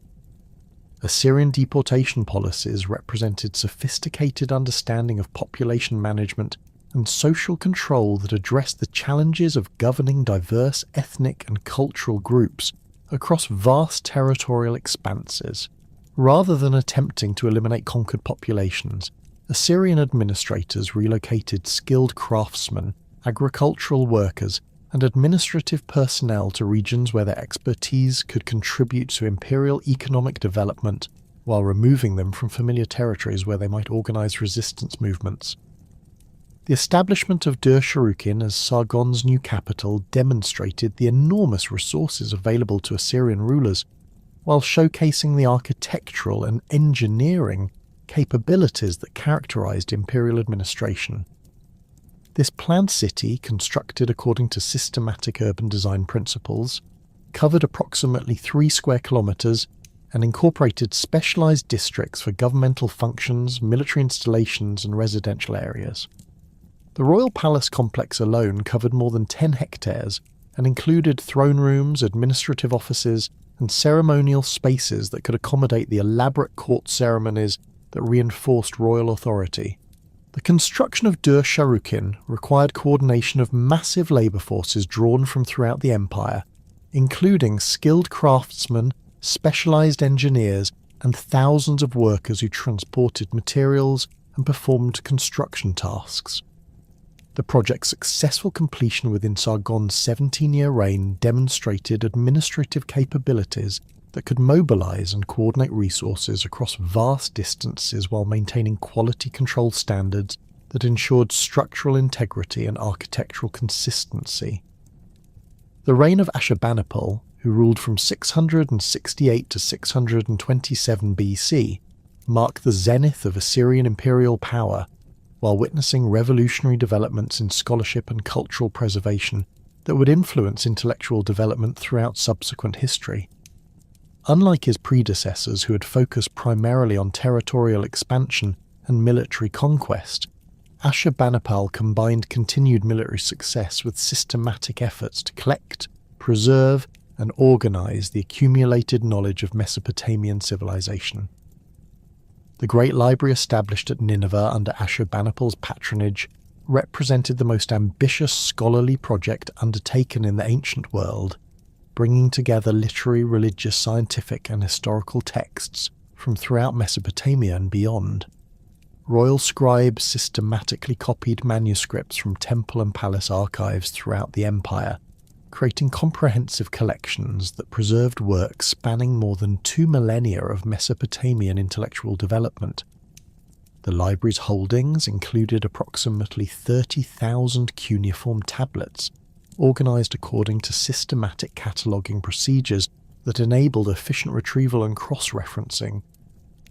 Assyrian deportation policies represented sophisticated understanding of population management and social control that addressed the challenges of governing diverse ethnic and cultural groups across vast territorial expanses. Rather than attempting to eliminate conquered populations, Assyrian administrators relocated skilled craftsmen, agricultural workers, and administrative personnel to regions where their expertise could contribute to imperial economic development, while removing them from familiar territories where they might organize resistance movements. The establishment of Dur-Sharrukin as Sargon's new capital demonstrated the enormous resources available to Assyrian rulers, while showcasing the architectural and engineering capabilities that characterized imperial administration. This planned city, constructed according to systematic urban design principles, covered approximately 3 square kilometers and incorporated specialized districts for governmental functions, military installations, and residential areas. The royal palace complex alone covered more than 10 hectares and included throne rooms, administrative offices, and ceremonial spaces that could accommodate the elaborate court ceremonies that reinforced royal authority. The construction of Dur-Sharrukin required coordination of massive labour forces drawn from throughout the empire, including skilled craftsmen, specialised engineers, and thousands of workers who transported materials and performed construction tasks. The project's successful completion within Sargon's 17-year reign demonstrated administrative capabilities that could mobilise and coordinate resources across vast distances while maintaining quality control standards that ensured structural integrity and architectural consistency. The reign of Ashurbanipal, who ruled from 668 to 627 BC, marked the zenith of Assyrian imperial power, while witnessing revolutionary developments in scholarship and cultural preservation that would influence intellectual development throughout subsequent history. Unlike his predecessors who had focused primarily on territorial expansion and military conquest, Ashurbanipal combined continued military success with systematic efforts to collect, preserve, and organize the accumulated knowledge of Mesopotamian civilization. The Great Library established at Nineveh under Ashurbanipal's patronage represented the most ambitious scholarly project undertaken in the ancient world, bringing together literary, religious, scientific, and historical texts from throughout Mesopotamia and beyond. Royal scribes systematically copied manuscripts from temple and palace archives throughout the empire, creating comprehensive collections that preserved works spanning more than 2 millennia of Mesopotamian intellectual development. The library's holdings included approximately 30,000 cuneiform tablets, organised according to systematic cataloguing procedures that enabled efficient retrieval and cross-referencing.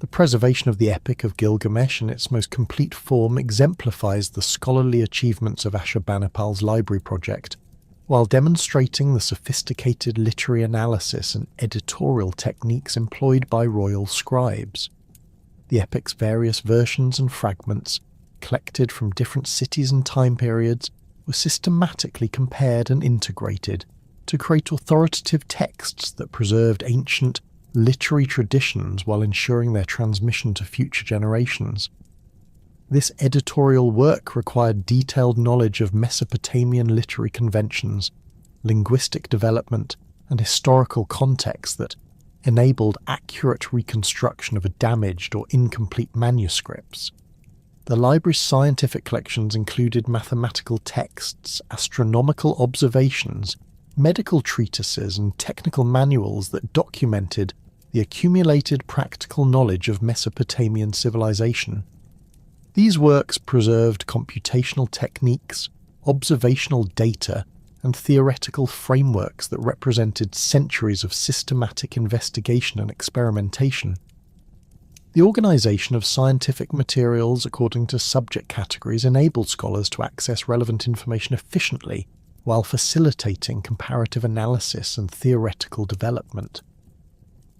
The preservation of the Epic of Gilgamesh in its most complete form exemplifies the scholarly achievements of Ashurbanipal's library project, while demonstrating the sophisticated literary analysis and editorial techniques employed by royal scribes. The epic's various versions and fragments, collected from different cities and time periods, were systematically compared and integrated to create authoritative texts that preserved ancient literary traditions while ensuring their transmission to future generations. This editorial work required detailed knowledge of Mesopotamian literary conventions, linguistic development, and historical context that enabled accurate reconstruction of damaged or incomplete manuscripts. The library's scientific collections included mathematical texts, astronomical observations, medical treatises, and technical manuals that documented the accumulated practical knowledge of Mesopotamian civilization. These works preserved computational techniques, observational data, and theoretical frameworks that represented centuries of systematic investigation and experimentation. The organization of scientific materials according to subject categories enabled scholars to access relevant information efficiently while facilitating comparative analysis and theoretical development.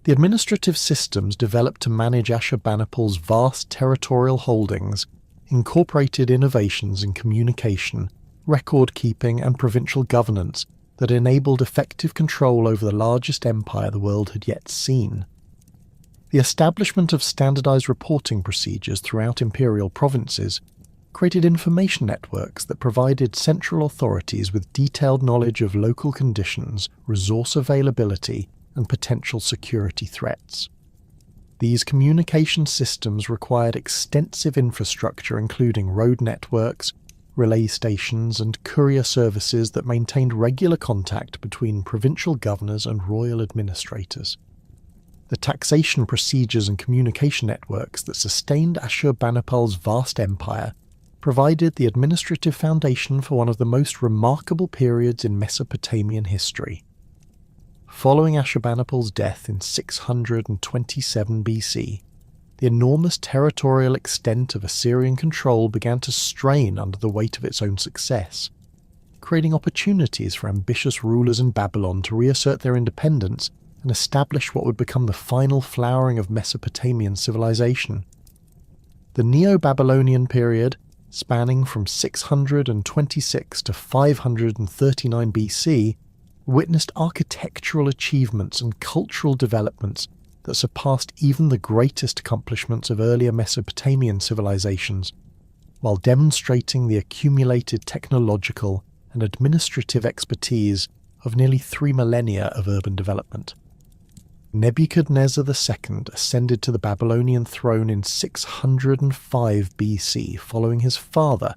The administrative systems developed to manage Ashurbanipal's vast territorial holdings incorporated innovations in communication, record-keeping, and provincial governance that enabled effective control over the largest empire the world had yet seen. The establishment of standardized reporting procedures throughout imperial provinces created information networks that provided central authorities with detailed knowledge of local conditions, resource availability, and potential security threats. These communication systems required extensive infrastructure including road networks, relay stations, and courier services that maintained regular contact between provincial governors and royal administrators. The taxation procedures and communication networks that sustained Ashurbanipal's vast empire provided the administrative foundation for one of the most remarkable periods in Mesopotamian history. Following Ashurbanipal's death in 627 BC, the enormous territorial extent of Assyrian control began to strain under the weight of its own success, creating opportunities for ambitious rulers in Babylon to reassert their independence and establish what would become the final flowering of Mesopotamian civilization. The Neo-Babylonian period, spanning from 626 to 539 BC, witnessed architectural achievements and cultural developments that surpassed even the greatest accomplishments of earlier Mesopotamian civilizations, while demonstrating the accumulated technological and administrative expertise of nearly 3 millennia of urban development. Nebuchadnezzar II ascended to the Babylonian throne in 605 BC following his father,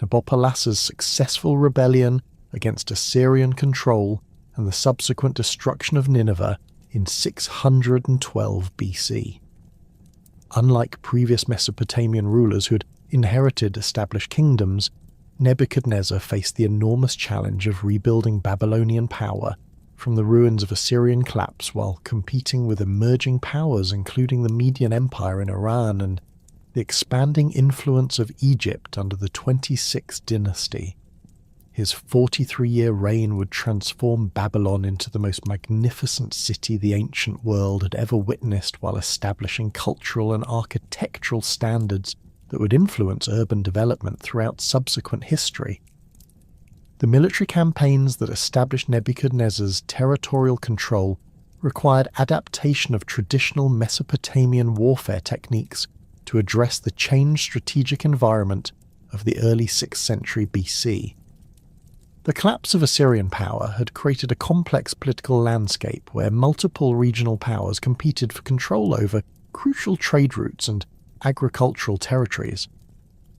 Nabopolassar's successful rebellion against Assyrian control and the subsequent destruction of Nineveh in 612 BC. Unlike previous Mesopotamian rulers who had inherited established kingdoms, Nebuchadnezzar faced the enormous challenge of rebuilding Babylonian power from the ruins of Assyrian collapse while competing with emerging powers including the Median Empire in Iran and the expanding influence of Egypt under the 26th dynasty. His 43-year reign would transform Babylon into the most magnificent city the ancient world had ever witnessed while establishing cultural and architectural standards that would influence urban development throughout subsequent history. The military campaigns that established Nebuchadnezzar's territorial control required adaptation of traditional Mesopotamian warfare techniques to address the changed strategic environment of the early 6th century BC. The collapse of Assyrian power had created a complex political landscape where multiple regional powers competed for control over crucial trade routes and agricultural territories,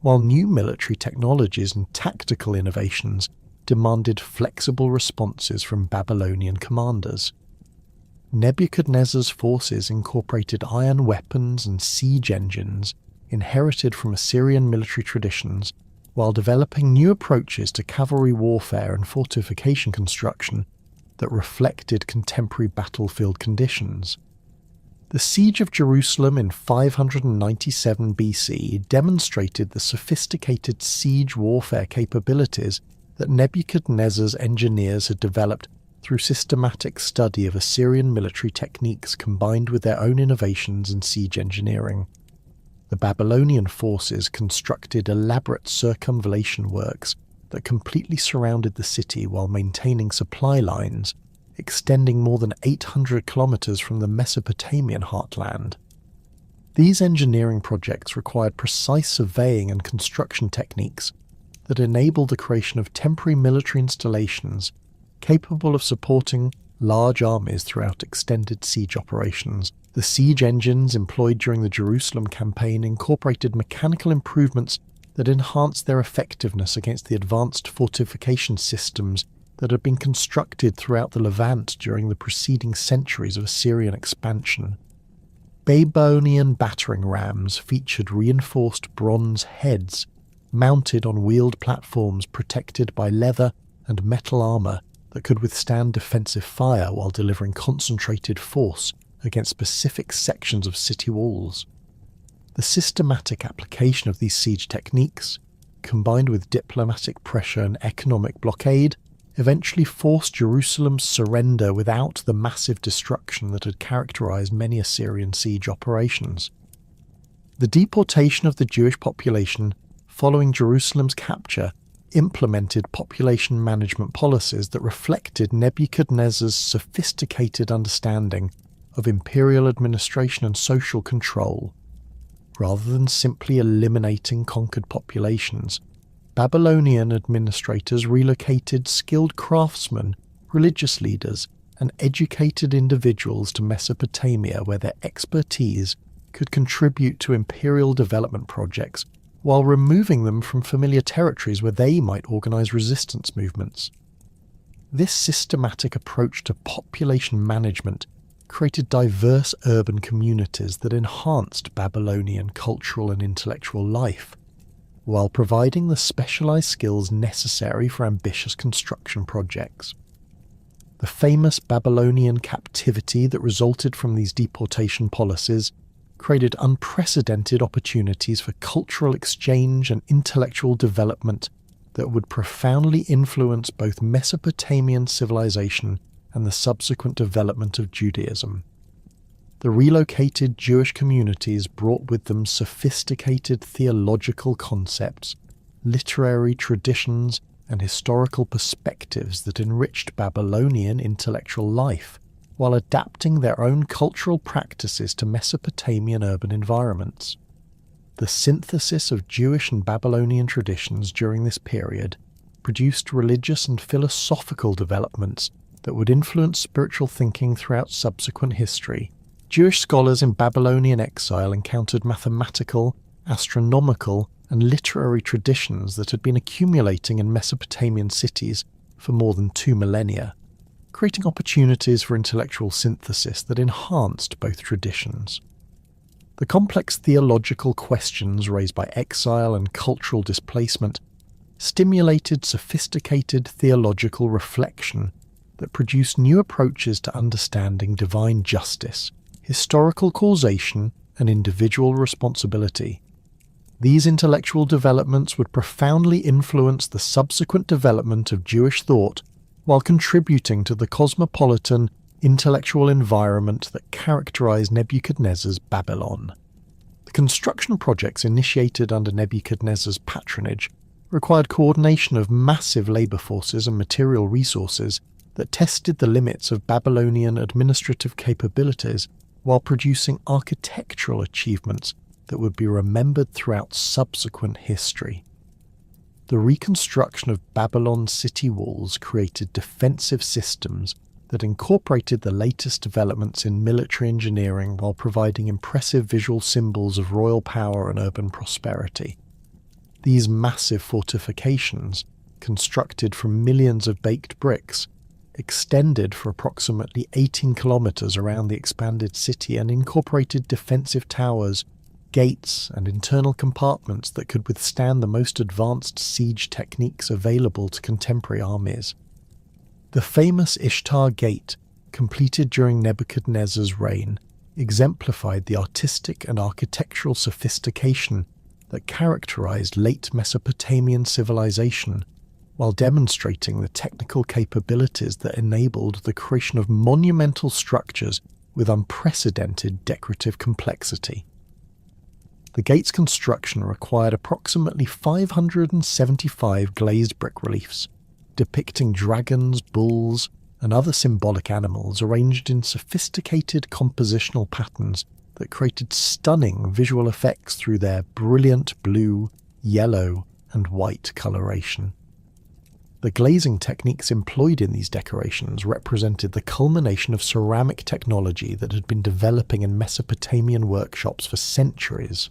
while new military technologies and tactical innovations demanded flexible responses from Babylonian commanders. Nebuchadnezzar's forces incorporated iron weapons and siege engines inherited from Assyrian military traditions, while developing new approaches to cavalry warfare and fortification construction that reflected contemporary battlefield conditions. The siege of Jerusalem in 597 BC demonstrated the sophisticated siege warfare capabilities that Nebuchadnezzar's engineers had developed through systematic study of Assyrian military techniques combined with their own innovations in siege engineering. The Babylonian forces constructed elaborate circumvallation works that completely surrounded the city while maintaining supply lines extending more than 800 kilometers from the Mesopotamian heartland. These engineering projects required precise surveying and construction techniques that enabled the creation of temporary military installations capable of supporting large armies throughout extended siege operations. The siege engines employed during the Jerusalem campaign incorporated mechanical improvements that enhanced their effectiveness against the advanced fortification systems that had been constructed throughout the Levant during the preceding centuries of Assyrian expansion. Babylonian battering rams featured reinforced bronze heads mounted on wheeled platforms protected by leather and metal armour that could withstand defensive fire while delivering concentrated force against specific sections of city walls. The systematic application of these siege techniques, combined with diplomatic pressure and economic blockade, eventually forced Jerusalem's surrender without the massive destruction that had characterized many Assyrian siege operations. The deportation of the Jewish population following Jerusalem's capture implemented population management policies that reflected Nebuchadnezzar's sophisticated understanding of imperial administration and social control. Rather than simply eliminating conquered populations, Babylonian administrators relocated skilled craftsmen, religious leaders, and educated individuals to Mesopotamia where their expertise could contribute to imperial development projects while removing them from familiar territories where they might organize resistance movements. This systematic approach to population management created diverse urban communities that enhanced Babylonian cultural and intellectual life, while providing the specialized skills necessary for ambitious construction projects. The famous Babylonian captivity that resulted from these deportation policies created unprecedented opportunities for cultural exchange and intellectual development that would profoundly influence both Mesopotamian civilization and the subsequent development of Judaism. The relocated Jewish communities brought with them sophisticated theological concepts, literary traditions, and historical perspectives that enriched Babylonian intellectual life, while adapting their own cultural practices to Mesopotamian urban environments. The synthesis of Jewish and Babylonian traditions during this period produced religious and philosophical developments that would influence spiritual thinking throughout subsequent history. Jewish scholars in Babylonian exile encountered mathematical, astronomical, and literary traditions that had been accumulating in Mesopotamian cities for more than 2 millennia, creating opportunities for intellectual synthesis that enhanced both traditions. The complex theological questions raised by exile and cultural displacement stimulated sophisticated theological reflection that produced new approaches to understanding divine justice, historical causation, and individual responsibility. These intellectual developments would profoundly influence the subsequent development of Jewish thought while contributing to the cosmopolitan, intellectual environment that characterized Nebuchadnezzar's Babylon. The construction projects initiated under Nebuchadnezzar's patronage required coordination of massive labor forces and material resources that tested the limits of Babylonian administrative capabilities while producing architectural achievements that would be remembered throughout subsequent history. The reconstruction of Babylon's city walls created defensive systems that incorporated the latest developments in military engineering while providing impressive visual symbols of royal power and urban prosperity. These massive fortifications, constructed from millions of baked bricks, extended for approximately 18 kilometers around the expanded city and incorporated defensive towers, gates, and internal compartments that could withstand the most advanced siege techniques available to contemporary armies. The famous Ishtar Gate, completed during Nebuchadnezzar's reign, exemplified the artistic and architectural sophistication that characterized late Mesopotamian civilization, while demonstrating the technical capabilities that enabled the creation of monumental structures with unprecedented decorative complexity. The gate's construction required approximately 575 glazed brick reliefs, depicting dragons, bulls, and other symbolic animals arranged in sophisticated compositional patterns that created stunning visual effects through their brilliant blue, yellow, and white coloration. The glazing techniques employed in these decorations represented the culmination of ceramic technology that had been developing in Mesopotamian workshops for centuries.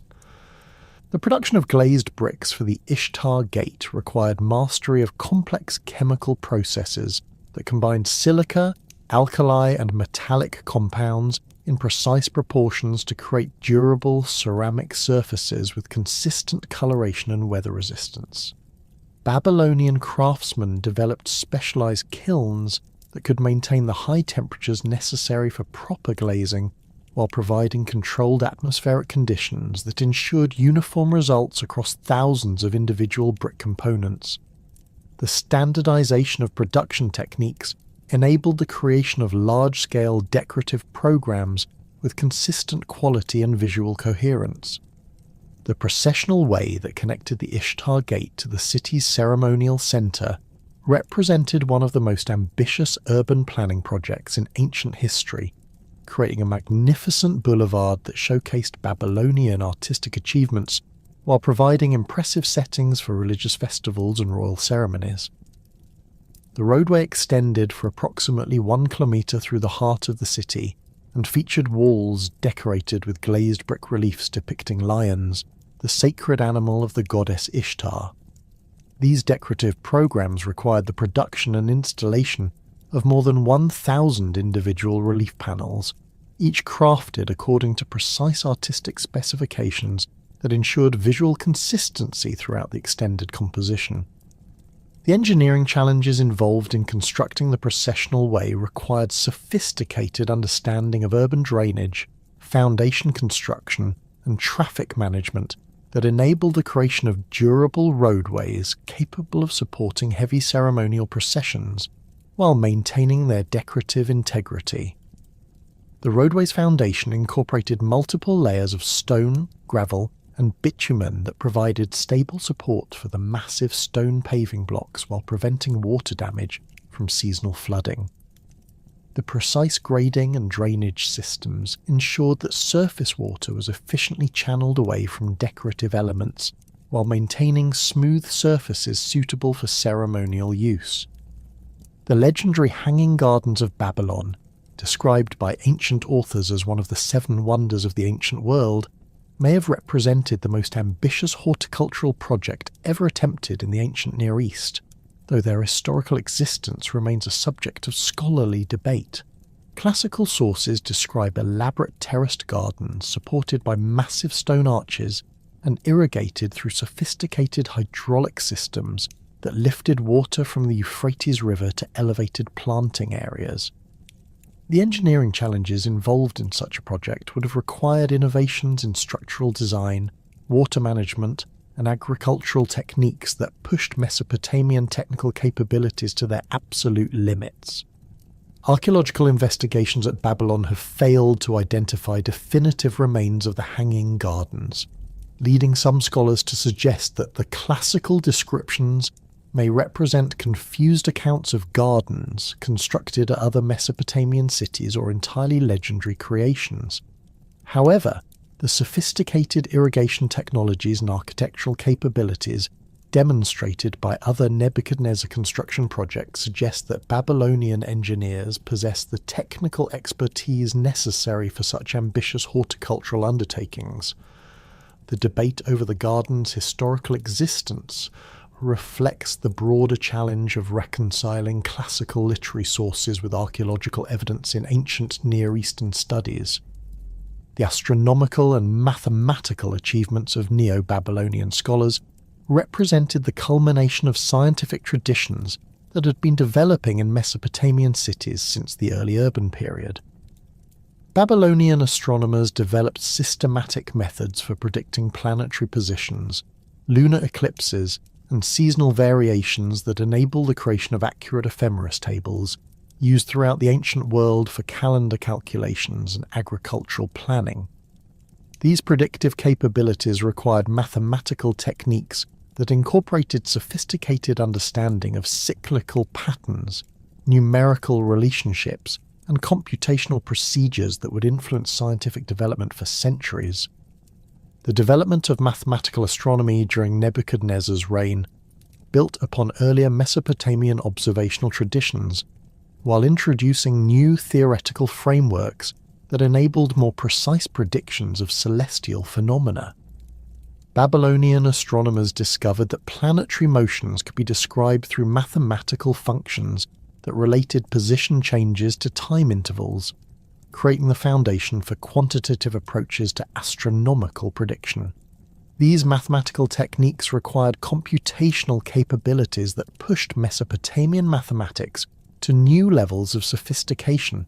The production of glazed bricks for the Ishtar Gate required mastery of complex chemical processes that combined silica, alkali and metallic compounds in precise proportions to create durable ceramic surfaces with consistent coloration and weather resistance. Babylonian craftsmen developed specialized kilns that could maintain the high temperatures necessary for proper glazing while providing controlled atmospheric conditions that ensured uniform results across thousands of individual brick components. The standardization of production techniques enabled the creation of large-scale decorative programs with consistent quality and visual coherence. The processional way that connected the Ishtar Gate to the city's ceremonial centre represented one of the most ambitious urban planning projects in ancient history, creating a magnificent boulevard that showcased Babylonian artistic achievements while providing impressive settings for religious festivals and royal ceremonies. The roadway extended for approximately 1 kilometre through the heart of the city and featured walls decorated with glazed brick reliefs depicting lions, the sacred animal of the goddess Ishtar. These decorative programs required the production and installation of more than 1,000 individual relief panels, each crafted according to precise artistic specifications that ensured visual consistency throughout the extended composition. The engineering challenges involved in constructing the processional way required sophisticated understanding of urban drainage, foundation construction, and traffic management that enabled the creation of durable roadways capable of supporting heavy ceremonial processions while maintaining their decorative integrity. The roadway's foundation incorporated multiple layers of stone, gravel, and bitumen that provided stable support for the massive stone paving blocks while preventing water damage from seasonal flooding. The precise grading and drainage systems ensured that surface water was efficiently channeled away from decorative elements while maintaining smooth surfaces suitable for ceremonial use. The legendary Hanging Gardens of Babylon, described by ancient authors as one of the 7 wonders of the ancient world, may have represented the most ambitious horticultural project ever attempted in the ancient Near East, though their historical existence remains a subject of scholarly debate. Classical sources describe elaborate terraced gardens supported by massive stone arches and irrigated through sophisticated hydraulic systems that lifted water from the Euphrates River to elevated planting areas. The engineering challenges involved in such a project would have required innovations in structural design, water management, and agricultural techniques that pushed Mesopotamian technical capabilities to their absolute limits. Archaeological investigations at Babylon have failed to identify definitive remains of the Hanging Gardens, leading some scholars to suggest that the classical descriptions may represent confused accounts of gardens constructed at other Mesopotamian cities or entirely legendary creations. However, the sophisticated irrigation technologies and architectural capabilities demonstrated by other Nebuchadnezzar construction projects suggest that Babylonian engineers possessed the technical expertise necessary for such ambitious horticultural undertakings. The debate over the garden's historical existence reflects the broader challenge of reconciling classical literary sources with archaeological evidence in ancient Near Eastern studies. The astronomical and mathematical achievements of Neo-Babylonian scholars represented the culmination of scientific traditions that had been developing in Mesopotamian cities since the early urban period. Babylonian astronomers developed systematic methods for predicting planetary positions, lunar eclipses, and seasonal variations that enable the creation of accurate ephemeris tables, used throughout the ancient world for calendar calculations and agricultural planning. These predictive capabilities required mathematical techniques that incorporated sophisticated understanding of cyclical patterns, numerical relationships, and computational procedures that would influence scientific development for centuries. The development of mathematical astronomy during Nebuchadnezzar's reign built upon earlier Mesopotamian observational traditions, while introducing new theoretical frameworks that enabled more precise predictions of celestial phenomena. Babylonian astronomers discovered that planetary motions could be described through mathematical functions that related position changes to time intervals, creating the foundation for quantitative approaches to astronomical prediction. These mathematical techniques required computational capabilities that pushed Mesopotamian mathematics to new levels of sophistication,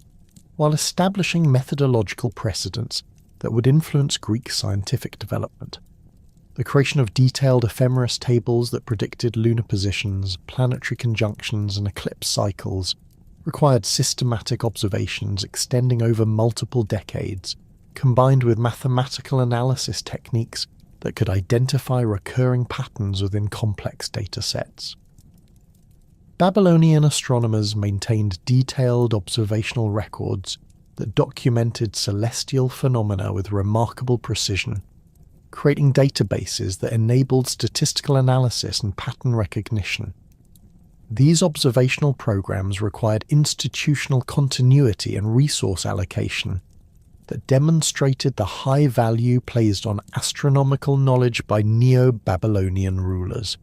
while establishing methodological precedents that would influence Greek scientific development. The creation of detailed ephemeris tables that predicted lunar positions, planetary conjunctions, and eclipse cycles required systematic observations extending over multiple decades, combined with mathematical analysis techniques that could identify recurring patterns within complex data sets. Babylonian astronomers maintained detailed observational records that documented celestial phenomena with remarkable precision, creating databases that enabled statistical analysis and pattern recognition. These observational programs required institutional continuity and resource allocation that demonstrated the high value placed on astronomical knowledge by Neo-Babylonian rulers.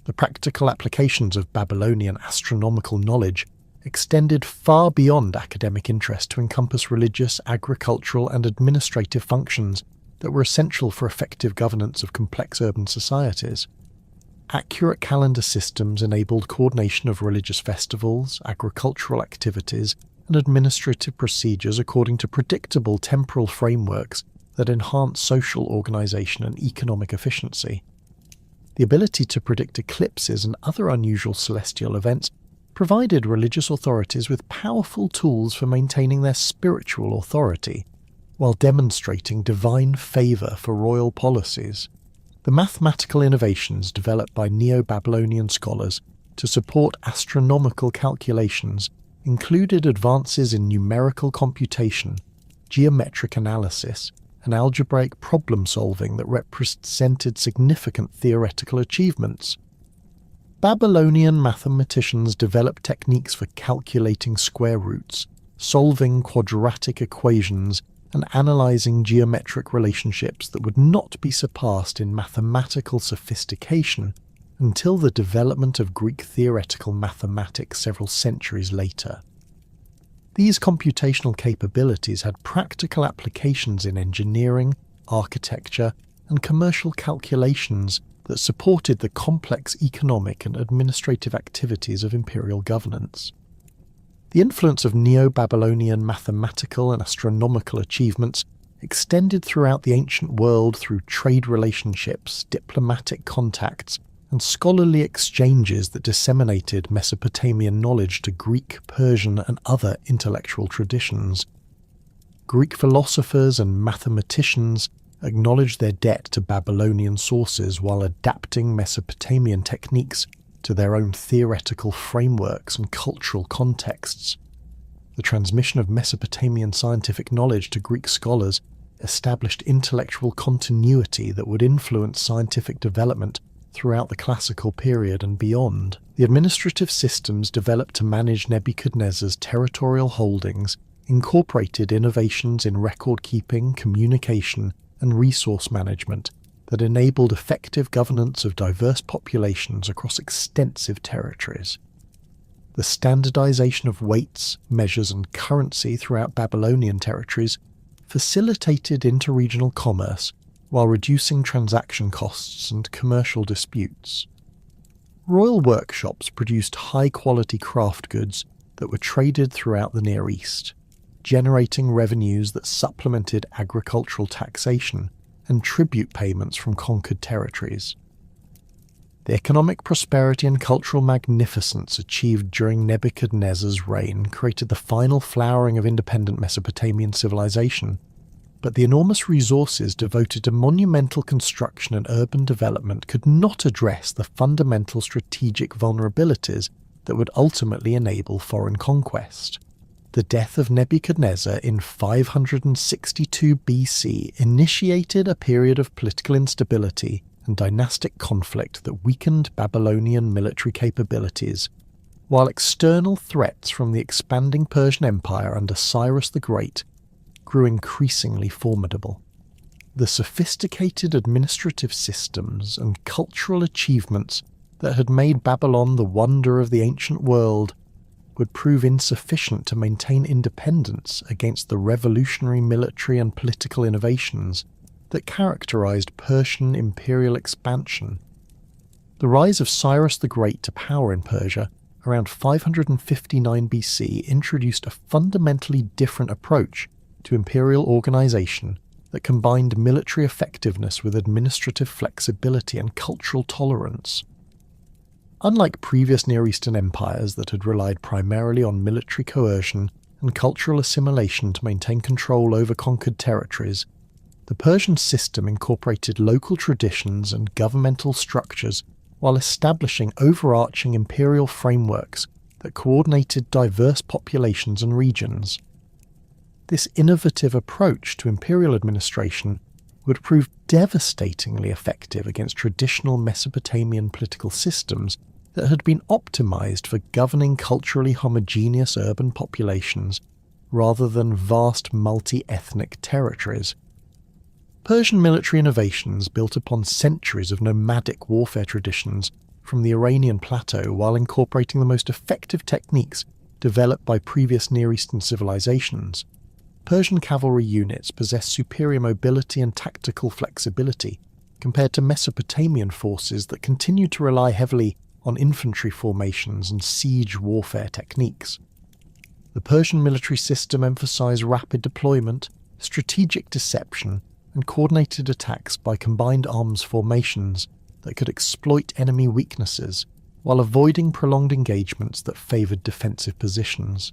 The practical applications of Babylonian astronomical knowledge extended far beyond academic interest to encompass religious, agricultural, and administrative functions that were essential for effective governance of complex urban societies. Accurate calendar systems enabled coordination of religious festivals, agricultural activities, and administrative procedures according to predictable temporal frameworks that enhance social organization and economic efficiency. The ability to predict eclipses and other unusual celestial events provided religious authorities with powerful tools for maintaining their spiritual authority, while demonstrating divine favor for royal policies. The mathematical innovations developed by Neo-Babylonian scholars to support astronomical calculations included advances in numerical computation, geometric analysis, and algebraic problem-solving that represented significant theoretical achievements. Babylonian mathematicians developed techniques for calculating square roots, solving quadratic equations, and analysing geometric relationships that would not be surpassed in mathematical sophistication until the development of Greek theoretical mathematics several centuries later. These computational capabilities had practical applications in engineering, architecture, and commercial calculations that supported the complex economic and administrative activities of imperial governance. The influence of Neo-Babylonian mathematical and astronomical achievements extended throughout the ancient world through trade relationships, diplomatic contacts, and scholarly exchanges that disseminated Mesopotamian knowledge to Greek, Persian, and other intellectual traditions. Greek philosophers and mathematicians acknowledged their debt to Babylonian sources while adapting Mesopotamian techniques to their own theoretical frameworks and cultural contexts. The transmission of Mesopotamian scientific knowledge to Greek scholars established intellectual continuity that would influence scientific development throughout the classical period and beyond. The administrative systems developed to manage Nebuchadnezzar's territorial holdings incorporated innovations in record-keeping, communication, and resource management that enabled effective governance of diverse populations across extensive territories. The standardization of weights, measures, and currency throughout Babylonian territories facilitated interregional commerce while reducing transaction costs and commercial disputes. Royal workshops produced high-quality craft goods that were traded throughout the Near East, generating revenues that supplemented agricultural taxation and tribute payments from conquered territories. The economic prosperity and cultural magnificence achieved during Nebuchadnezzar's reign created the final flowering of independent Mesopotamian civilization, but the enormous resources devoted to monumental construction and urban development could not address the fundamental strategic vulnerabilities that would ultimately enable foreign conquest. The death of Nebuchadnezzar in 562 BC initiated a period of political instability and dynastic conflict that weakened Babylonian military capabilities, while external threats from the expanding Persian Empire under Cyrus the Great grew increasingly formidable. The sophisticated administrative systems and cultural achievements that had made Babylon the wonder of the ancient world would prove insufficient to maintain independence against the revolutionary military and political innovations that characterized Persian imperial expansion. The rise of Cyrus the Great to power in Persia around 559 BC introduced a fundamentally different approach to imperial organization that combined military effectiveness with administrative flexibility and cultural tolerance. Unlike previous Near Eastern empires that had relied primarily on military coercion and cultural assimilation to maintain control over conquered territories, the Persian system incorporated local traditions and governmental structures while establishing overarching imperial frameworks that coordinated diverse populations and regions. This innovative approach to imperial administration would prove devastatingly effective against traditional Mesopotamian political systems that had been optimized for governing culturally homogeneous urban populations rather than vast multi-ethnic territories. Persian military innovations built upon centuries of nomadic warfare traditions from the Iranian plateau while incorporating the most effective techniques developed by previous Near Eastern civilizations. Persian cavalry units possess superior mobility and tactical flexibility compared to Mesopotamian forces that continued to rely heavily on infantry formations and siege warfare techniques. The Persian military system emphasized rapid deployment, strategic deception, and coordinated attacks by combined arms formations that could exploit enemy weaknesses while avoiding prolonged engagements that favored defensive positions.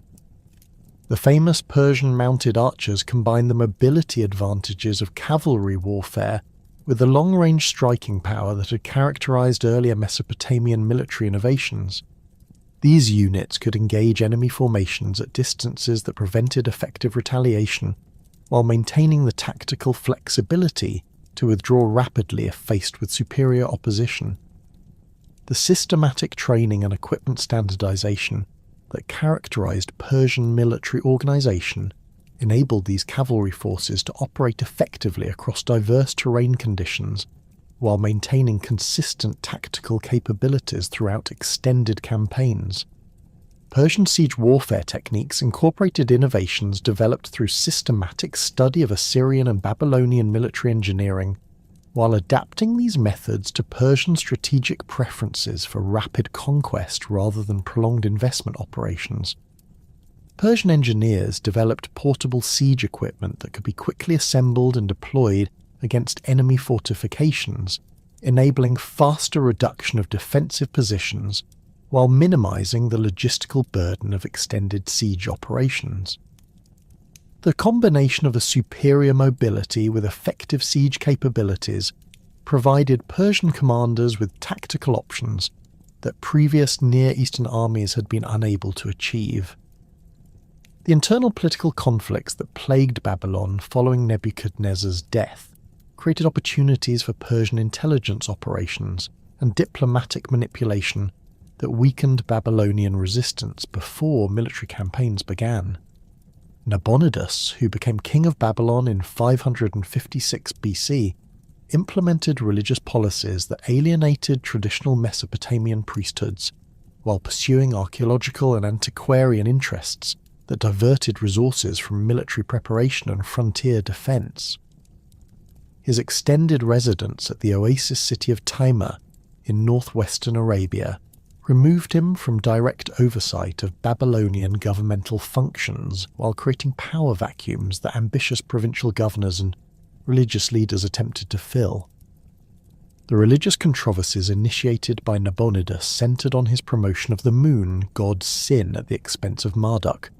The famous Persian mounted archers combined the mobility advantages of cavalry warfare with the long-range striking power that had characterized earlier Mesopotamian military innovations. These units could engage enemy formations at distances that prevented effective retaliation, while maintaining the tactical flexibility to withdraw rapidly if faced with superior opposition. The systematic training and equipment standardization that characterized Persian military organization enabled these cavalry forces to operate effectively across diverse terrain conditions while maintaining consistent tactical capabilities throughout extended campaigns. Persian siege warfare techniques incorporated innovations developed through systematic study of Assyrian and Babylonian military engineering, while adapting these methods to Persian strategic preferences for rapid conquest rather than prolonged investment operations. Persian engineers developed portable siege equipment that could be quickly assembled and deployed against enemy fortifications, enabling faster reduction of defensive positions while minimizing the logistical burden of extended siege operations. The combination of a superior mobility with effective siege capabilities provided Persian commanders with tactical options that previous Near Eastern armies had been unable to achieve. The internal political conflicts that plagued Babylon following Nebuchadnezzar's death created opportunities for Persian intelligence operations and diplomatic manipulation that weakened Babylonian resistance before military campaigns began. Nabonidus, who became king of Babylon in 556 BC, implemented religious policies that alienated traditional Mesopotamian priesthoods, while pursuing archaeological and antiquarian interests that diverted resources from military preparation and frontier defense. His extended residence at the oasis city of Taima in northwestern Arabia removed him from direct oversight of Babylonian governmental functions while creating power vacuums that ambitious provincial governors and religious leaders attempted to fill. The religious controversies initiated by Nabonidus centered on his promotion of the moon god Sin at the expense of Marduk,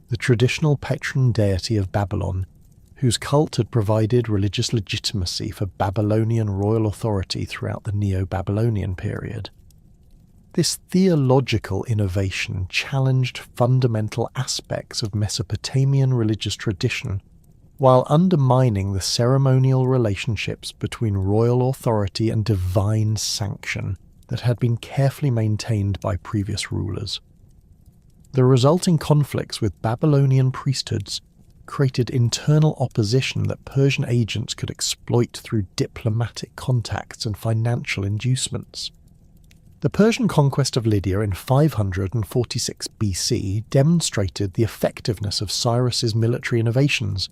the traditional patron deity of Babylon, whose cult had provided religious legitimacy for Babylonian royal authority throughout the Neo-Babylonian period. This theological innovation challenged fundamental aspects of Mesopotamian religious tradition, while undermining the ceremonial relationships between royal authority and divine sanction that had been carefully maintained by previous rulers. The resulting conflicts with Babylonian priesthoods created internal opposition that Persian agents could exploit through diplomatic contacts and financial inducements. The Persian conquest of Lydia in 546 BC demonstrated the effectiveness of Cyrus's military innovations,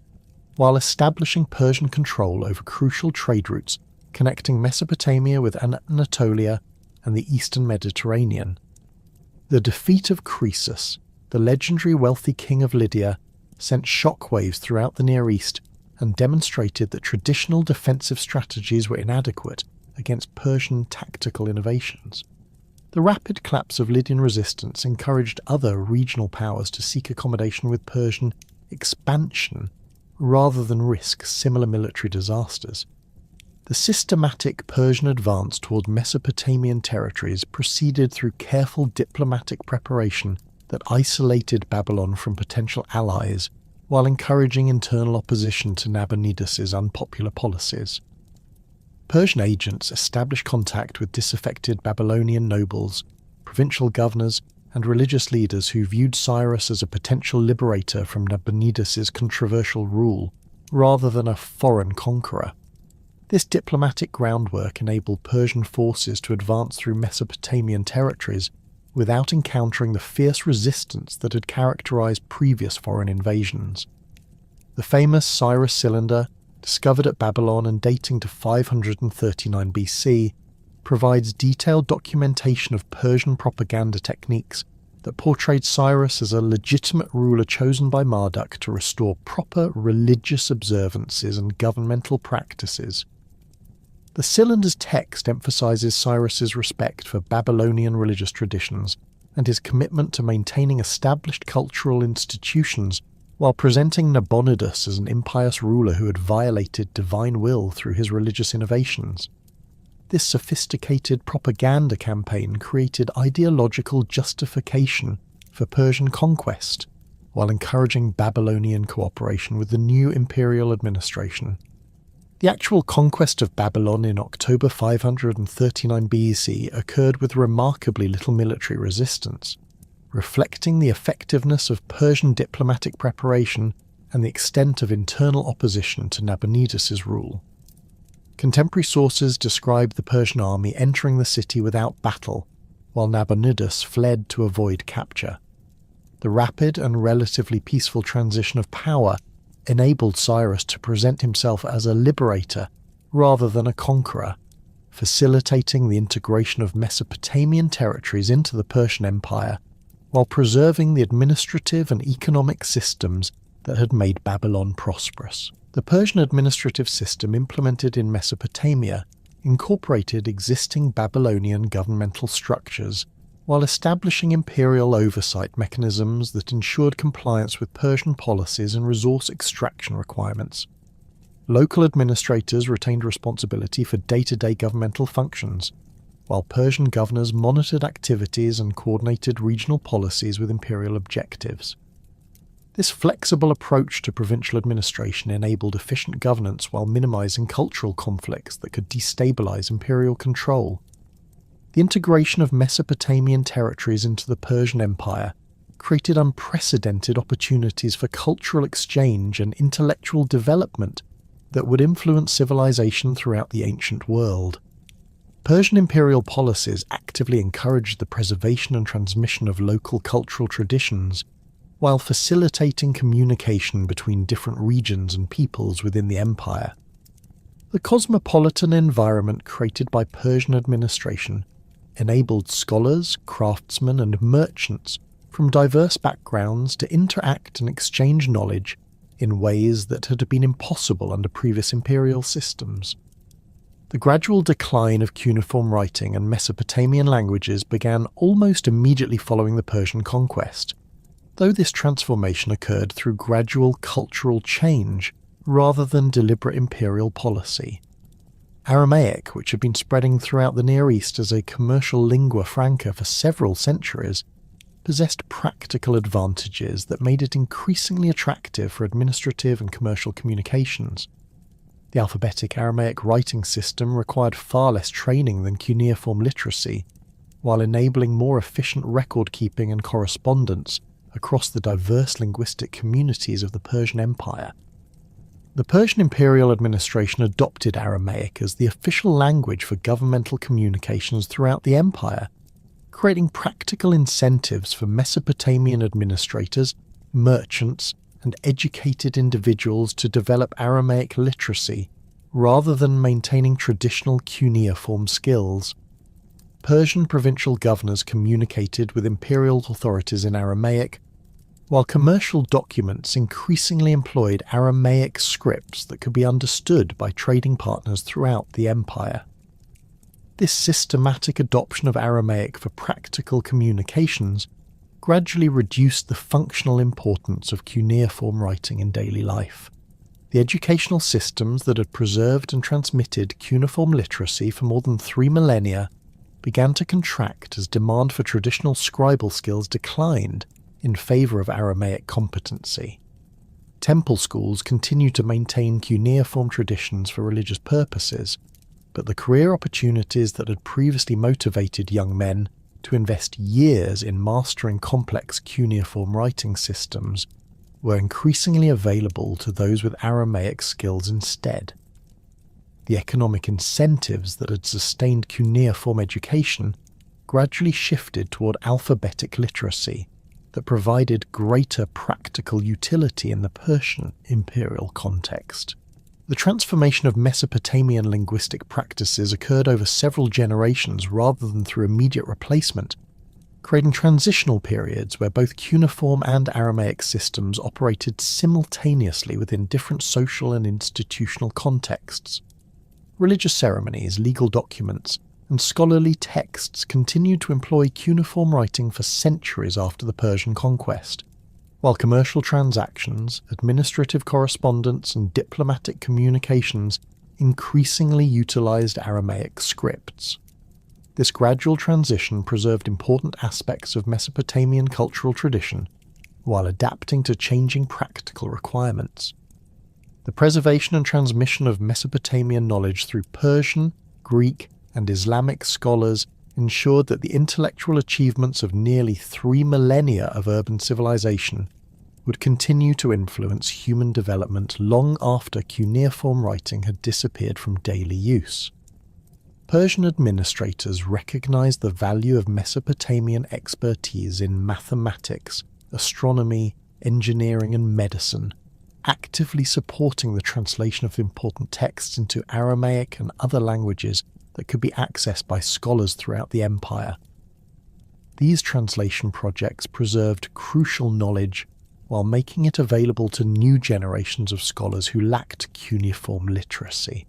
while establishing Persian control over crucial trade routes connecting Mesopotamia with Anatolia and the eastern Mediterranean. The defeat of Croesus, the legendary wealthy king of Lydia, sent shockwaves throughout the Near East and demonstrated that traditional defensive strategies were inadequate against Persian tactical innovations. The rapid collapse of Lydian resistance encouraged other regional powers to seek accommodation with Persian expansion rather than risk similar military disasters. The systematic Persian advance toward Mesopotamian territories proceeded through careful diplomatic preparation that isolated Babylon from potential allies while encouraging internal opposition to Nabonidus's unpopular policies. Persian agents established contact with disaffected Babylonian nobles, provincial governors, and religious leaders who viewed Cyrus as a potential liberator from Nabonidus's controversial rule, rather than a foreign conqueror. This diplomatic groundwork enabled Persian forces to advance through Mesopotamian territories without encountering the fierce resistance that had characterized previous foreign invasions. The famous Cyrus cylinder, discovered at Babylon and dating to 539 BC, provides detailed documentation of Persian propaganda techniques that portrayed Cyrus as a legitimate ruler chosen by Marduk to restore proper religious observances and governmental practices. The cylinder's text emphasizes Cyrus's respect for Babylonian religious traditions and his commitment to maintaining established cultural institutions while presenting Nabonidus as an impious ruler who had violated divine will through his religious innovations. This sophisticated propaganda campaign created ideological justification for Persian conquest, while encouraging Babylonian cooperation with the new imperial administration. The actual conquest of Babylon in October 539 BC occurred with remarkably little military resistance, reflecting the effectiveness of Persian diplomatic preparation and the extent of internal opposition to Nabonidus's rule. Contemporary sources describe the Persian army entering the city without battle, while Nabonidus fled to avoid capture. The rapid and relatively peaceful transition of power enabled Cyrus to present himself as a liberator rather than a conqueror, facilitating the integration of Mesopotamian territories into the Persian Empire, while preserving the administrative and economic systems that had made Babylon prosperous. The Persian administrative system implemented in Mesopotamia incorporated existing Babylonian governmental structures while establishing imperial oversight mechanisms that ensured compliance with Persian policies and resource extraction requirements. Local administrators retained responsibility for day-to-day governmental functions, while Persian governors monitored activities and coordinated regional policies with imperial objectives. This flexible approach to provincial administration enabled efficient governance while minimizing cultural conflicts that could destabilize imperial control. The integration of Mesopotamian territories into the Persian Empire created unprecedented opportunities for cultural exchange and intellectual development that would influence civilization throughout the ancient world. Persian imperial policies actively encouraged the preservation and transmission of local cultural traditions, while facilitating communication between different regions and peoples within the empire. The cosmopolitan environment created by Persian administration enabled scholars, craftsmen, and merchants from diverse backgrounds to interact and exchange knowledge in ways that had been impossible under previous imperial systems. The gradual decline of cuneiform writing and Mesopotamian languages began almost immediately following the Persian conquest, though this transformation occurred through gradual cultural change rather than deliberate imperial policy. Aramaic, which had been spreading throughout the Near East as a commercial lingua franca for several centuries, possessed practical advantages that made it increasingly attractive for administrative and commercial communications. The alphabetic Aramaic writing system required far less training than cuneiform literacy, while enabling more efficient record-keeping and correspondence across the diverse linguistic communities of the Persian Empire. The Persian imperial administration adopted Aramaic as the official language for governmental communications throughout the empire, creating practical incentives for Mesopotamian administrators, merchants, and educated individuals to develop Aramaic literacy rather than maintaining traditional cuneiform skills. Persian provincial governors communicated with imperial authorities in Aramaic, while commercial documents increasingly employed Aramaic scripts that could be understood by trading partners throughout the empire. This systematic adoption of Aramaic for practical communications gradually reduced the functional importance of cuneiform writing in daily life. The educational systems that had preserved and transmitted cuneiform literacy for more than 3 millennia began to contract as demand for traditional scribal skills declined in favour of Aramaic competency. Temple schools continued to maintain cuneiform traditions for religious purposes, but the career opportunities that had previously motivated young men to invest years in mastering complex cuneiform writing systems were increasingly available to those with Aramaic skills instead. The economic incentives that had sustained cuneiform education gradually shifted toward alphabetic literacy that provided greater practical utility in the Persian imperial context. The transformation of Mesopotamian linguistic practices occurred over several generations rather than through immediate replacement, creating transitional periods where both cuneiform and Aramaic systems operated simultaneously within different social and institutional contexts. Religious ceremonies, legal documents, and scholarly texts continued to employ cuneiform writing for centuries after the Persian conquest, while commercial transactions, administrative correspondence, and diplomatic communications increasingly utilized Aramaic scripts. This gradual transition preserved important aspects of Mesopotamian cultural tradition while adapting to changing practical requirements. The preservation and transmission of Mesopotamian knowledge through Persian, Greek, and Islamic scholars ensured that the intellectual achievements of nearly 3 millennia of urban civilization would continue to influence human development long after cuneiform writing had disappeared from daily use. Persian administrators recognized the value of Mesopotamian expertise in mathematics, astronomy, engineering, and medicine, actively supporting the translation of important texts into Aramaic and other languages that could be accessed by scholars throughout the empire. These translation projects preserved crucial knowledge while making it available to new generations of scholars who lacked cuneiform literacy.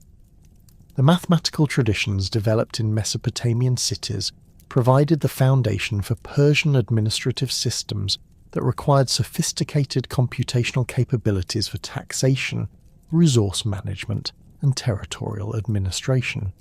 The mathematical traditions developed in Mesopotamian cities provided the foundation for Persian administrative systems that required sophisticated computational capabilities for taxation, resource management, and territorial administration.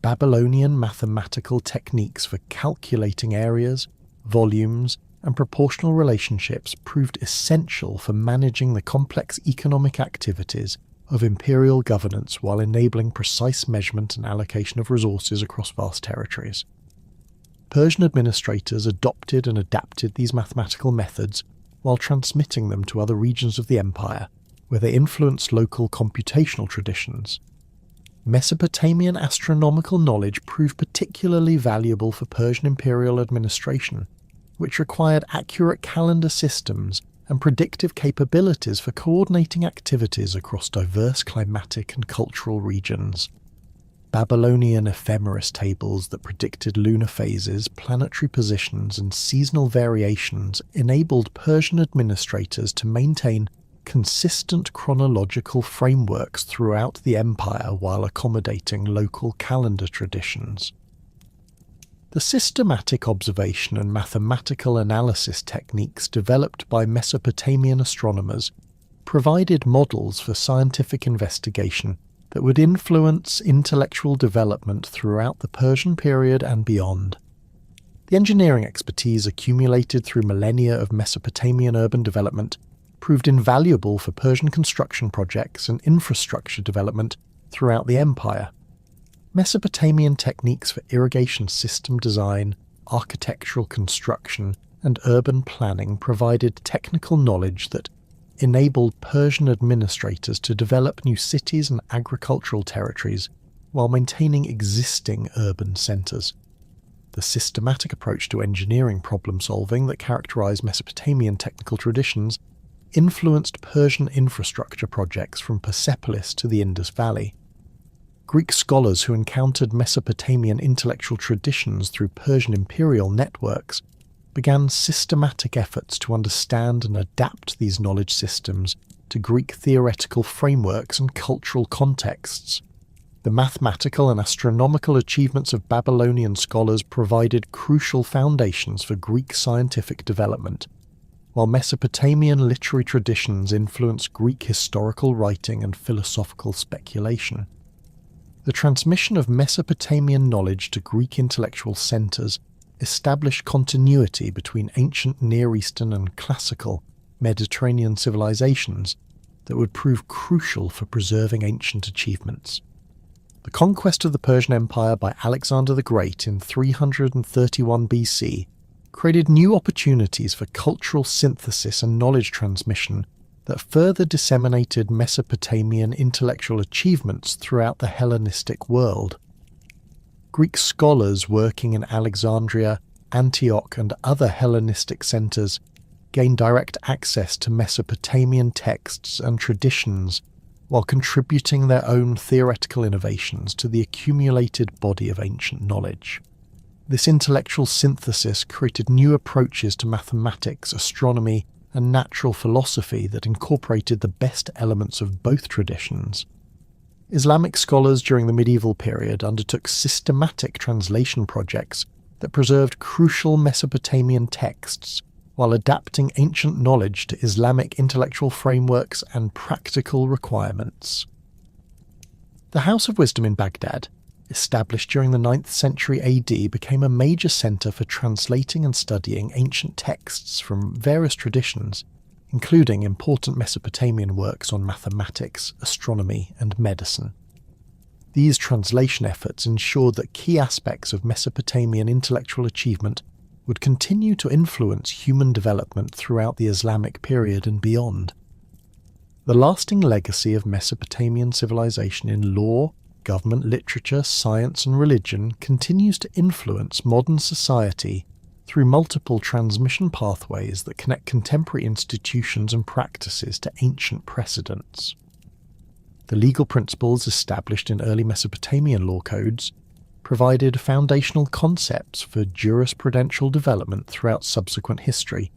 Babylonian mathematical techniques for calculating areas, volumes, and proportional relationships proved essential for managing the complex economic activities of imperial governance while enabling precise measurement and allocation of resources across vast territories. Persian administrators adopted and adapted these mathematical methods while transmitting them to other regions of the empire, where they influenced local computational traditions. Mesopotamian astronomical knowledge proved particularly valuable for Persian imperial administration, which required accurate calendar systems and predictive capabilities for coordinating activities across diverse climatic and cultural regions. Babylonian ephemeris tables that predicted lunar phases, planetary positions, and seasonal variations enabled Persian administrators to maintain consistent chronological frameworks throughout the empire while accommodating local calendar traditions. The systematic observation and mathematical analysis techniques developed by Mesopotamian astronomers provided models for scientific investigation that would influence intellectual development throughout the Persian period and beyond. The engineering expertise accumulated through millennia of Mesopotamian urban development proved invaluable for Persian construction projects and infrastructure development throughout the empire. Mesopotamian techniques for irrigation system design, architectural construction, and urban planning provided technical knowledge that enabled Persian administrators to develop new cities and agricultural territories while maintaining existing urban centres. The systematic approach to engineering problem-solving that characterised Mesopotamian technical traditions influenced Persian infrastructure projects from Persepolis to the Indus Valley. Greek scholars who encountered Mesopotamian intellectual traditions through Persian imperial networks began systematic efforts to understand and adapt these knowledge systems to Greek theoretical frameworks and cultural contexts. The mathematical and astronomical achievements of Babylonian scholars provided crucial foundations for Greek scientific development, while Mesopotamian literary traditions influenced Greek historical writing and philosophical speculation. The transmission of Mesopotamian knowledge to Greek intellectual centres established continuity between ancient Near Eastern and classical Mediterranean civilizations that would prove crucial for preserving ancient achievements. The conquest of the Persian Empire by Alexander the Great in 331 BC created new opportunities for cultural synthesis and knowledge transmission that further disseminated Mesopotamian intellectual achievements throughout the Hellenistic world. Greek scholars working in Alexandria, Antioch, and other Hellenistic centres gained direct access to Mesopotamian texts and traditions while contributing their own theoretical innovations to the accumulated body of ancient knowledge. This intellectual synthesis created new approaches to mathematics, astronomy, and natural philosophy that incorporated the best elements of both traditions. Islamic scholars during the medieval period undertook systematic translation projects that preserved crucial Mesopotamian texts while adapting ancient knowledge to Islamic intellectual frameworks and practical requirements. The House of Wisdom in Baghdad, established during the 9th century AD, became a major centre for translating and studying ancient texts from various traditions, including important Mesopotamian works on mathematics, astronomy, and medicine. These translation efforts ensured that key aspects of Mesopotamian intellectual achievement would continue to influence human development throughout the Islamic period and beyond. The lasting legacy of Mesopotamian civilization in law, government, literature, science, and religion continues to influence modern society through multiple transmission pathways that connect contemporary institutions and practices to ancient precedents. The legal principles established in early Mesopotamian law codes provided foundational concepts for jurisprudential development throughout subsequent history,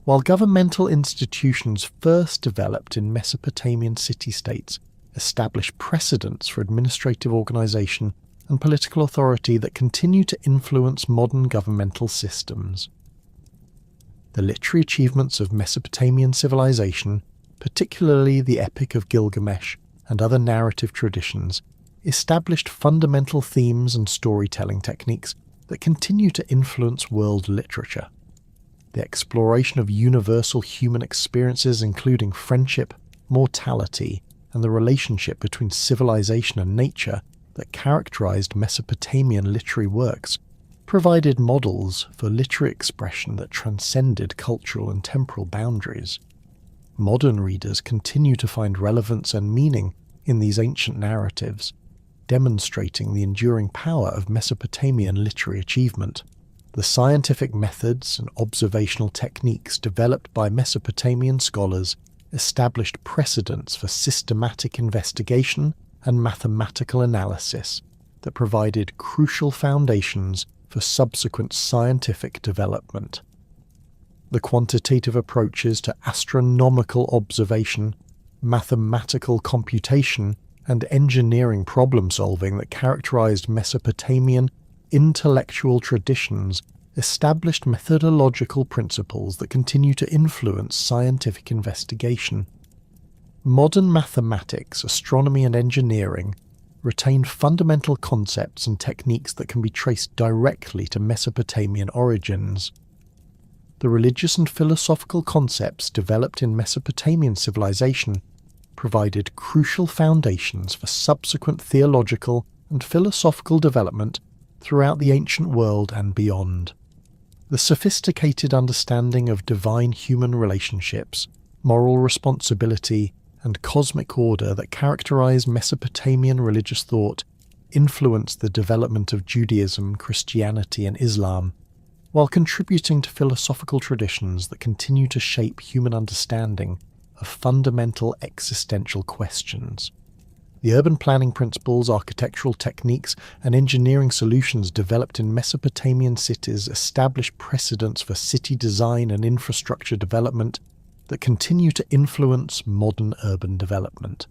while governmental institutions first developed in Mesopotamian city-states established precedents for administrative organization and political authority that continue to influence modern governmental systems. The literary achievements of Mesopotamian civilization, particularly the Epic of Gilgamesh and other narrative traditions, established fundamental themes and storytelling techniques that continue to influence world literature. The exploration of universal human experiences, including friendship, mortality, and the relationship between civilization and nature that characterized Mesopotamian literary works, provided models for literary expression that transcended cultural and temporal boundaries. Modern readers continue to find relevance and meaning in these ancient narratives, demonstrating the enduring power of Mesopotamian literary achievement. The scientific methods and observational techniques developed by Mesopotamian scholars established precedents for systematic investigation and mathematical analysis that provided crucial foundations for subsequent scientific development. The quantitative approaches to astronomical observation, mathematical computation, and engineering problem-solving that characterized Mesopotamian intellectual traditions established methodological principles that continue to influence scientific investigation. Modern mathematics, astronomy, and engineering retain fundamental concepts and techniques that can be traced directly to Mesopotamian origins. The religious and philosophical concepts developed in Mesopotamian civilization provided crucial foundations for subsequent theological and philosophical development throughout the ancient world and beyond. The sophisticated understanding of divine human relationships, moral responsibility, and cosmic order that characterize Mesopotamian religious thought influenced the development of Judaism, Christianity, and Islam, while contributing to philosophical traditions that continue to shape human understanding of fundamental existential questions. The urban planning principles, architectural techniques, and engineering solutions developed in Mesopotamian cities established precedents for city design and infrastructure development that continue to influence modern urban development.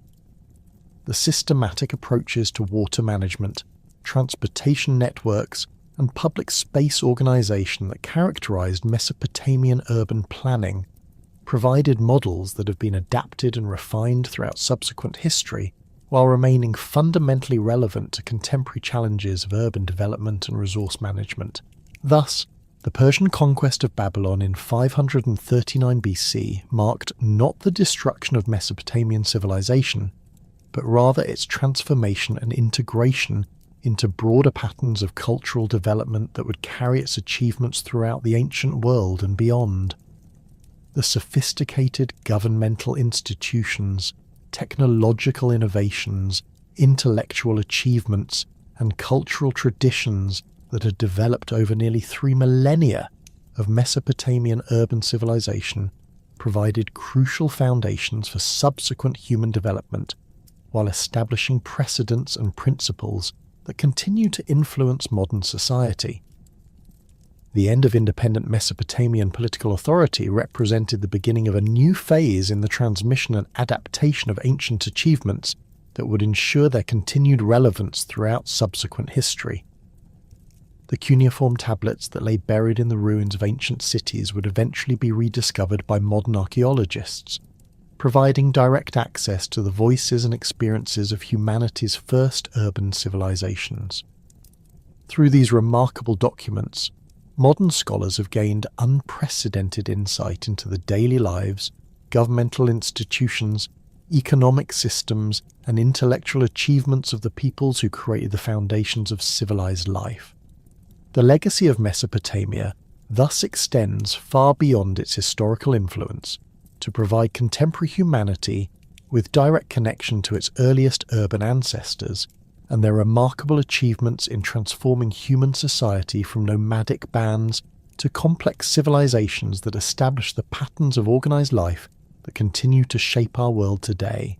The systematic approaches to water management, transportation networks, and public space organization that characterized Mesopotamian urban planning provided models that have been adapted and refined throughout subsequent history, while remaining fundamentally relevant to contemporary challenges of urban development and resource management. Thus, the Persian conquest of Babylon in 539 BC marked not the destruction of Mesopotamian civilization, but rather its transformation and integration into broader patterns of cultural development that would carry its achievements throughout the ancient world and beyond. The sophisticated governmental institutions, technological innovations, intellectual achievements, and cultural traditions that had developed over nearly 3 millennia of Mesopotamian urban civilization provided crucial foundations for subsequent human development, while establishing precedents and principles that continue to influence modern society. The end of independent Mesopotamian political authority represented the beginning of a new phase in the transmission and adaptation of ancient achievements that would ensure their continued relevance throughout subsequent history. The cuneiform tablets that lay buried in the ruins of ancient cities would eventually be rediscovered by modern archaeologists, providing direct access to the voices and experiences of humanity's first urban civilizations. Through these remarkable documents, modern scholars have gained unprecedented insight into the daily lives, governmental institutions, economic systems, and intellectual achievements of the peoples who created the foundations of civilized life. The legacy of Mesopotamia thus extends far beyond its historical influence to provide contemporary humanity with direct connection to its earliest urban ancestors and their remarkable achievements in transforming human society from nomadic bands to complex civilizations that establish the patterns of organized life that continue to shape our world today.